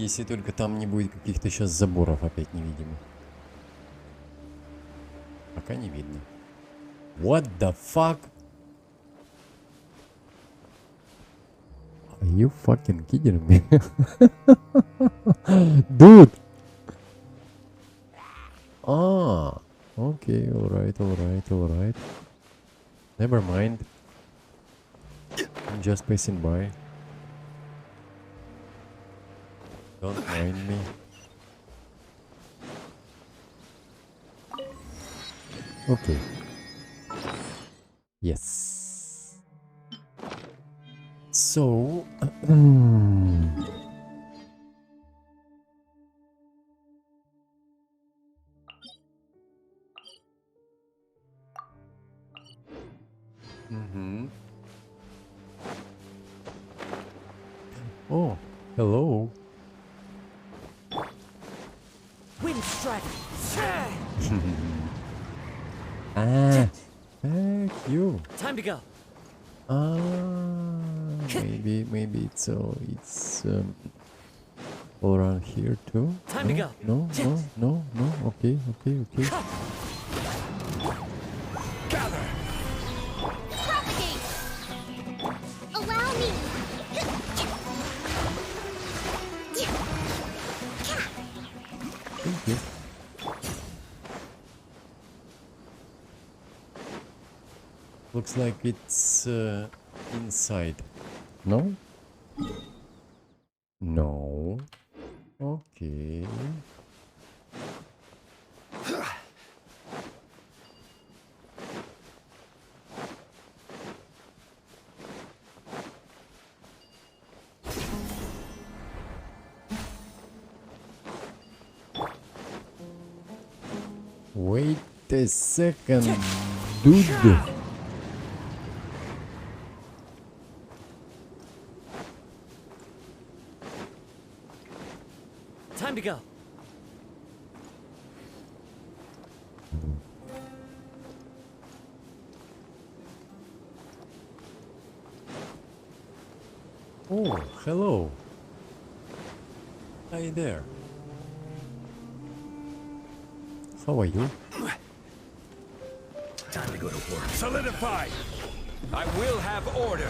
Если только там не будет каких-то сейчас заборов опять невидимых. Пока не видно. What the fuck? Are you fucking kidding me? Dude! Ah, okay, alright. Never mind. I'm just passing by. Don't mind me. Okay. Yes. So... Oh, hello. Windstrike! Ah, thank you. Time to go. Maybe it's all around here too. Time to go. No. Okay. Gather! Propagate! Allow me! Thank you. Looks like it's inside. No? No. Okay. Wait a second, dude. Time to go. Oh, hello. Hi there. How are you? Time to go to work. Solidify! I will have order.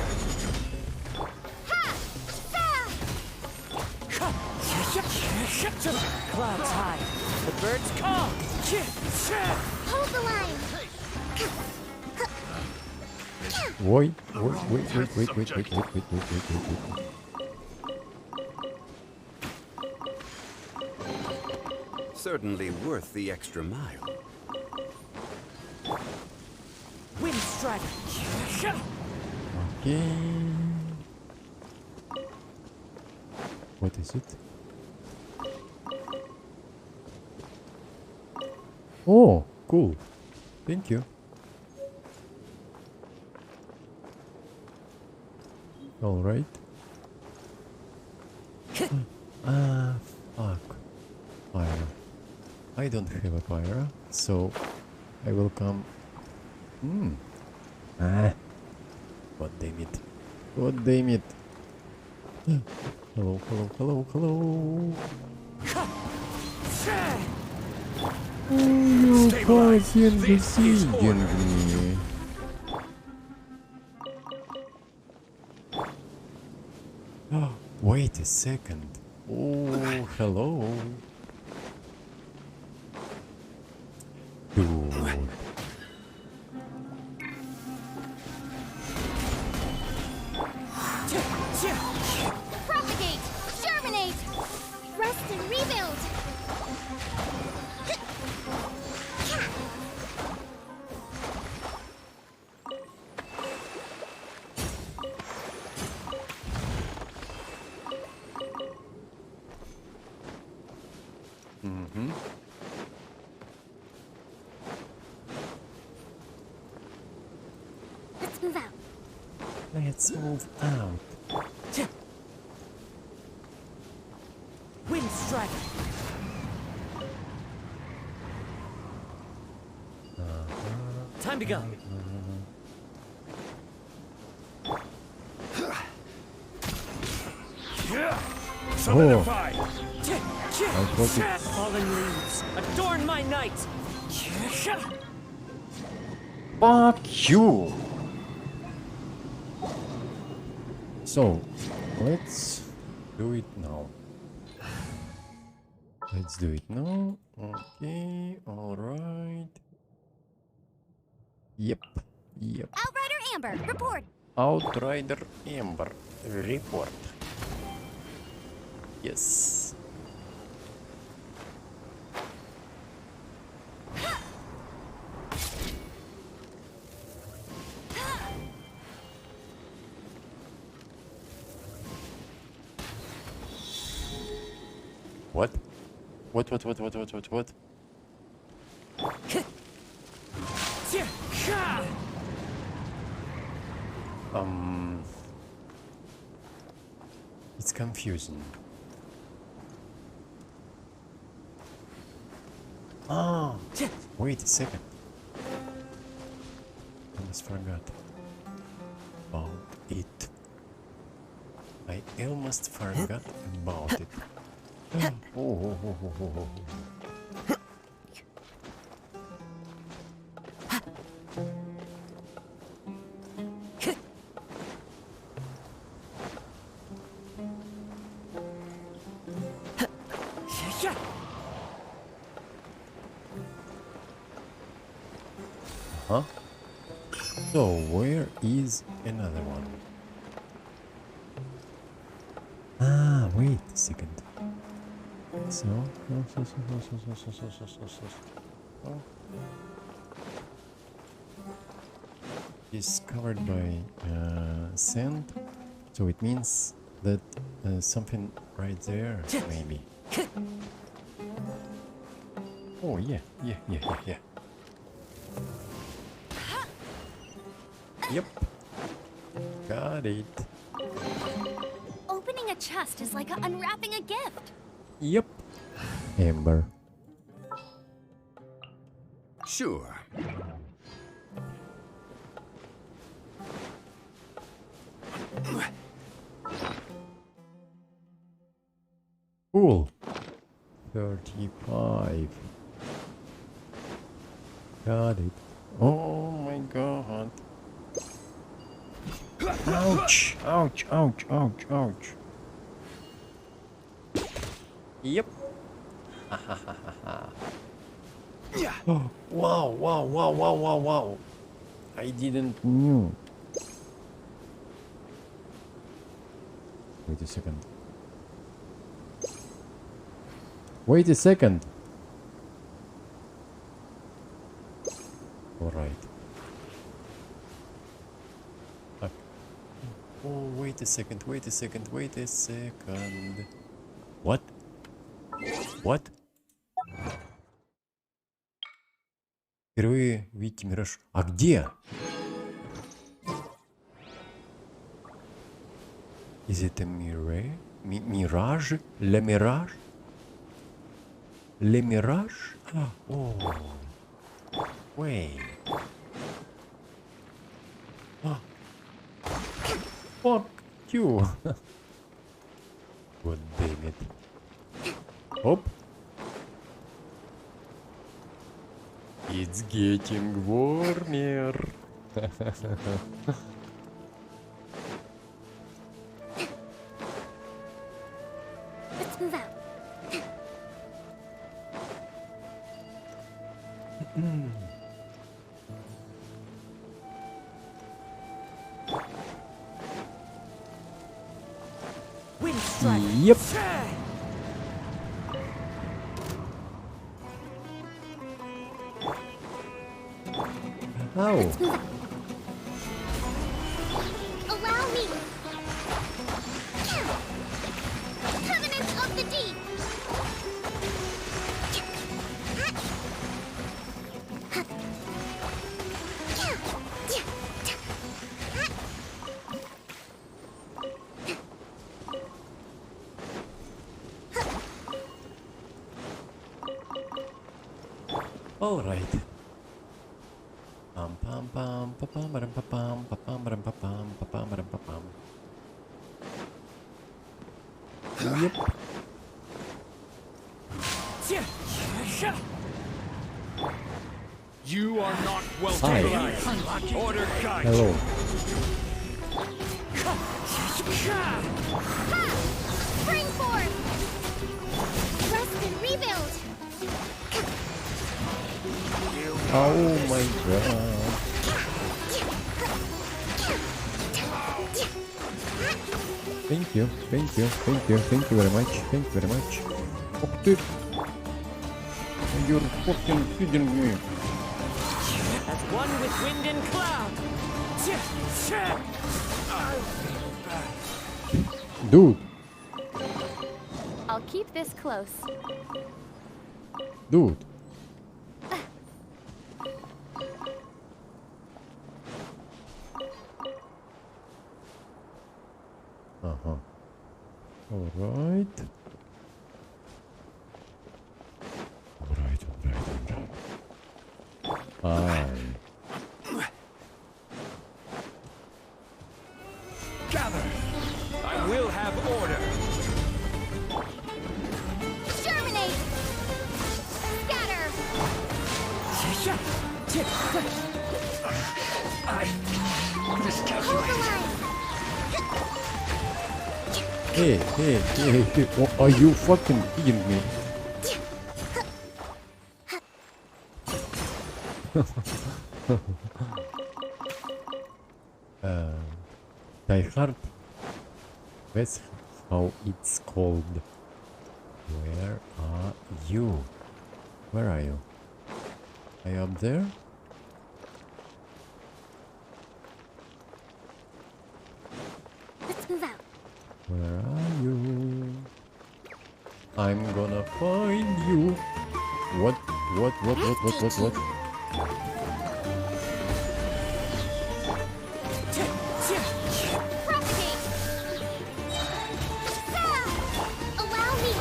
Clouds high. The birds call. Hold the line! Wait. Certainly worth the extra mile. Windstrike! Okay. What is it? Oh, cool. Thank you. All right. Fuck. Fire. I don't have a fire, so I will come. God damn it. God damn it. Hello. Oh, you fucking besieging me. Wait a second. Oh, hello. Dude. Propagate! Germinate! Rest and rebuild! Let's move out. Let's move out. Windstrike! Time to go. Solidify! I got it. Fallen leaves, adorn my night! Fuck you! So, let's do it now. Let's do it now. Okay, alright. Yep, yep. Outrider Amber, report. Outrider Amber, report. Yes. What? What? It's confusing. Ah, wait a second. I almost forgot about it. I almost forgot about it. Oh. Huh? So where is another one? Ah, wait a second. So. Is covered by sand, so it means that something right there, maybe. Oh yeah. Yep. Got it. Opening a chest is like unwrapping a gift. Yep. Amber. Sure. Cool. 35. Got it. Oh my god. Ouch. Yep. Oh, wow. I didn't knew. Wait a second. All right. Oh, wait a second. What? Впервые видите мираж. А где? Is it a mirage? Mirage? Le Mirage? Le Mirage? Oh. Wait. Fuck you. God damn it. Hop. It's getting warmer. Let's move out. Wind strike. Yep. Oh. Allow me. Covenant of the Deep. All right. Pam pam pam pam pam pam pam pam pam pam pam pam pam. Yep. You are not welcome. Hi. Order guide Hello. you. Spring forth! Rest and rebuild! Oh my god. Thank you, thank you, thank you, thank you very much, thank you very much. Fuck dude. You're fucking kidding me. As one with wind and cloud. Dude, I'll keep this close. dude. Uh-huh. Alright. Fine. Gather. I will have order. Germinate! Scatter! Hold the line! Hey, hey, hey, hey. What, are you fucking kidding me? Die Hard. That's how it's called. Where are you? Where are you? Are you up there? Let's move out. Where are you? I'm gonna find you. What? Propagate! Allow me!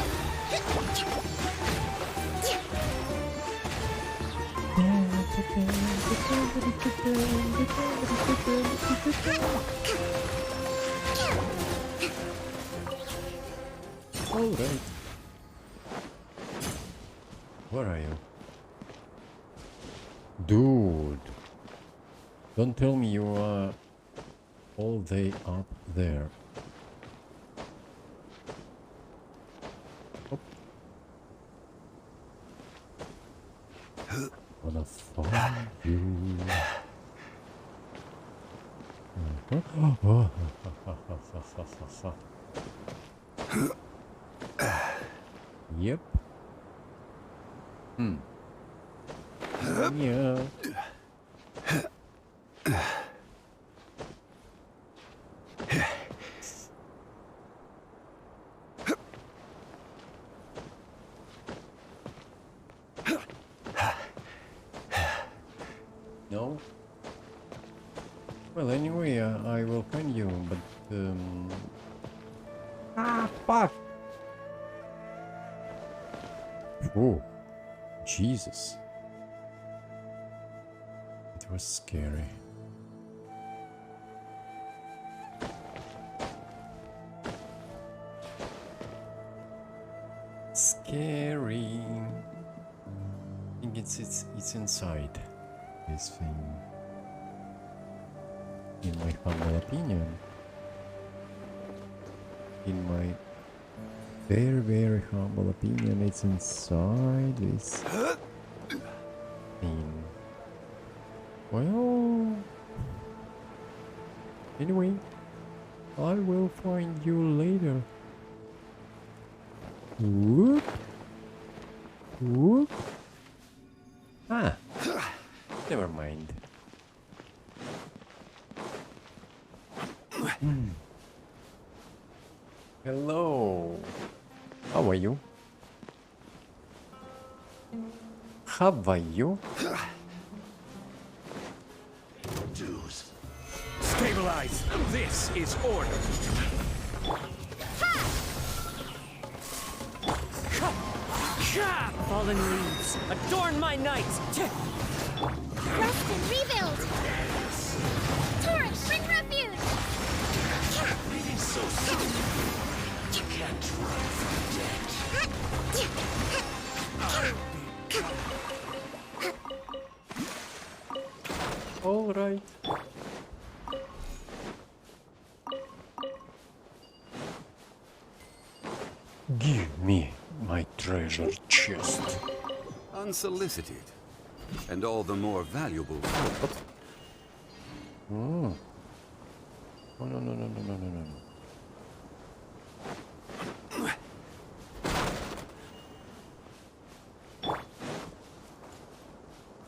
Alright. Where are you? Dude. Don't tell me you are all day up there. Oh. Gonna find you. Yep. Yeah. No? Well, anyway, I will find you, but ah, fuck! Oh, Jesus. It was scary. Scary. I think it's inside this thing. In my humble opinion. In my very, very humble opinion, it's inside this thing. Well, anyway, I will find you later. Whoop. Whoop. Ah, never mind. Hello. How are you? How are you? Stabilize. This is order. Fallen leaves, adorn my night! Rest and rebuild! Torrent, bring refuge! It is so soon. You can't trust. alright. Give me my treasure chest. Unsolicited. And all the more valuable. Oh. Oh, no, no, no, no, no, no, no.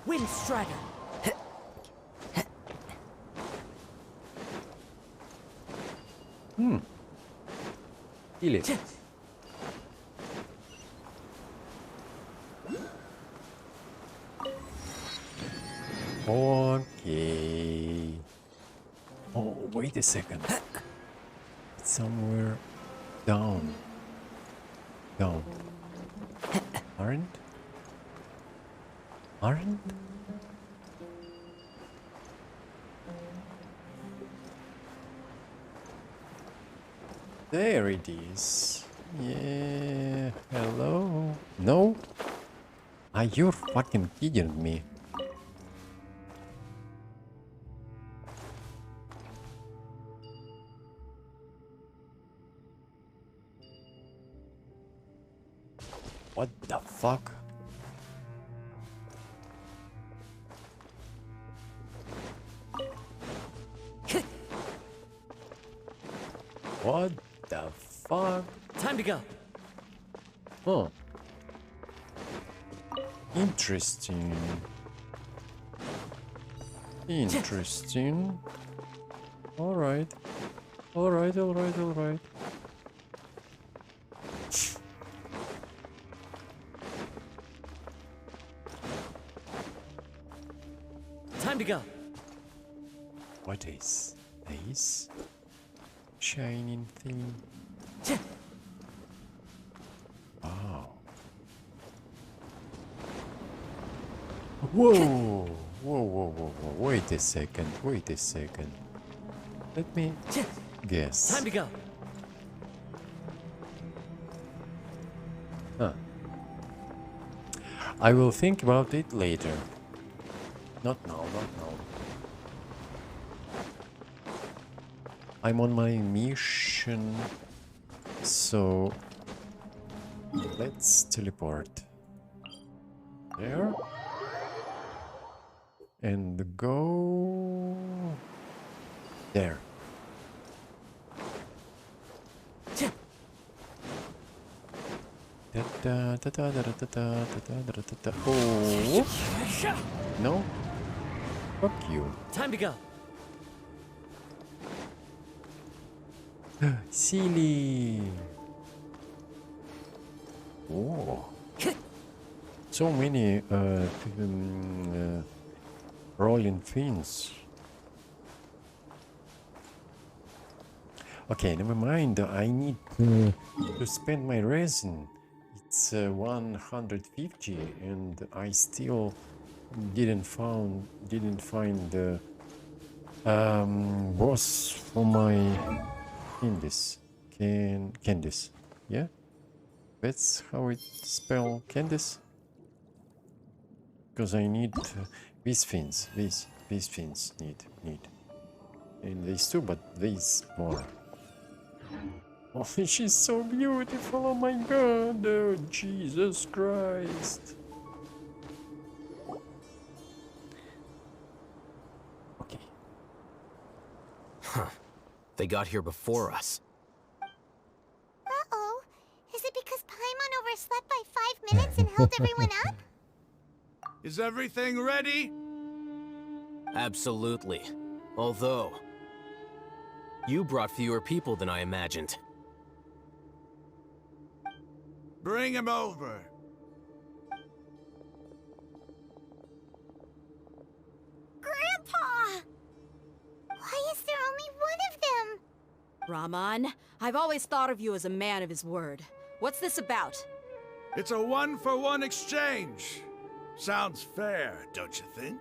Wind Strider! Kill it. Okay. Oh, wait a second. It's somewhere down. Down. Aren't? Aren't? There it is. Yeah. Hello? No? Are you fucking kidding me? What the fuck? What the fuck? Time to go. Huh. Interesting. Interesting. Alright. Alright, alright, alright. Time to go. What is this? Shining thing. Wow. Whoa! Whoa, whoa, whoa, whoa. Wait a second, wait a second. Let me guess. Time to go. Huh. I will think about it later. Not now, not now. I'm on my mission, so let's teleport there and go there. Oh no! Fuck you. Time to go. Silly. Oh. So many rolling fins. Okay, never mind. I need to spend my resin. It's 150, and I still didn't find the boss for my Candice. Yeah, that's how it spell Candice. Because I need these fins. These fins need. And these too, but these more. Oh, she's so beautiful. Oh my god. Oh, Jesus Christ. Okay. Huh. They got here before us. Uh-oh. Is it because Paimon overslept by 5 minutes and held everyone up? Is everything ready? Absolutely. Although, you brought fewer people than I imagined. Bring him over. Grandpa! Why is there only one of them? Rahman, I've always thought of you as a man of his word. What's this about? It's a one-for-one exchange. Sounds fair, don't you think?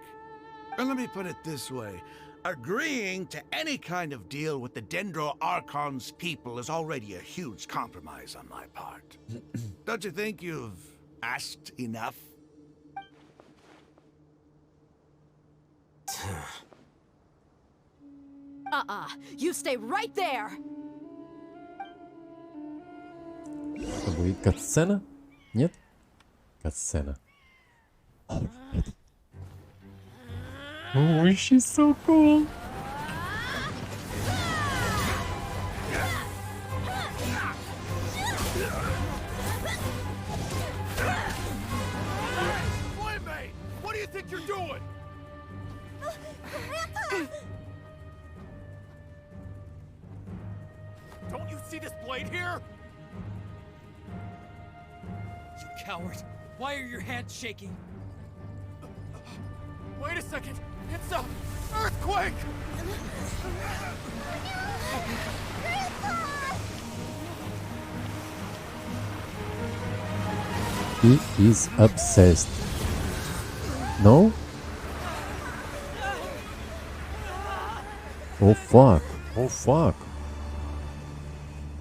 And let me put it this way. Agreeing to any kind of deal with the Dendro Archon's people is already a huge compromise on my part. Don't you think you've asked enough? You stay right there. Это будет катсцена? Нет? Катсцена. Oh, she's so cool. What do you think you're doing? Don't you see this blade here? You coward! Why are your hands shaking? Wait a second! It's a earthquake! He is obsessed. No? Oh fuck. Oh fuck.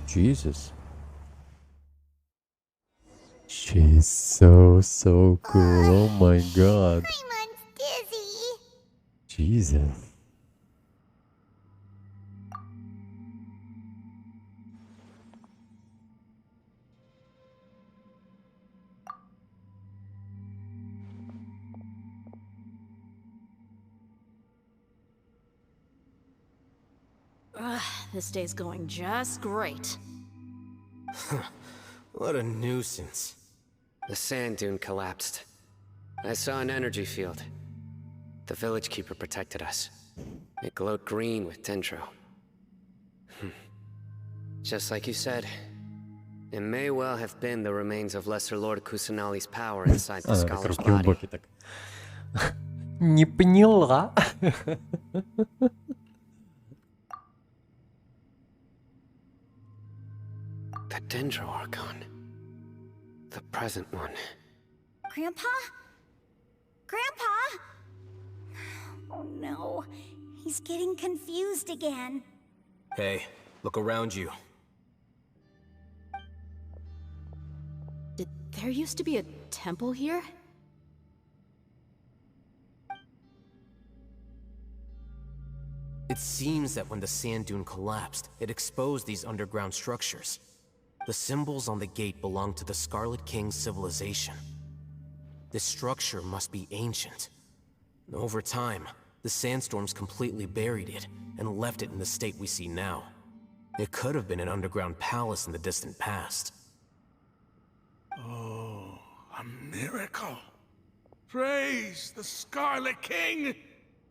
Jesus. She's so cool. Oh my god. Jesus. This day's going just great. What a nuisance. The sand dune collapsed. I saw an energy field. The village keeper protected us. It glowed green with dendro. Just like you said, it may well have been the remains of Lesser Lord Kusanali's power inside the scholar's body. Не поняла. The Dendro Archon. The present one. Grandpa? Grandpa? Oh no, he's getting confused again. Hey, look around you. Did there used to be a temple here? It seems that when the sand dune collapsed, it exposed these underground structures. The symbols on the gate belong to the Scarlet King's civilization. This structure must be ancient. Over time, the sandstorms completely buried it and left it in the state we see now. It could have been an underground palace in the distant past. Oh, a miracle. Praise the Scarlet King!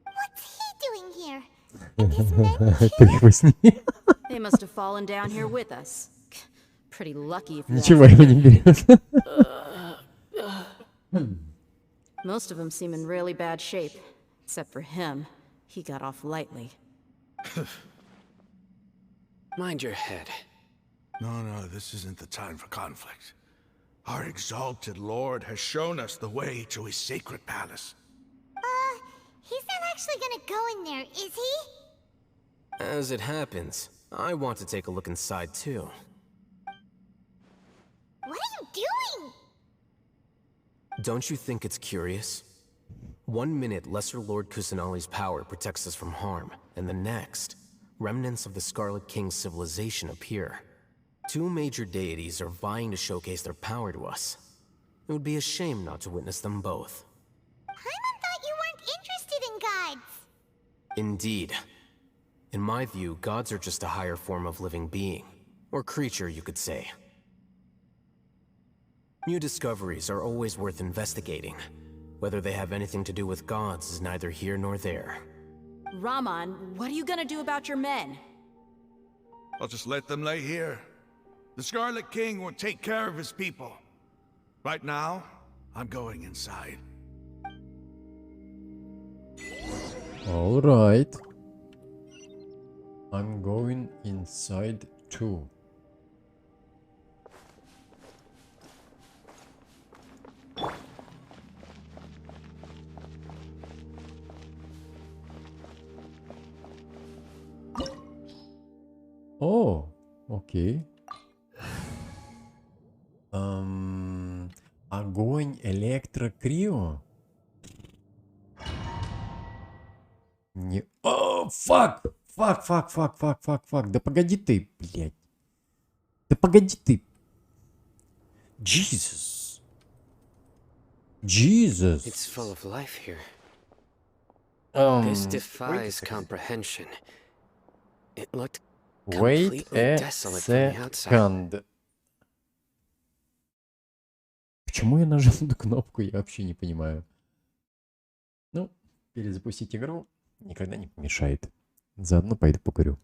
What's he doing here? They must have fallen down here with us. Pretty lucky if you ask Ничего его не берет. Most of them seem in really bad shape. Except for him. He got off lightly. Mind your head. No, this isn't the time for conflict. Our exalted lord has shown us the way to his sacred palace. He's not actually gonna go in there, is he? As it happens, I want to take a look inside too. What are you doing? Don't you think it's curious? 1 minute, Lesser Lord Kusanali's power protects us from harm, and the next, remnants of the Scarlet King's civilization appear. Two major deities are vying to showcase their power to us. It would be a shame not to witness them both. Paimon thought you weren't interested in gods. Indeed. In my view, gods are just a higher form of living being, or creature, you could say. New discoveries are always worth investigating. Whether they have anything to do with gods is neither here nor there. Raman, what are you gonna do about your men? I'll just let them lay here. The Scarlet King will take care of his people. Right now, I'm going inside. All right. I'm going inside too. Oh, окей. Огонь электрокрио? Не... О, fuck! Фак. Да погоди ты, блядь. Да погоди ты. Jesus. It's full of life here. Wait This a defies second. comprehension. It looked Wait completely a desolate from the outside. second. Почему я нажал эту кнопку, я вообще не понимаю. Ну, перезапустить игру никогда не помешает. Заодно пойду покурю.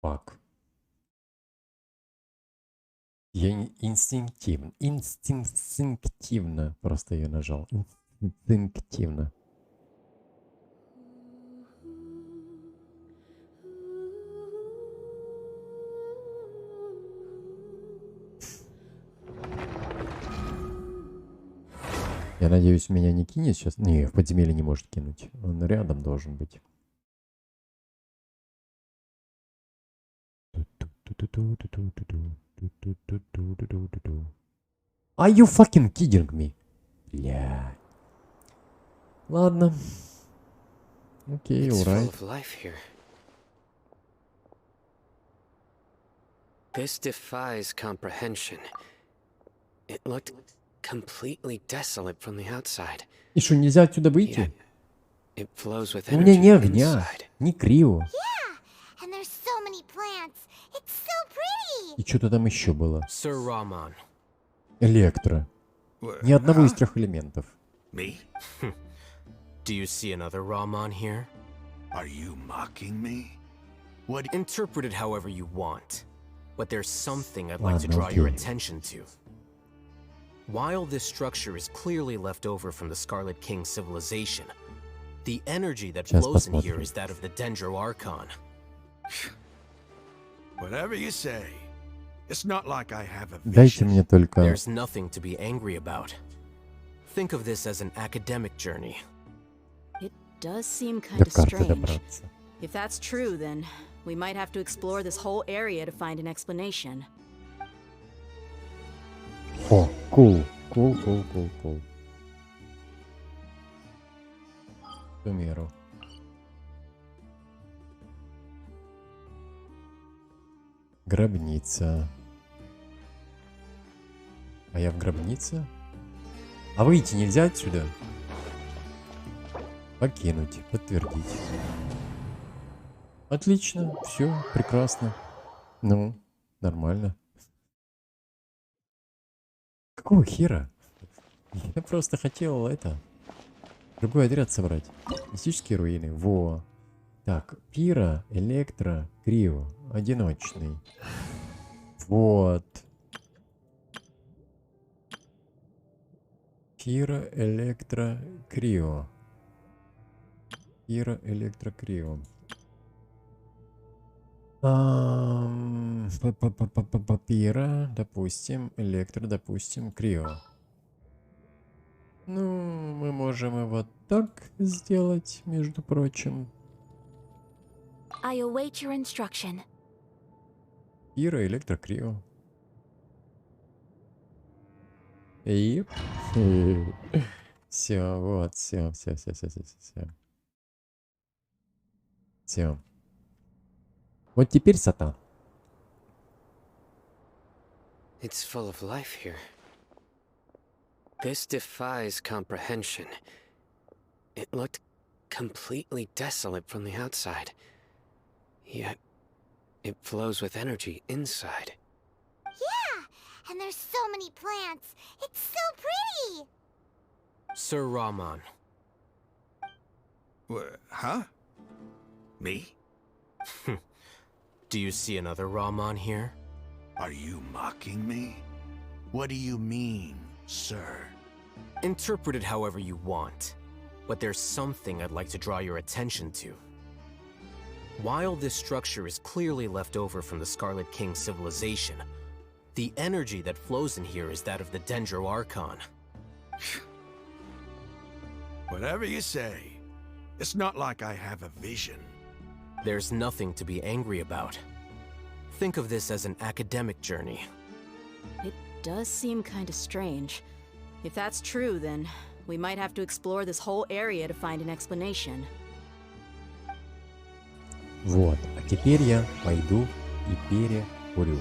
Фак. Я инстинктивно просто ее нажал. Инстинктивно. Я надеюсь, меня не кинет сейчас. Не, в подземелье не может кинуть. Он рядом должен быть. Are you fucking kidding me? Бля. Ладно. Окей, It's full alright. of life here. This defies comprehension. It looked completely desolate from the outside. И что, нельзя отсюда выйти? It flows with У меня energy ни огня, inside. ни криво. Yeah, and there's so many plants. It's so pretty. И что-то там еще было. Sir Rahman. Электро. Ни одного из 3 элементов. Me? Do you see another Rahman here? Are you mocking me? What? Interpret it however you want. But there's something I'd like to draw your attention to. While this structure is clearly left over from the Scarlet King civilization, the energy that flows in here is that of the Dendro Archon. Whatever you say. It's not like I have a Дайте мне только... There's nothing to be angry about. Think of this as an academic journey. It does seem kind До of карты strange. добраться. If that's true, then we might have to explore this whole area to find an explanation. О, cool. Cool. К примеру. Гробница. А я в гробнице? А выйти нельзя отсюда? Покинуть, подтвердить. Отлично, все, прекрасно. Ну, нормально. Какого хера? Я просто хотел это... Другой отряд собрать. Мистические руины. Во. Так, пира, электро, крио. Одиночный. Вот. Пира, электро, крио. Пира, электро, крио. Пира, допустим, электро, допустим, крио. Ну, мы можем и вот так сделать, между прочим. I await your instruction. Пира, электро, крио. И... Все, вот, все. Все. Вот теперь сатан. It's full of life here. This defies comprehension. It looked completely desolate from the outside. Yet, it flows with energy inside. Yeah, and there's so many plants. It's so pretty. Sir Rahman. Huh? Me? Do you see another Rahman here? Are you mocking me? What do you mean, sir? Interpret it however you want. But there's something I'd like to draw your attention to. While this structure is clearly left over from the Scarlet King civilization, the energy that flows in here is that of the Dendro Archon. Whatever you say. It's not like I have a vision. There's nothing to be angry about. Think of this as an academic journey. It does seem kind of strange. If that's true, then we might have to explore this whole area to find an explanation. Вот. А теперь я пойду и перекурю.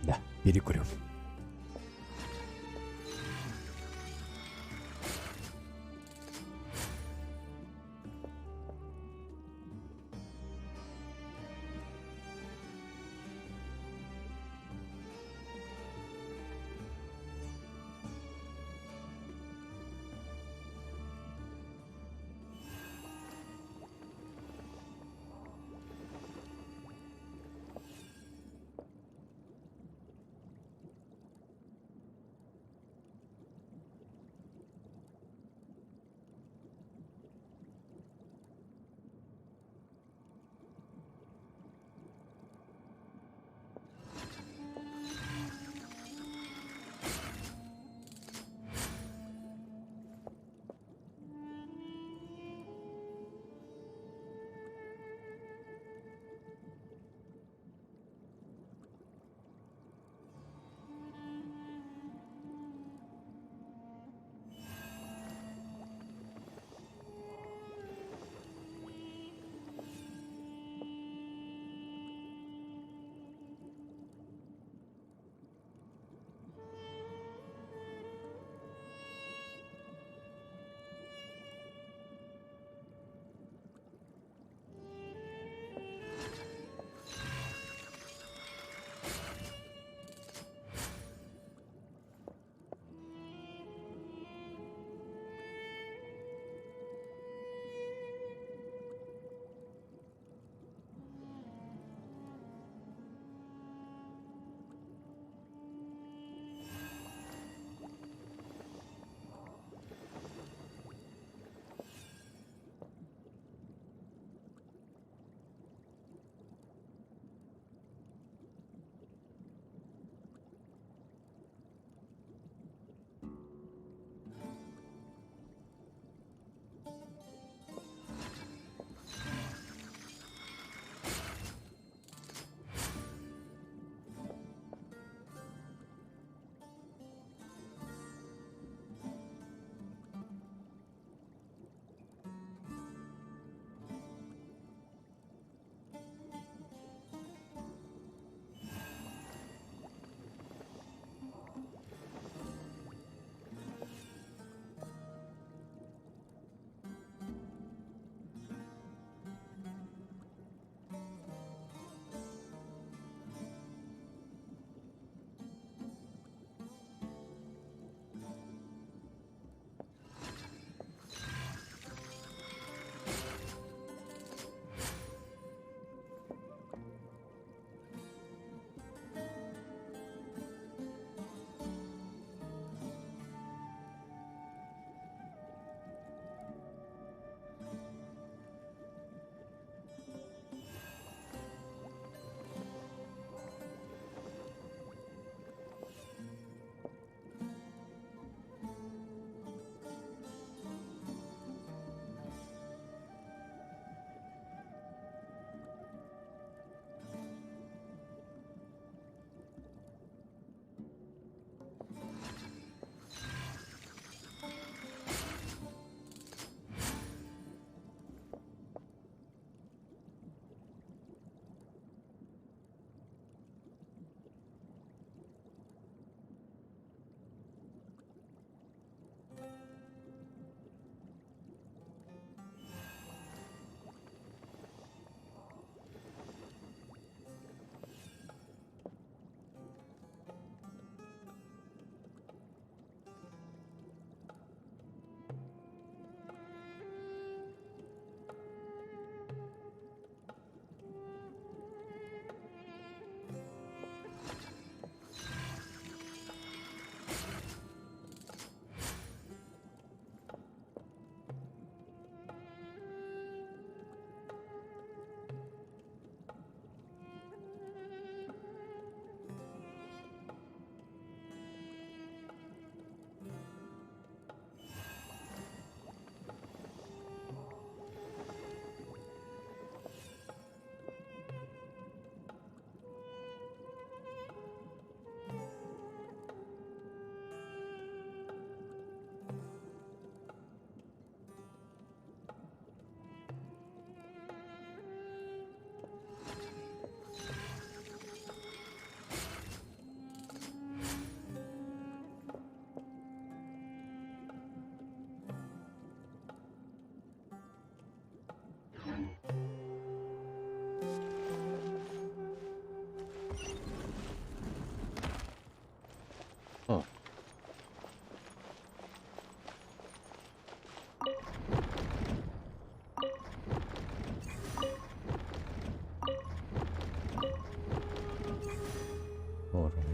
Да, перекурю.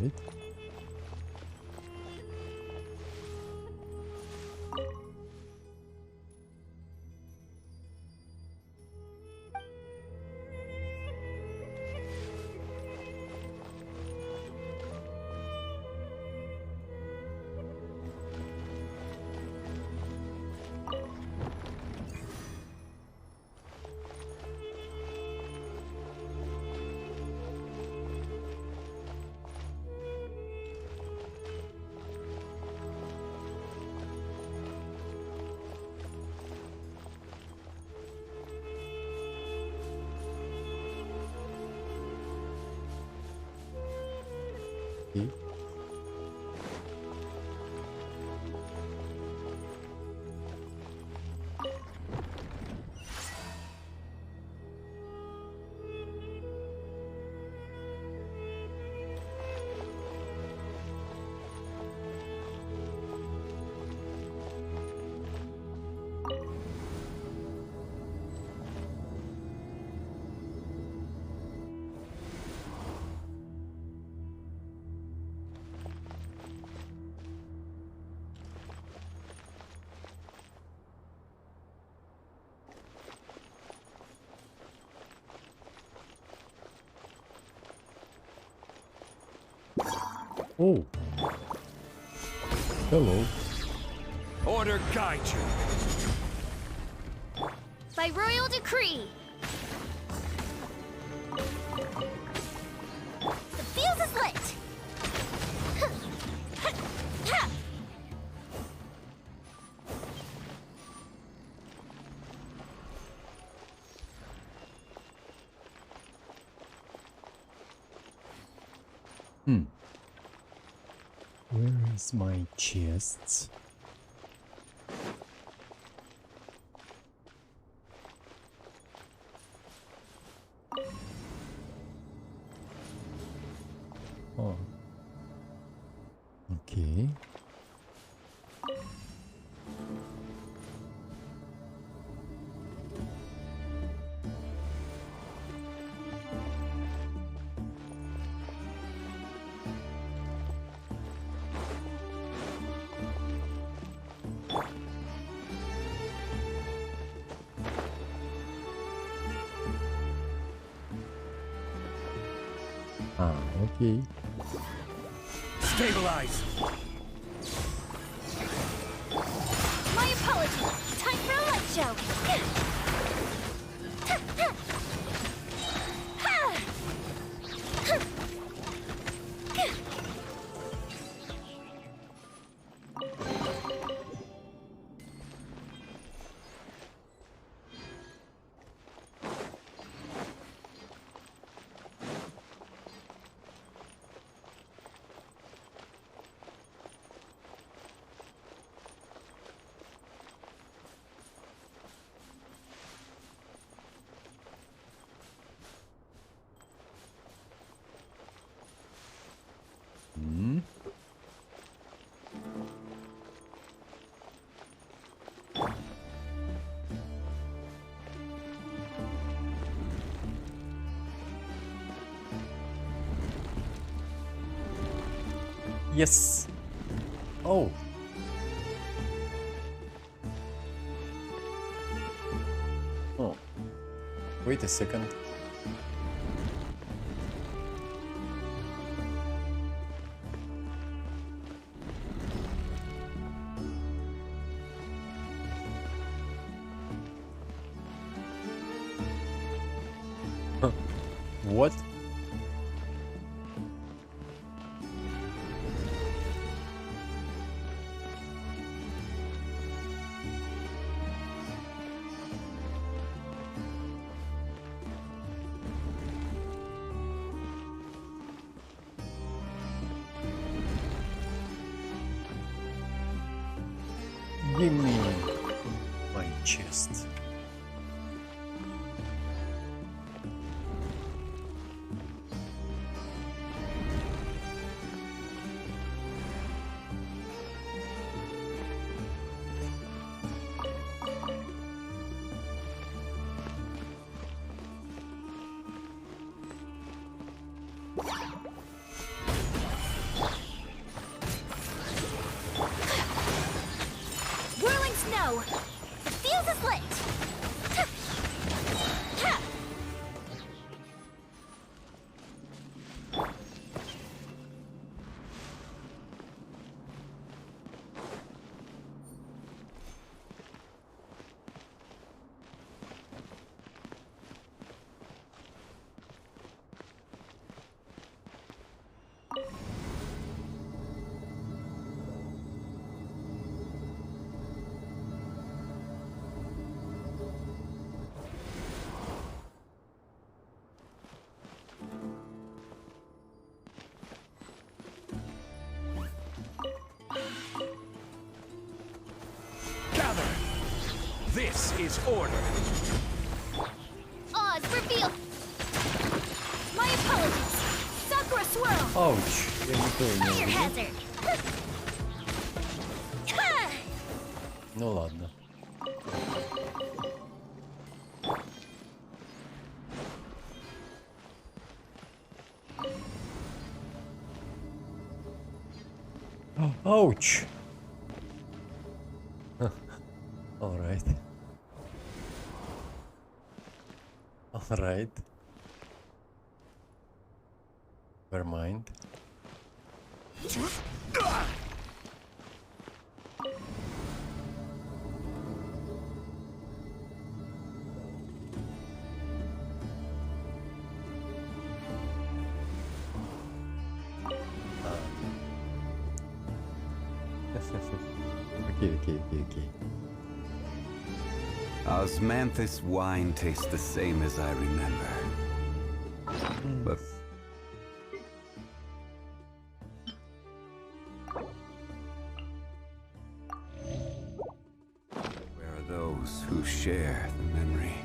Alright. Okay. Oh. Hello. Order guide you. By royal decree. The fuse is lit. Where is my chests? Oh. Okay. Ah, okay. Stabilize. My apologies. Time for a light show. Yes. Oh. Oh. Wait a second. Huh. What? Give me my chest. go! The fuse is lit! Gather! This is order. Oz, reveal! My apologies! Sakura swirl! Ауч, я не понял. Fire hazard! Ну ладно. Ouch! Alright. Alright. Never mind. Okay. Osmanthus wine tastes the same as I remember. But where are those who share the memory?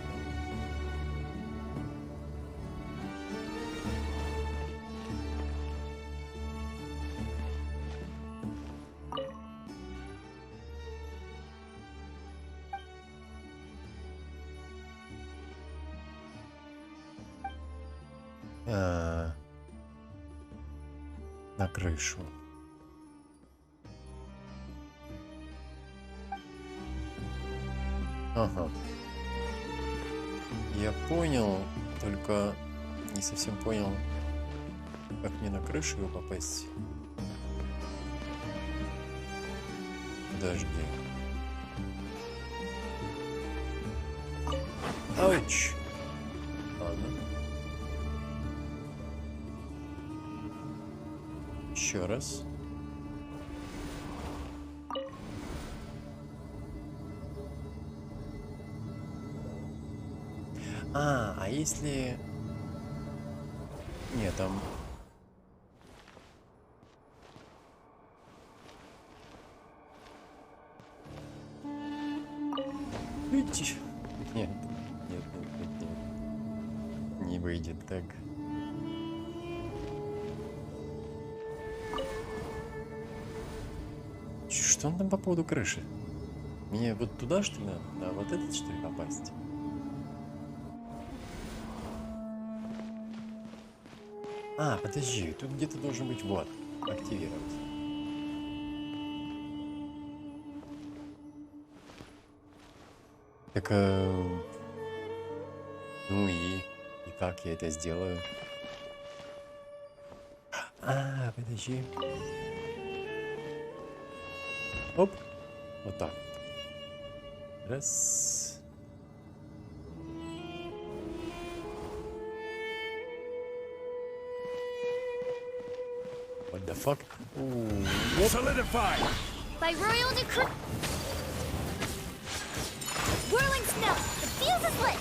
На крышу. Ага. Я понял, только не совсем понял, как мне на крышу его попасть. Подожди. Ауч! Ладно. Еще раз. А если... Нет, там... Нет. Не выйдет так. Что он там по поводу крыши? Мне вот туда, что ли, надо? Да, вот этот, что ли, попасть? А, подожди, тут где-то должен быть вот, активировать. Так, ну и как я это сделаю? А, подожди. Оп, вот так. Раз. What the fuck? Ooh. Solidify! By royal decree... Whirling snow! The fuse is lit!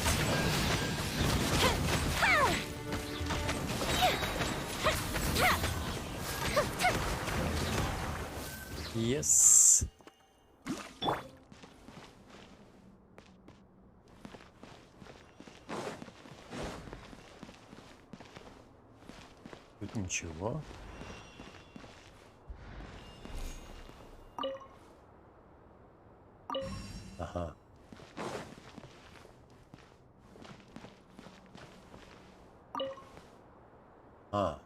Yes. Тут ничего. Ага. А.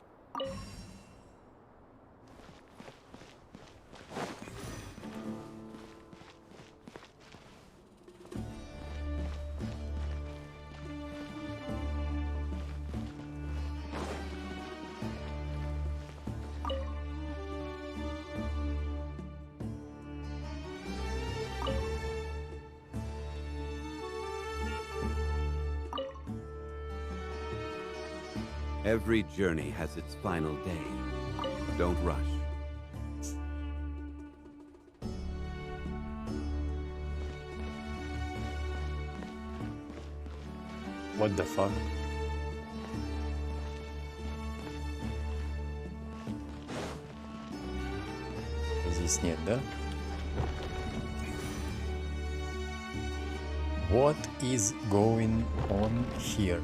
Every journey has its final day. Don't rush. What the fuck? Здесь нет, да? What is going on here?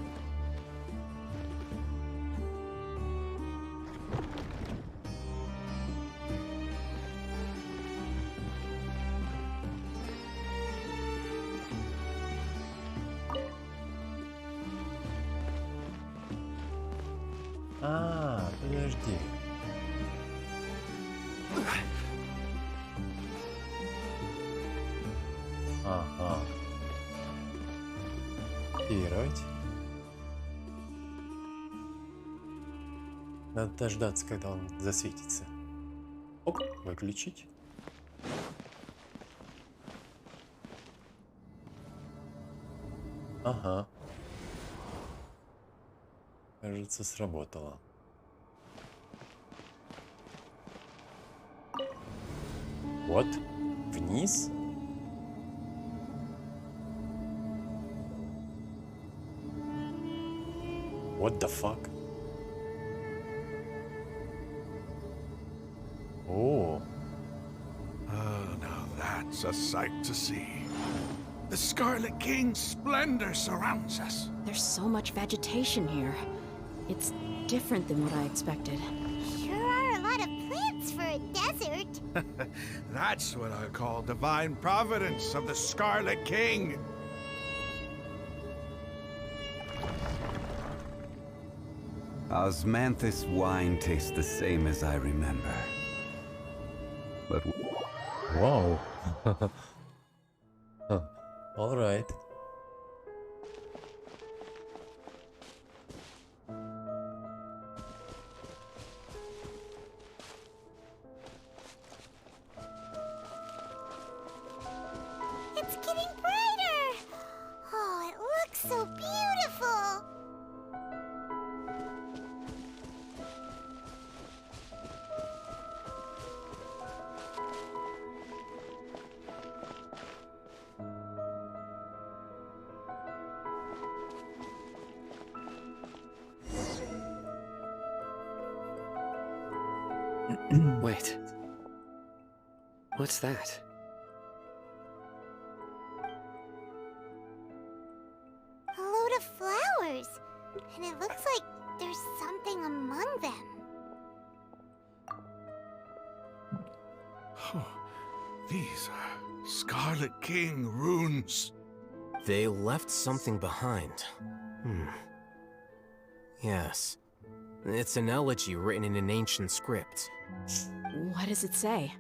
А, подожди. Ага. Активировать. Надо дождаться, когда он засветится. Оп, выключить. Ага. Кажется, сработало. Вот. Вниз. What the fuck? Oh. Oh, now that's a sight to see. The Scarlet King's splendor surrounds us. There's so much vegetation here. It's different than what I expected. Sure are a lot of plants for a desert. That's what I call divine providence of the Scarlet King. Osmanthus wine tastes the same as I remember. But... Wow. All right. It's getting brighter. Oh, it looks so beautiful. Wait. What's that? A load of flowers. And it looks like there's something among them. Oh, these are Scarlet King runes. They left something behind. Yes. It's an elegy written in an ancient script. What does it say?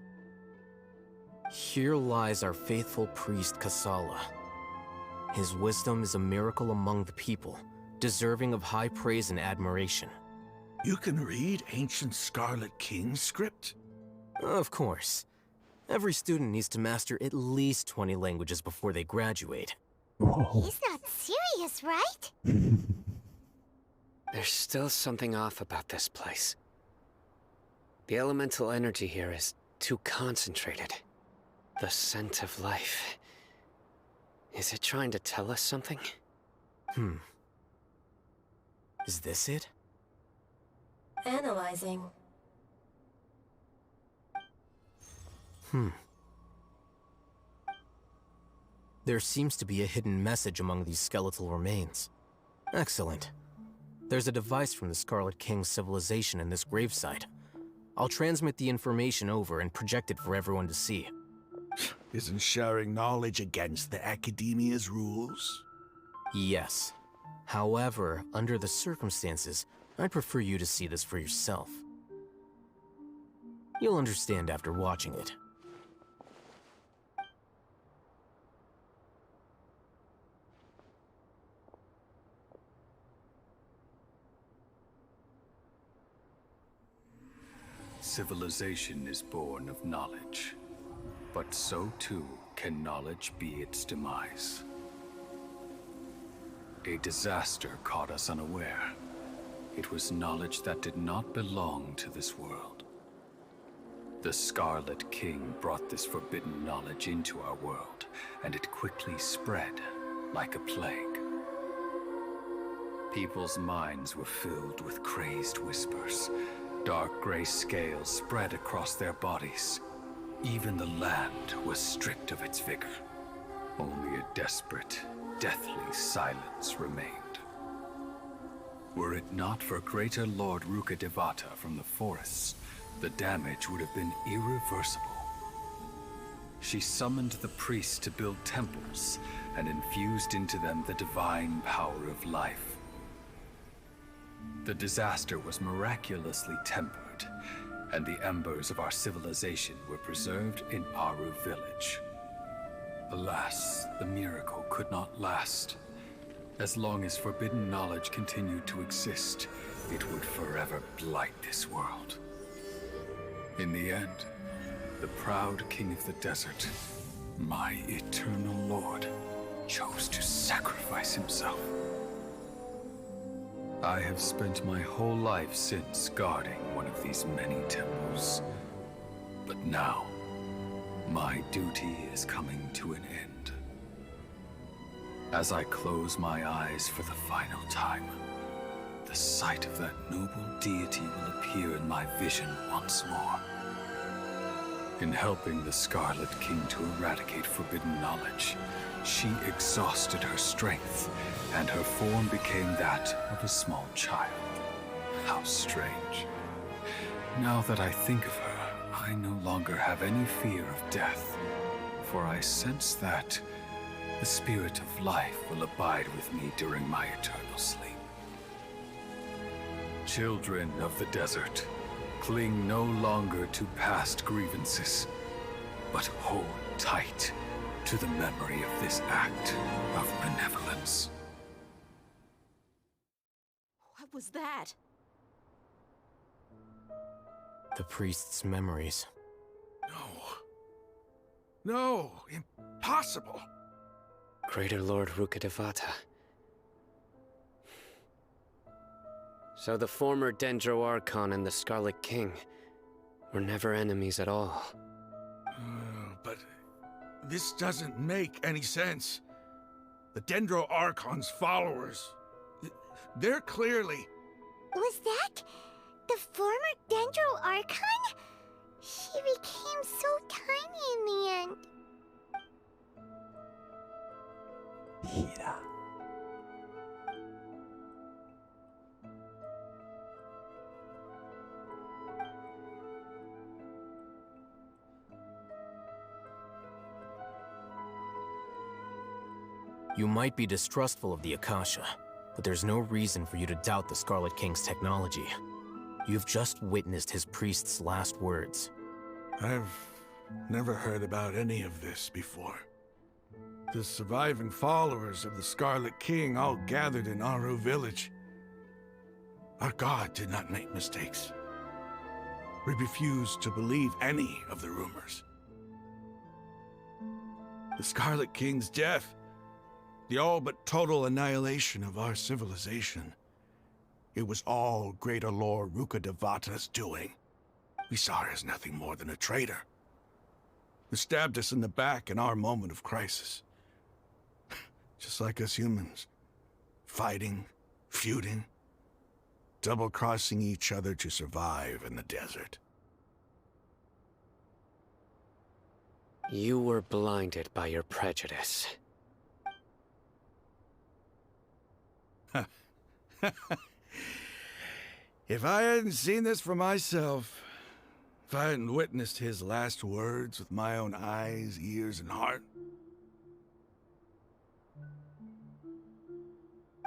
Here lies our faithful priest Kasala. His wisdom is a miracle among the people, deserving of high praise and admiration. You can read ancient Scarlet King script? Of course. Every student needs to master at least 20 languages before they graduate. He's not serious, right? There's still something off about this place. The elemental energy here is too concentrated. The scent of life. Is it trying to tell us something? Is this it? Analyzing. There seems to be a hidden message among these skeletal remains. Excellent. There's a device from the Scarlet King's civilization in this gravesite. I'll transmit the information over and project it for everyone to see. Isn't sharing knowledge against the Academia's rules? Yes. However, under the circumstances, I'd prefer you to see this for yourself. You'll understand after watching it. Civilization is born of knowledge, but so too can knowledge be its demise. A disaster caught us unaware, it was knowledge that did not belong to this world. The Scarlet King brought this forbidden knowledge into our world, and it quickly spread like a plague. People's minds were filled with crazed whispers. Dark gray scales spread across their bodies. Even the land was stripped of its vigor. Only a desperate, deathly silence remained. Were it not for Greater Lord Rukkhadevata from the forests, the damage would have been irreversible. She summoned the priests to build temples and infused into them the divine power of life. The disaster was miraculously tempered, and the embers of our civilization were preserved in Aru village. Alas, the miracle could not last. As long as forbidden knowledge continued to exist, it would forever blight this world. In the end, the proud king of the desert, my eternal lord, chose to sacrifice himself. I have spent my whole life since guarding one of these many temples. But now, my duty is coming to an end. As I close my eyes for the final time, the sight of that noble deity will appear in my vision once more. In helping the Scarlet King to eradicate forbidden knowledge, she exhausted her strength, and her form became that of a small child. How strange. Now that I think of her, I no longer have any fear of death, for I sense that the spirit of life will abide with me during my eternal sleep. Children of the desert, cling no longer to past grievances, but hold tight to the memory of this act of benevolence. What was that? The priest's memories. No, impossible. Greater Lord Rukkhadevata. So the former Dendro Archon and the Scarlet King were never enemies at all. But this doesn't make any sense. The Dendro Archon's followers, they're clearly... Was that the former Dendro Archon? She became so tiny in the end. Hira. You might be distrustful of the Akasha, but there's no reason for you to doubt the Scarlet King's technology. You've just witnessed his priest's last words. I've never heard about any of this before. The surviving followers of the Scarlet King all gathered in Aru village. Our god did not make mistakes. We refused to believe any of the rumors. The Scarlet King's death, the all but total annihilation of our civilization. It was all Greater Lord Rukkhadevata's doing. We saw her as nothing more than a traitor, who stabbed us in the back in our moment of crisis. Just like us humans. Fighting, feuding, double-crossing each other to survive in the desert. You were blinded by your prejudice. If I hadn't seen this for myself, if I hadn't witnessed his last words with my own eyes, ears, and heart,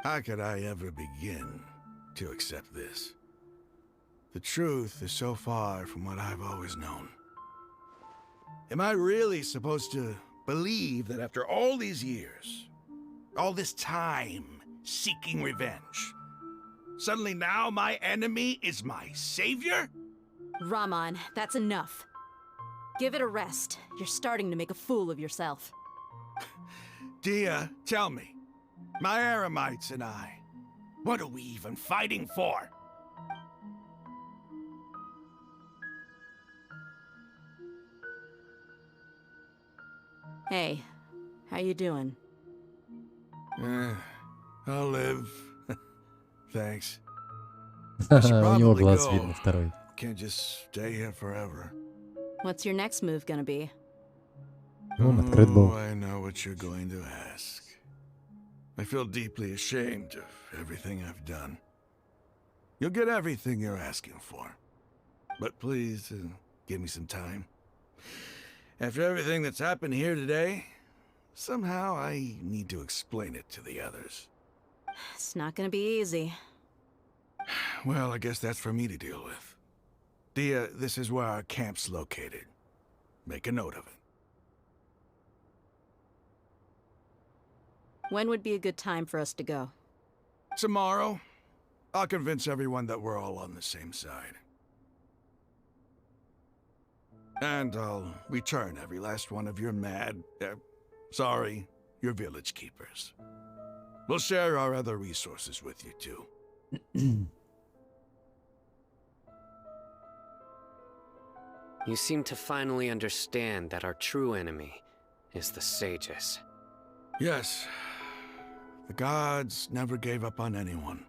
how could I ever begin to accept this? The truth is so far from what I've always known. Am I really supposed to believe that after all these years, all this time seeking revenge, suddenly now my enemy is my savior? Raman, that's enough. Give it a rest. You're starting to make a fool of yourself. Dia, tell me, my Aramites and I, what are we even fighting for? Hey, how you doing? I'll live. Thanks. У него глаз видно второй. Can't just stay here forever. What's your next move gonna be? Он открыт был. I know what you're going to ask. I feel deeply ashamed of everything I've done. You'll get everything you're asking for. But please, give me some time. After everything that's happened here today, somehow I need to explain it to the others. It's not gonna be easy. Well, I guess that's for me to deal with. Dia, this is where our camp's located. Make a note of it. When would be a good time for us to go? Tomorrow, I'll convince everyone that we're all on the same side. And I'll return every last one of your your village keepers. We'll share our other resources with you too. You seem to finally understand that our true enemy is the sages. Yes. The gods never gave up on anyone.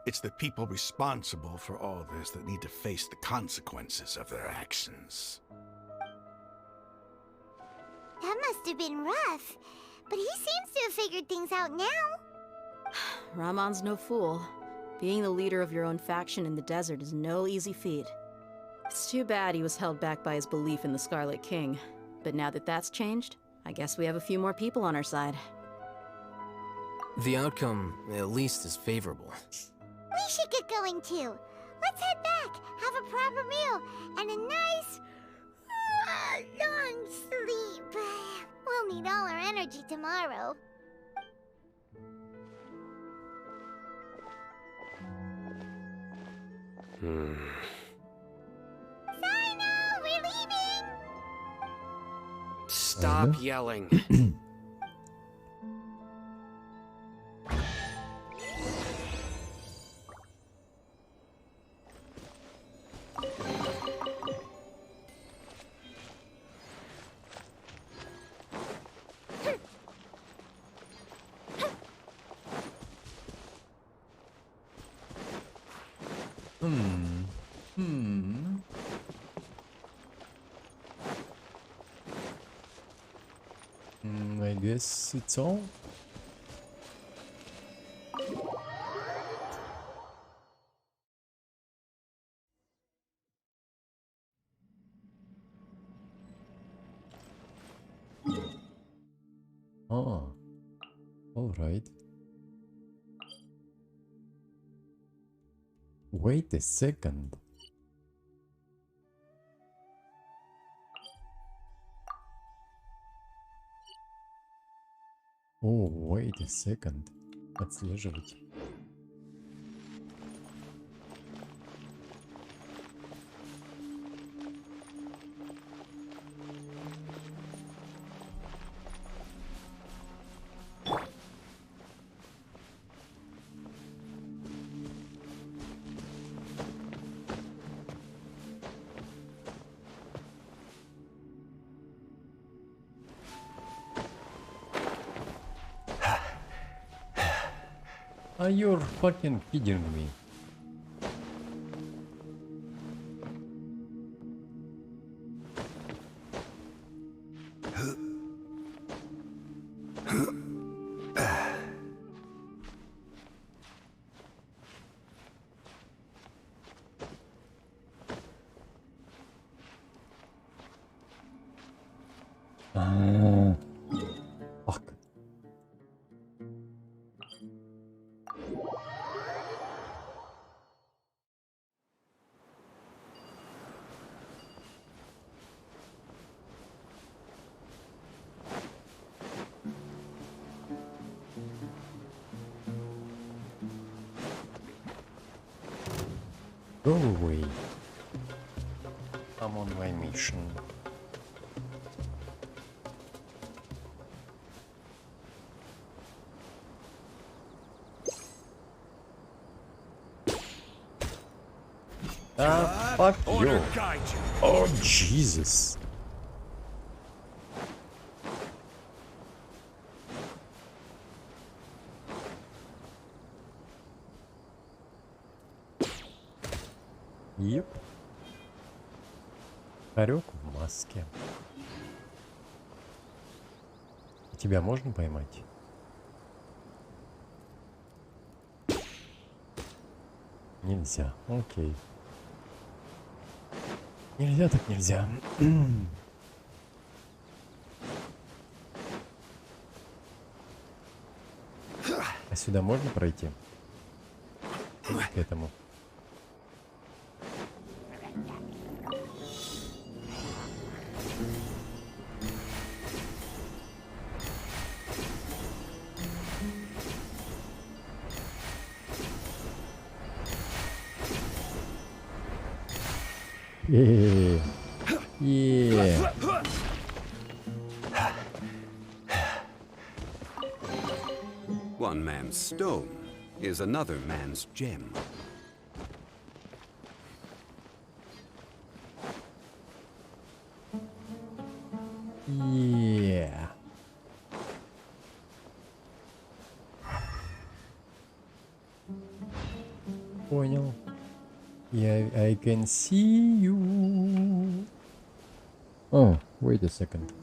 It's the people responsible for all this that need to face the consequences of their actions. That must have been rough, but he seems to have figured things out now. Ramon's no fool. Being the leader of your own faction in the desert is no easy feat. It's too bad he was held back by his belief in the Scarlet King. But now that that's changed, I guess we have a few more people on our side. The outcome, at least, is favorable. We should get going too. Let's head back, have a proper meal, and a nice, long sleep. We'll need all our energy tomorrow. Sino, we're leaving! Stop yelling. I guess it's all. Oh, all right. Wait a second. Oh, wait a second. Отслеживать. Are you fucking kidding me? Fuck. Go away. I'm on my mission. Fuck you. Oh, Jesus. Еп. Хорек в маске. Тебя можно поймать? Нельзя. Окей. Нельзя так нельзя. А сюда можно пройти? К этому. One man's stone is another man's gem. Yeah. Понял. I can see you. Oh, wait a second.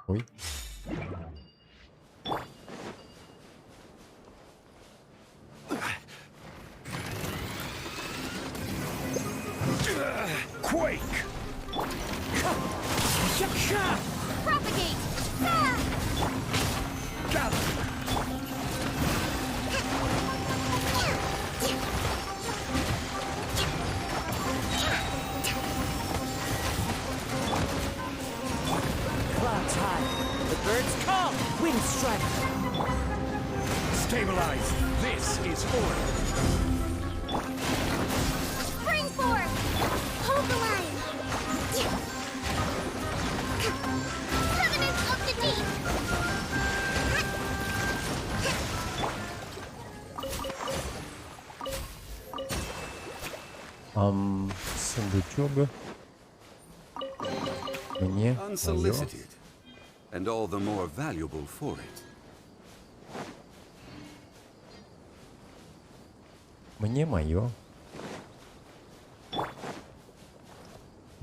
Ой. Quake! Propagate! Ah! Gather! Clouds high. The birds call. Wind strike. Stabilize. This is order. Spring forth! Hold the line! Covenant of the deep! Сундучок. Мне моё. Unsolicited, and all the more valuable for it. Мне моё.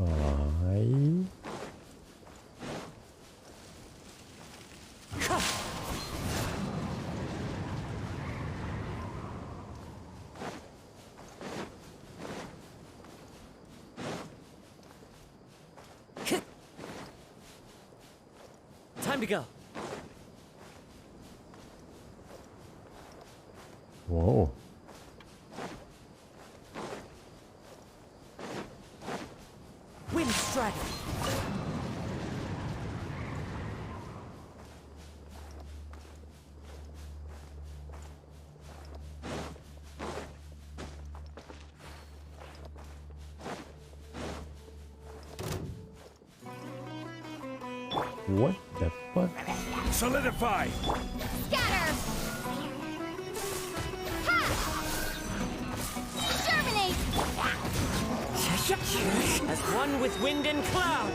Ай. Time to go. Whoa. Wind strike. What the fuck? Solidify! Scatter! Ha! Germinate! As one with wind and cloud.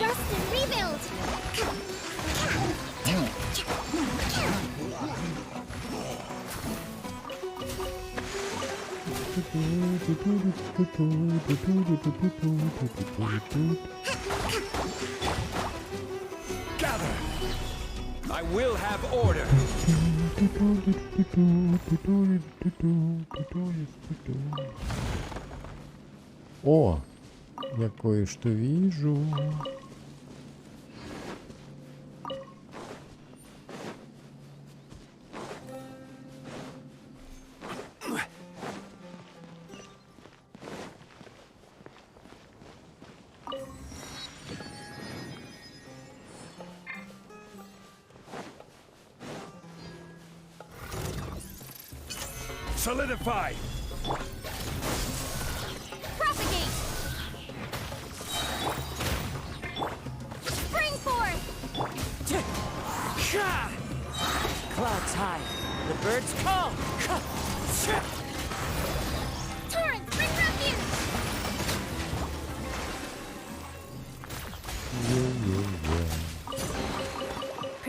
Rust and rebuild! Gather! I will have order! О, я кое-что вижу. Solidify! Propagate! Spring forth! Clouds high. The birds call. Torrents, bring refuge!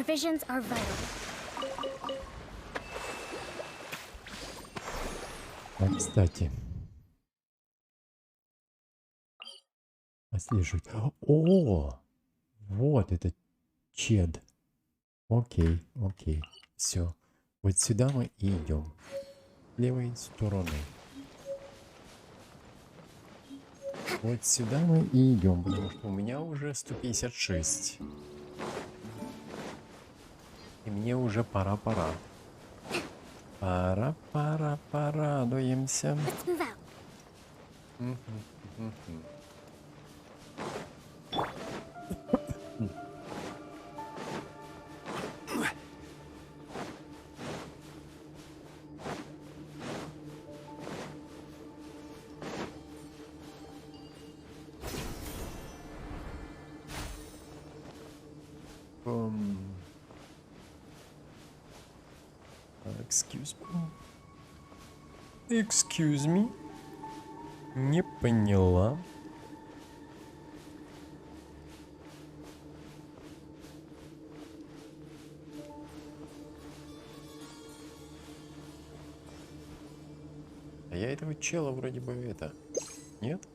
Provisions are vital. А, кстати. Отслеживать. О! Вот это чед. Окей, окей. Все. Вот сюда мы и идем. Левой стороны. Вот сюда мы и идем, потому что у меня уже 156. И мне уже пора. Пора, порадуемся. Excuse me. Не поняла. А я этого чела вроде бы это... Нет?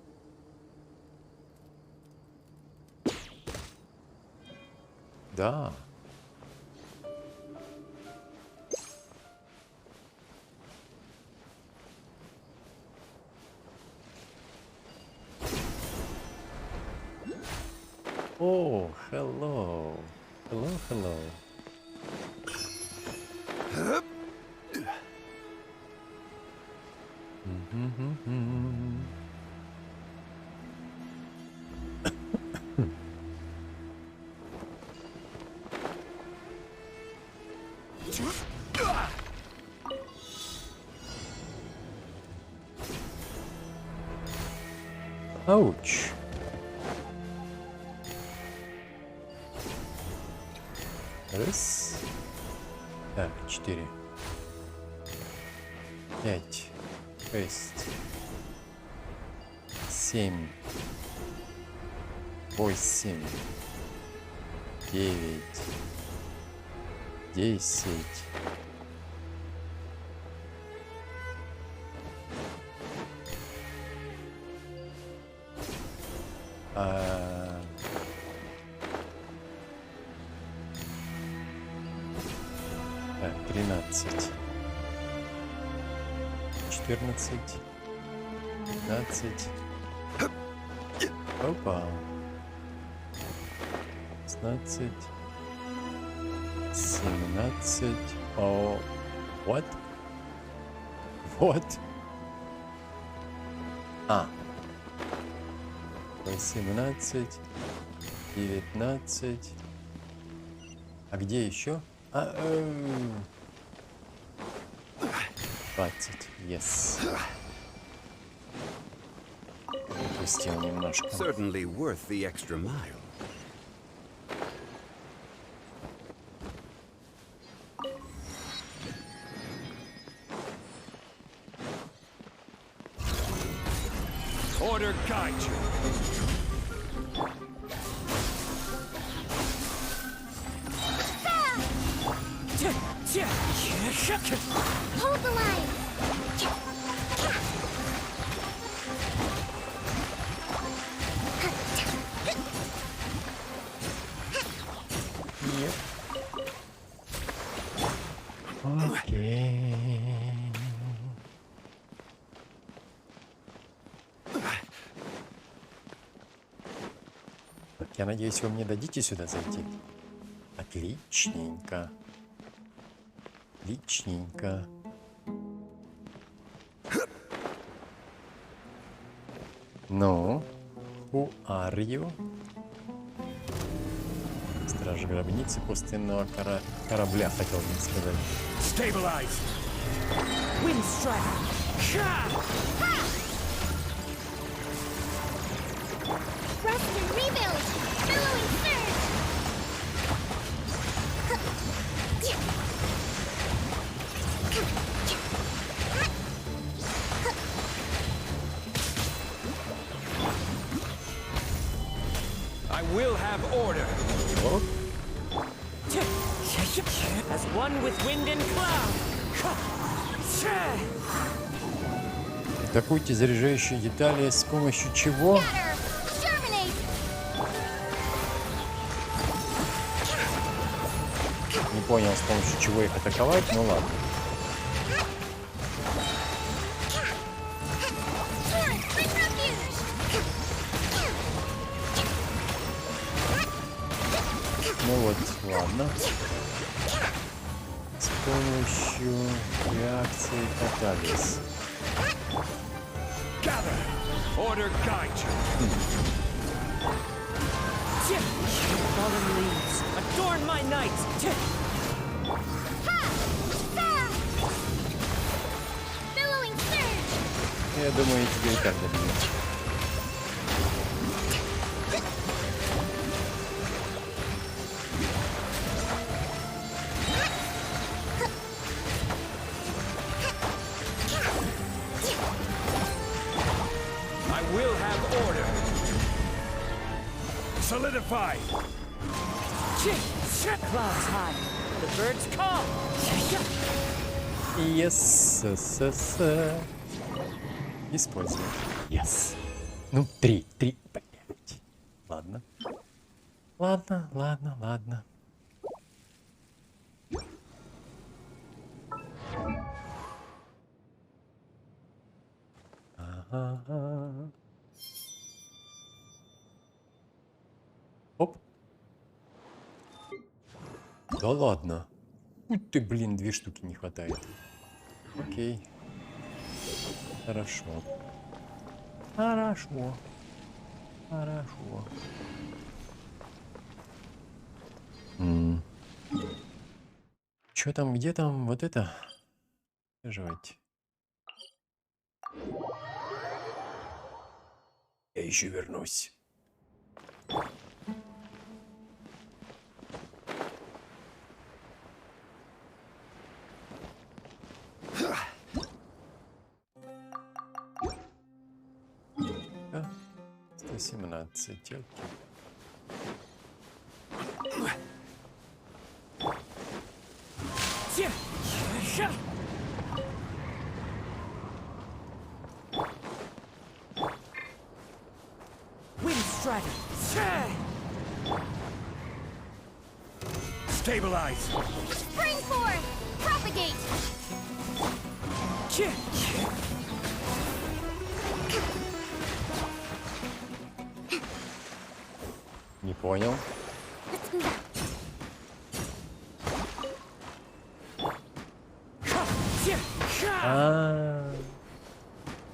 Да. Oh, hello. Hello. Ouch. Раз. Так, 4. 5. 6. 7. 8. 9. 10. 13, 14, 15, опа, 16, 17, о, what? What? А, 18, 19, а где еще? 20, yes. Упустил немножко. Certainly worth the extra mile. Order guide you. Hold the line! Yep. Окей. Так, я надеюсь, вы мне дадите сюда зайти. Отличненько. Отличненько. Ну, who are you? Страж гробницы пустынного корабля, хотел бы сказать. Stabilize. Windstrike. Rest and rebuild! Billowing surge! I will have order. Оп. as one with wind and cloud. Атакуйте заряжающие детали с помощью чего? Не понял, с помощью чего их атаковать, ну ладно. Ну вот, ладно. С помощью реакции катались. Order guide you. Fallen leaves, adorn my night. Billowing surge. Я думаю, тебе и так добьют. I will have order. Solidify. Clouds high, the birds call. Yes. Используем. Yes. Ну, 3, блять. Ладно. Ладно. Ага. Оп. Да ладно. Ты, блин, 2 штуки не хватает. Окей. Хорошо. Чё там, где там, вот это? Жевать. Я еще вернусь. Да, 117 телки. Stabilize. Spring forth. Propagate. Не понял.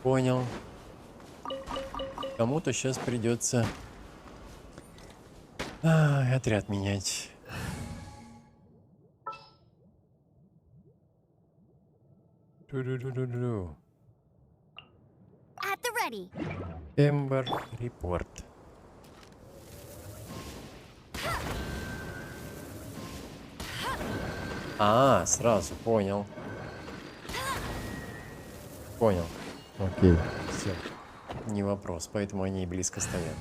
Понял. Кому-то сейчас придется отряд менять. At the ready. Эмбер репорт. Сразу понял. Понял. Окей, все. Не вопрос, поэтому они и близко стоят.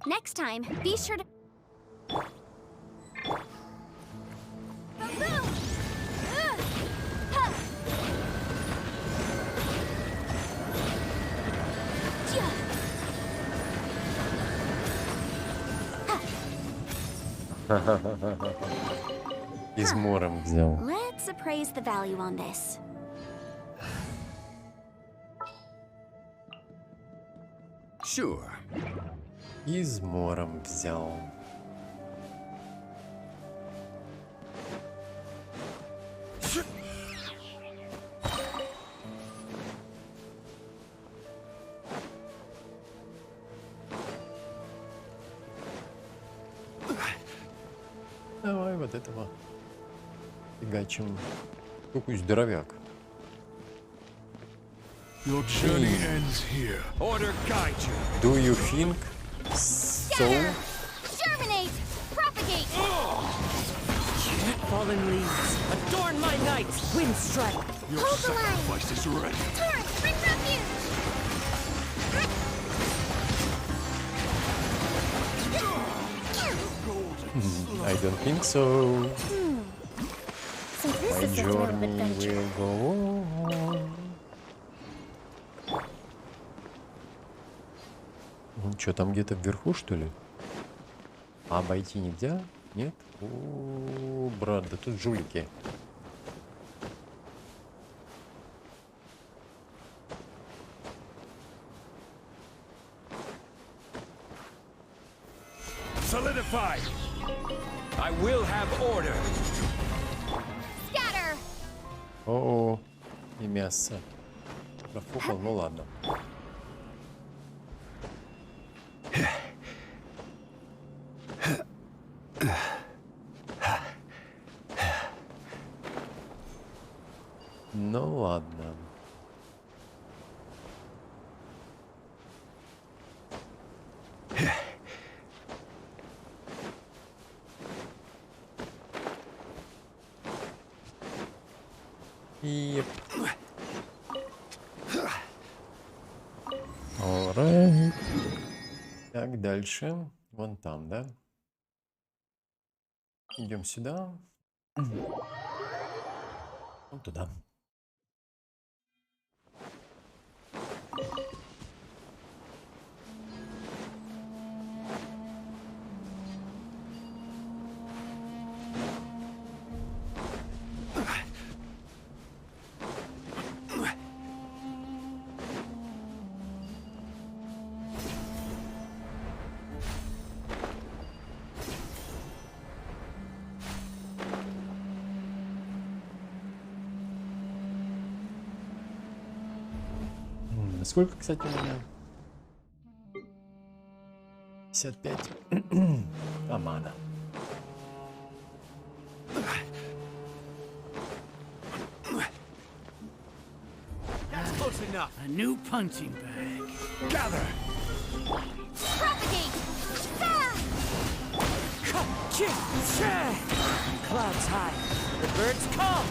Next time, be sure to... Измором взял. Let's appraise the value on this. Sure. Измором взял. Давай вот этого фигачим. Какой здоровяк. Your journey ends here. Order guide you. Do you think so? Germinate. Propagate. Fallen leaves, adorn my night. Wind strike. Your Hold the line. sacrifice is ready. Torrent, bring refuge. I don't think so. So this My is a thrill of journey adventure. will go on. Что, там где-то вверху, что ли? А обойти нельзя? Нет? О, брат, да тут жулики. Solidify! I will have order! Scatter! О-о, и мясо. Профукал, ну ладно. Ну ладно. Yep. Alright. Так, дальше. Вон там, да? Идем сюда. Вот туда. Сколько, кстати, у меня? 55. Амана. That's close enough. A new punching bag. Gather! Propagate! Clouds high. The birds come.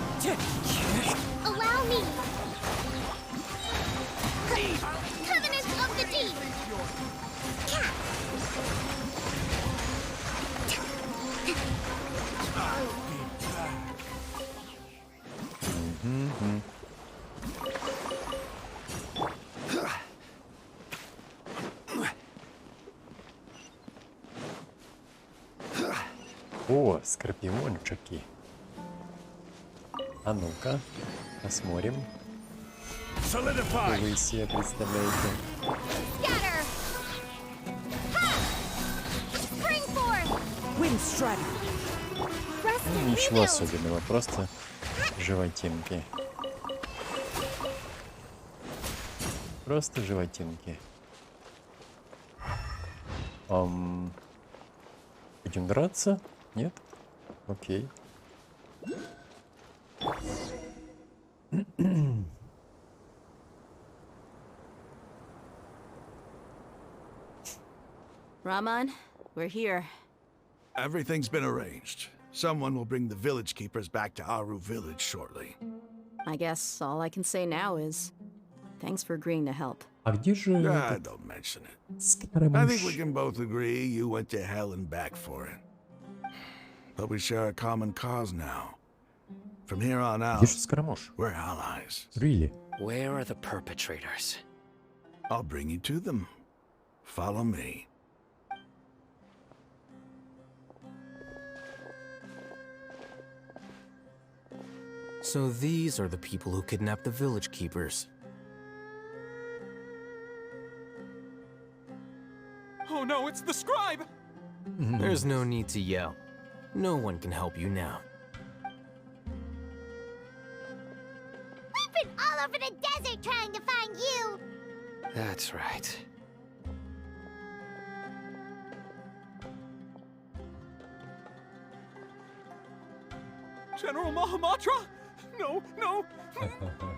Allow me! Covenant of the Deep! О, скорпиончики. А ну-ка, посмотрим. Что вы из себя представляете? Scatter! Ha! Spring forth! Wind strike. Ну, ничего особенного, просто животинки. Просто животинки. Будем драться? Нет? Окей. Raman, we're here. Everything's been arranged. Someone will bring the village keepers back to Aru village shortly. I guess all I can say now is thanks for agreeing to help. А где же этот Don't mention it. Скоромыш? I think we can both agree you went to hell and back for it. But we share a common cause now. From here on out, Где же Скоромыш? we're allies. Really? Where are the perpetrators? I'll bring you to them. Follow me. So these are the people who kidnapped the village keepers. Oh no, it's the scribe! There's no need to yell. No one can help you now. We've been all over the desert trying to find you! That's right. General Mahamatra? No, no!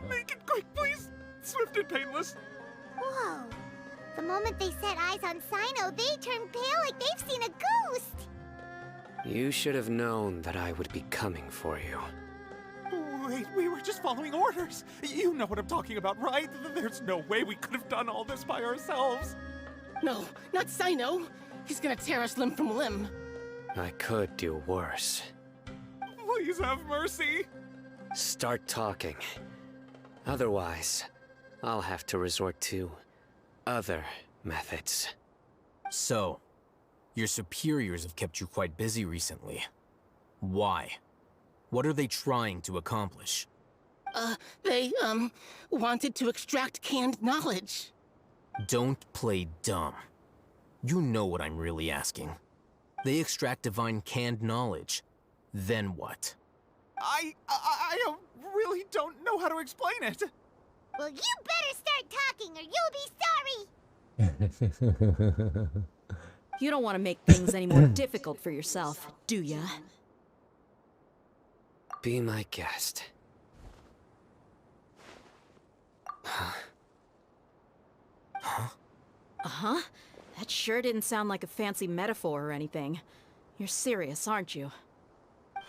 Make it quick, please! Swift and painless! Whoa. The moment they set eyes on Sino, they turned pale like they've seen a ghost! You should have known that I would be coming for you. Wait, we were just following orders! You know what I'm talking about, right? There's no way we could have done all this by ourselves! No, not Sino! He's gonna tear us limb from limb. I could do worse. Please have mercy. Start talking. Otherwise, I'll have to resort to other methods. So, your superiors have kept you quite busy recently. Why? What are they trying to accomplish? They, wanted to extract canned knowledge. Don't play dumb. You know what I'm really asking. They extract divine canned knowledge. Then what? I really don't know how to explain it. Well, you better start talking or you'll be sorry. You don't want to make things any more difficult for yourself, do ya? Be my guest. Uh-huh. That sure didn't sound like a fancy metaphor or anything. You're serious, aren't you?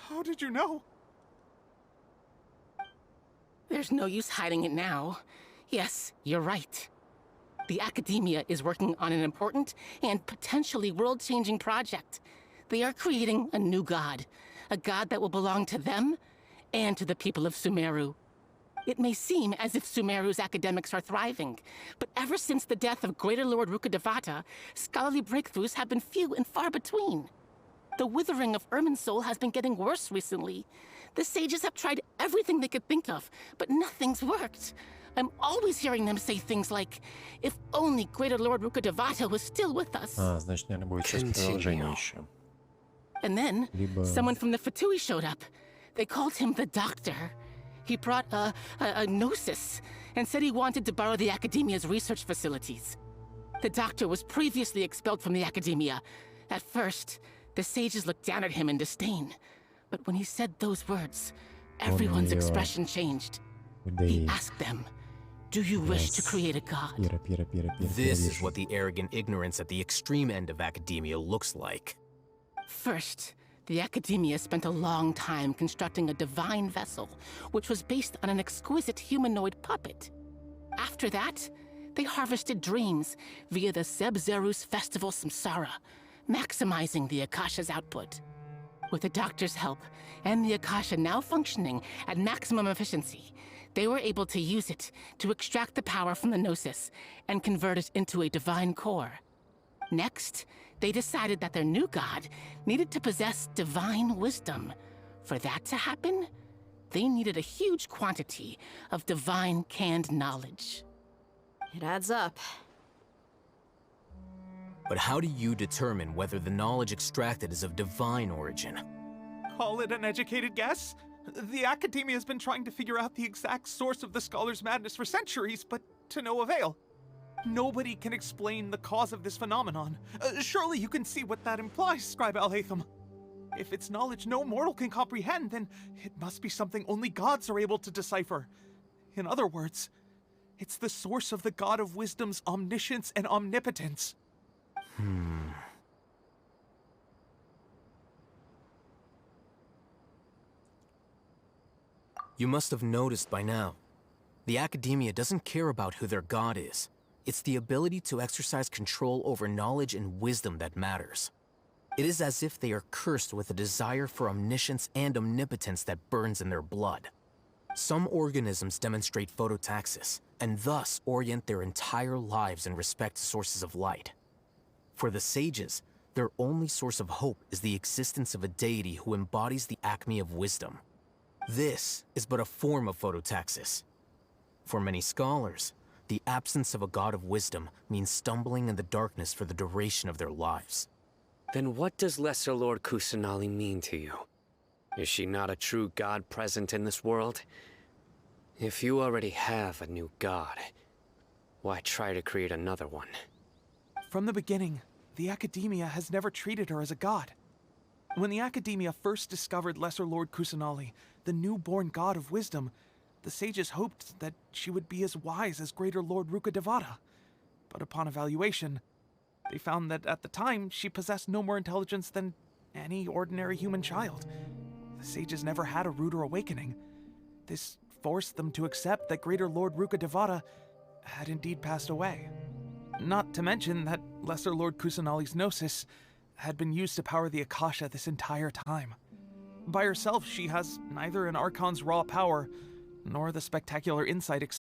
How did you know? There's no use hiding it now. Yes, you're right. The Academia is working on an important and potentially world-changing project. They are creating a new god. A god that will belong to them and to the people of Sumeru. It may seem as if Sumeru's academics are thriving, but ever since the death of Greater Lord Rukkhadevata, scholarly breakthroughs have been few and far between. The withering of Irminsul has been getting worse recently. The sages have tried everything they could think of, but nothing's worked. I'm always hearing them say things like, if only Greater Lord Rukkhadevata was still with us. Значит, наверное, будет сейчас продолжение еще. And then, someone from the Fatui showed up. They called him the Doctor. He brought a gnosis and said he wanted to borrow the Academia's research facilities. The Doctor was previously expelled from the Academia. At first, the sages looked down at him in disdain. But when he said those words, everyone's expression changed. He asked them, do you wish to create a god? This is what the arrogant ignorance at the extreme end of Academia looks like. First, the Academia spent a long time constructing a divine vessel, which was based on an exquisite humanoid puppet. After that, they harvested dreams via the Zeb-Zerus Festival Samsara, maximizing the Akasha's output. With the Doctor's help, and the Akasha now functioning at maximum efficiency, they were able to use it to extract the power from the Gnosis and convert it into a divine core. Next, they decided that their new god needed to possess divine wisdom. For that to happen, they needed a huge quantity of divine canned knowledge. It adds up. But how do you determine whether the knowledge extracted is of divine origin? Call it an educated guess? The Academia has been trying to figure out the exact source of the Scholar's madness for centuries, but to no avail. Nobody can explain the cause of this phenomenon. Surely you can see what that implies, Scribe Al-Haytham. If it's knowledge no mortal can comprehend, then it must be something only gods are able to decipher. In other words, it's the source of the God of Wisdom's omniscience and omnipotence. You must have noticed by now. The Academia doesn't care about who their god is. It's the ability to exercise control over knowledge and wisdom that matters. It is as if they are cursed with a desire for omniscience and omnipotence that burns in their blood. Some organisms demonstrate phototaxis, and thus orient their entire lives in respect to sources of light. For the sages, their only source of hope is the existence of a deity who embodies the acme of wisdom. This is but a form of phototaxis. For many scholars, the absence of a god of wisdom means stumbling in the darkness for the duration of their lives. Then what does Lesser Lord Kusanali mean to you? Is she not a true god present in this world? If you already have a new god, why try to create another one? From the beginning, the Academia has never treated her as a god. When the Academia first discovered Lesser Lord Kusanali, the newborn god of wisdom, the sages hoped that she would be as wise as Greater Lord Rukkhadevata. But upon evaluation, they found that at the time she possessed no more intelligence than any ordinary human child. The sages never had a ruder awakening. This forced them to accept that Greater Lord Rukkhadevata had indeed passed away. Not to mention that Lesser Lord Kusanali's gnosis had been used to power the Akasha this entire time. By herself, she has neither an Archon's raw power, nor the spectacular insight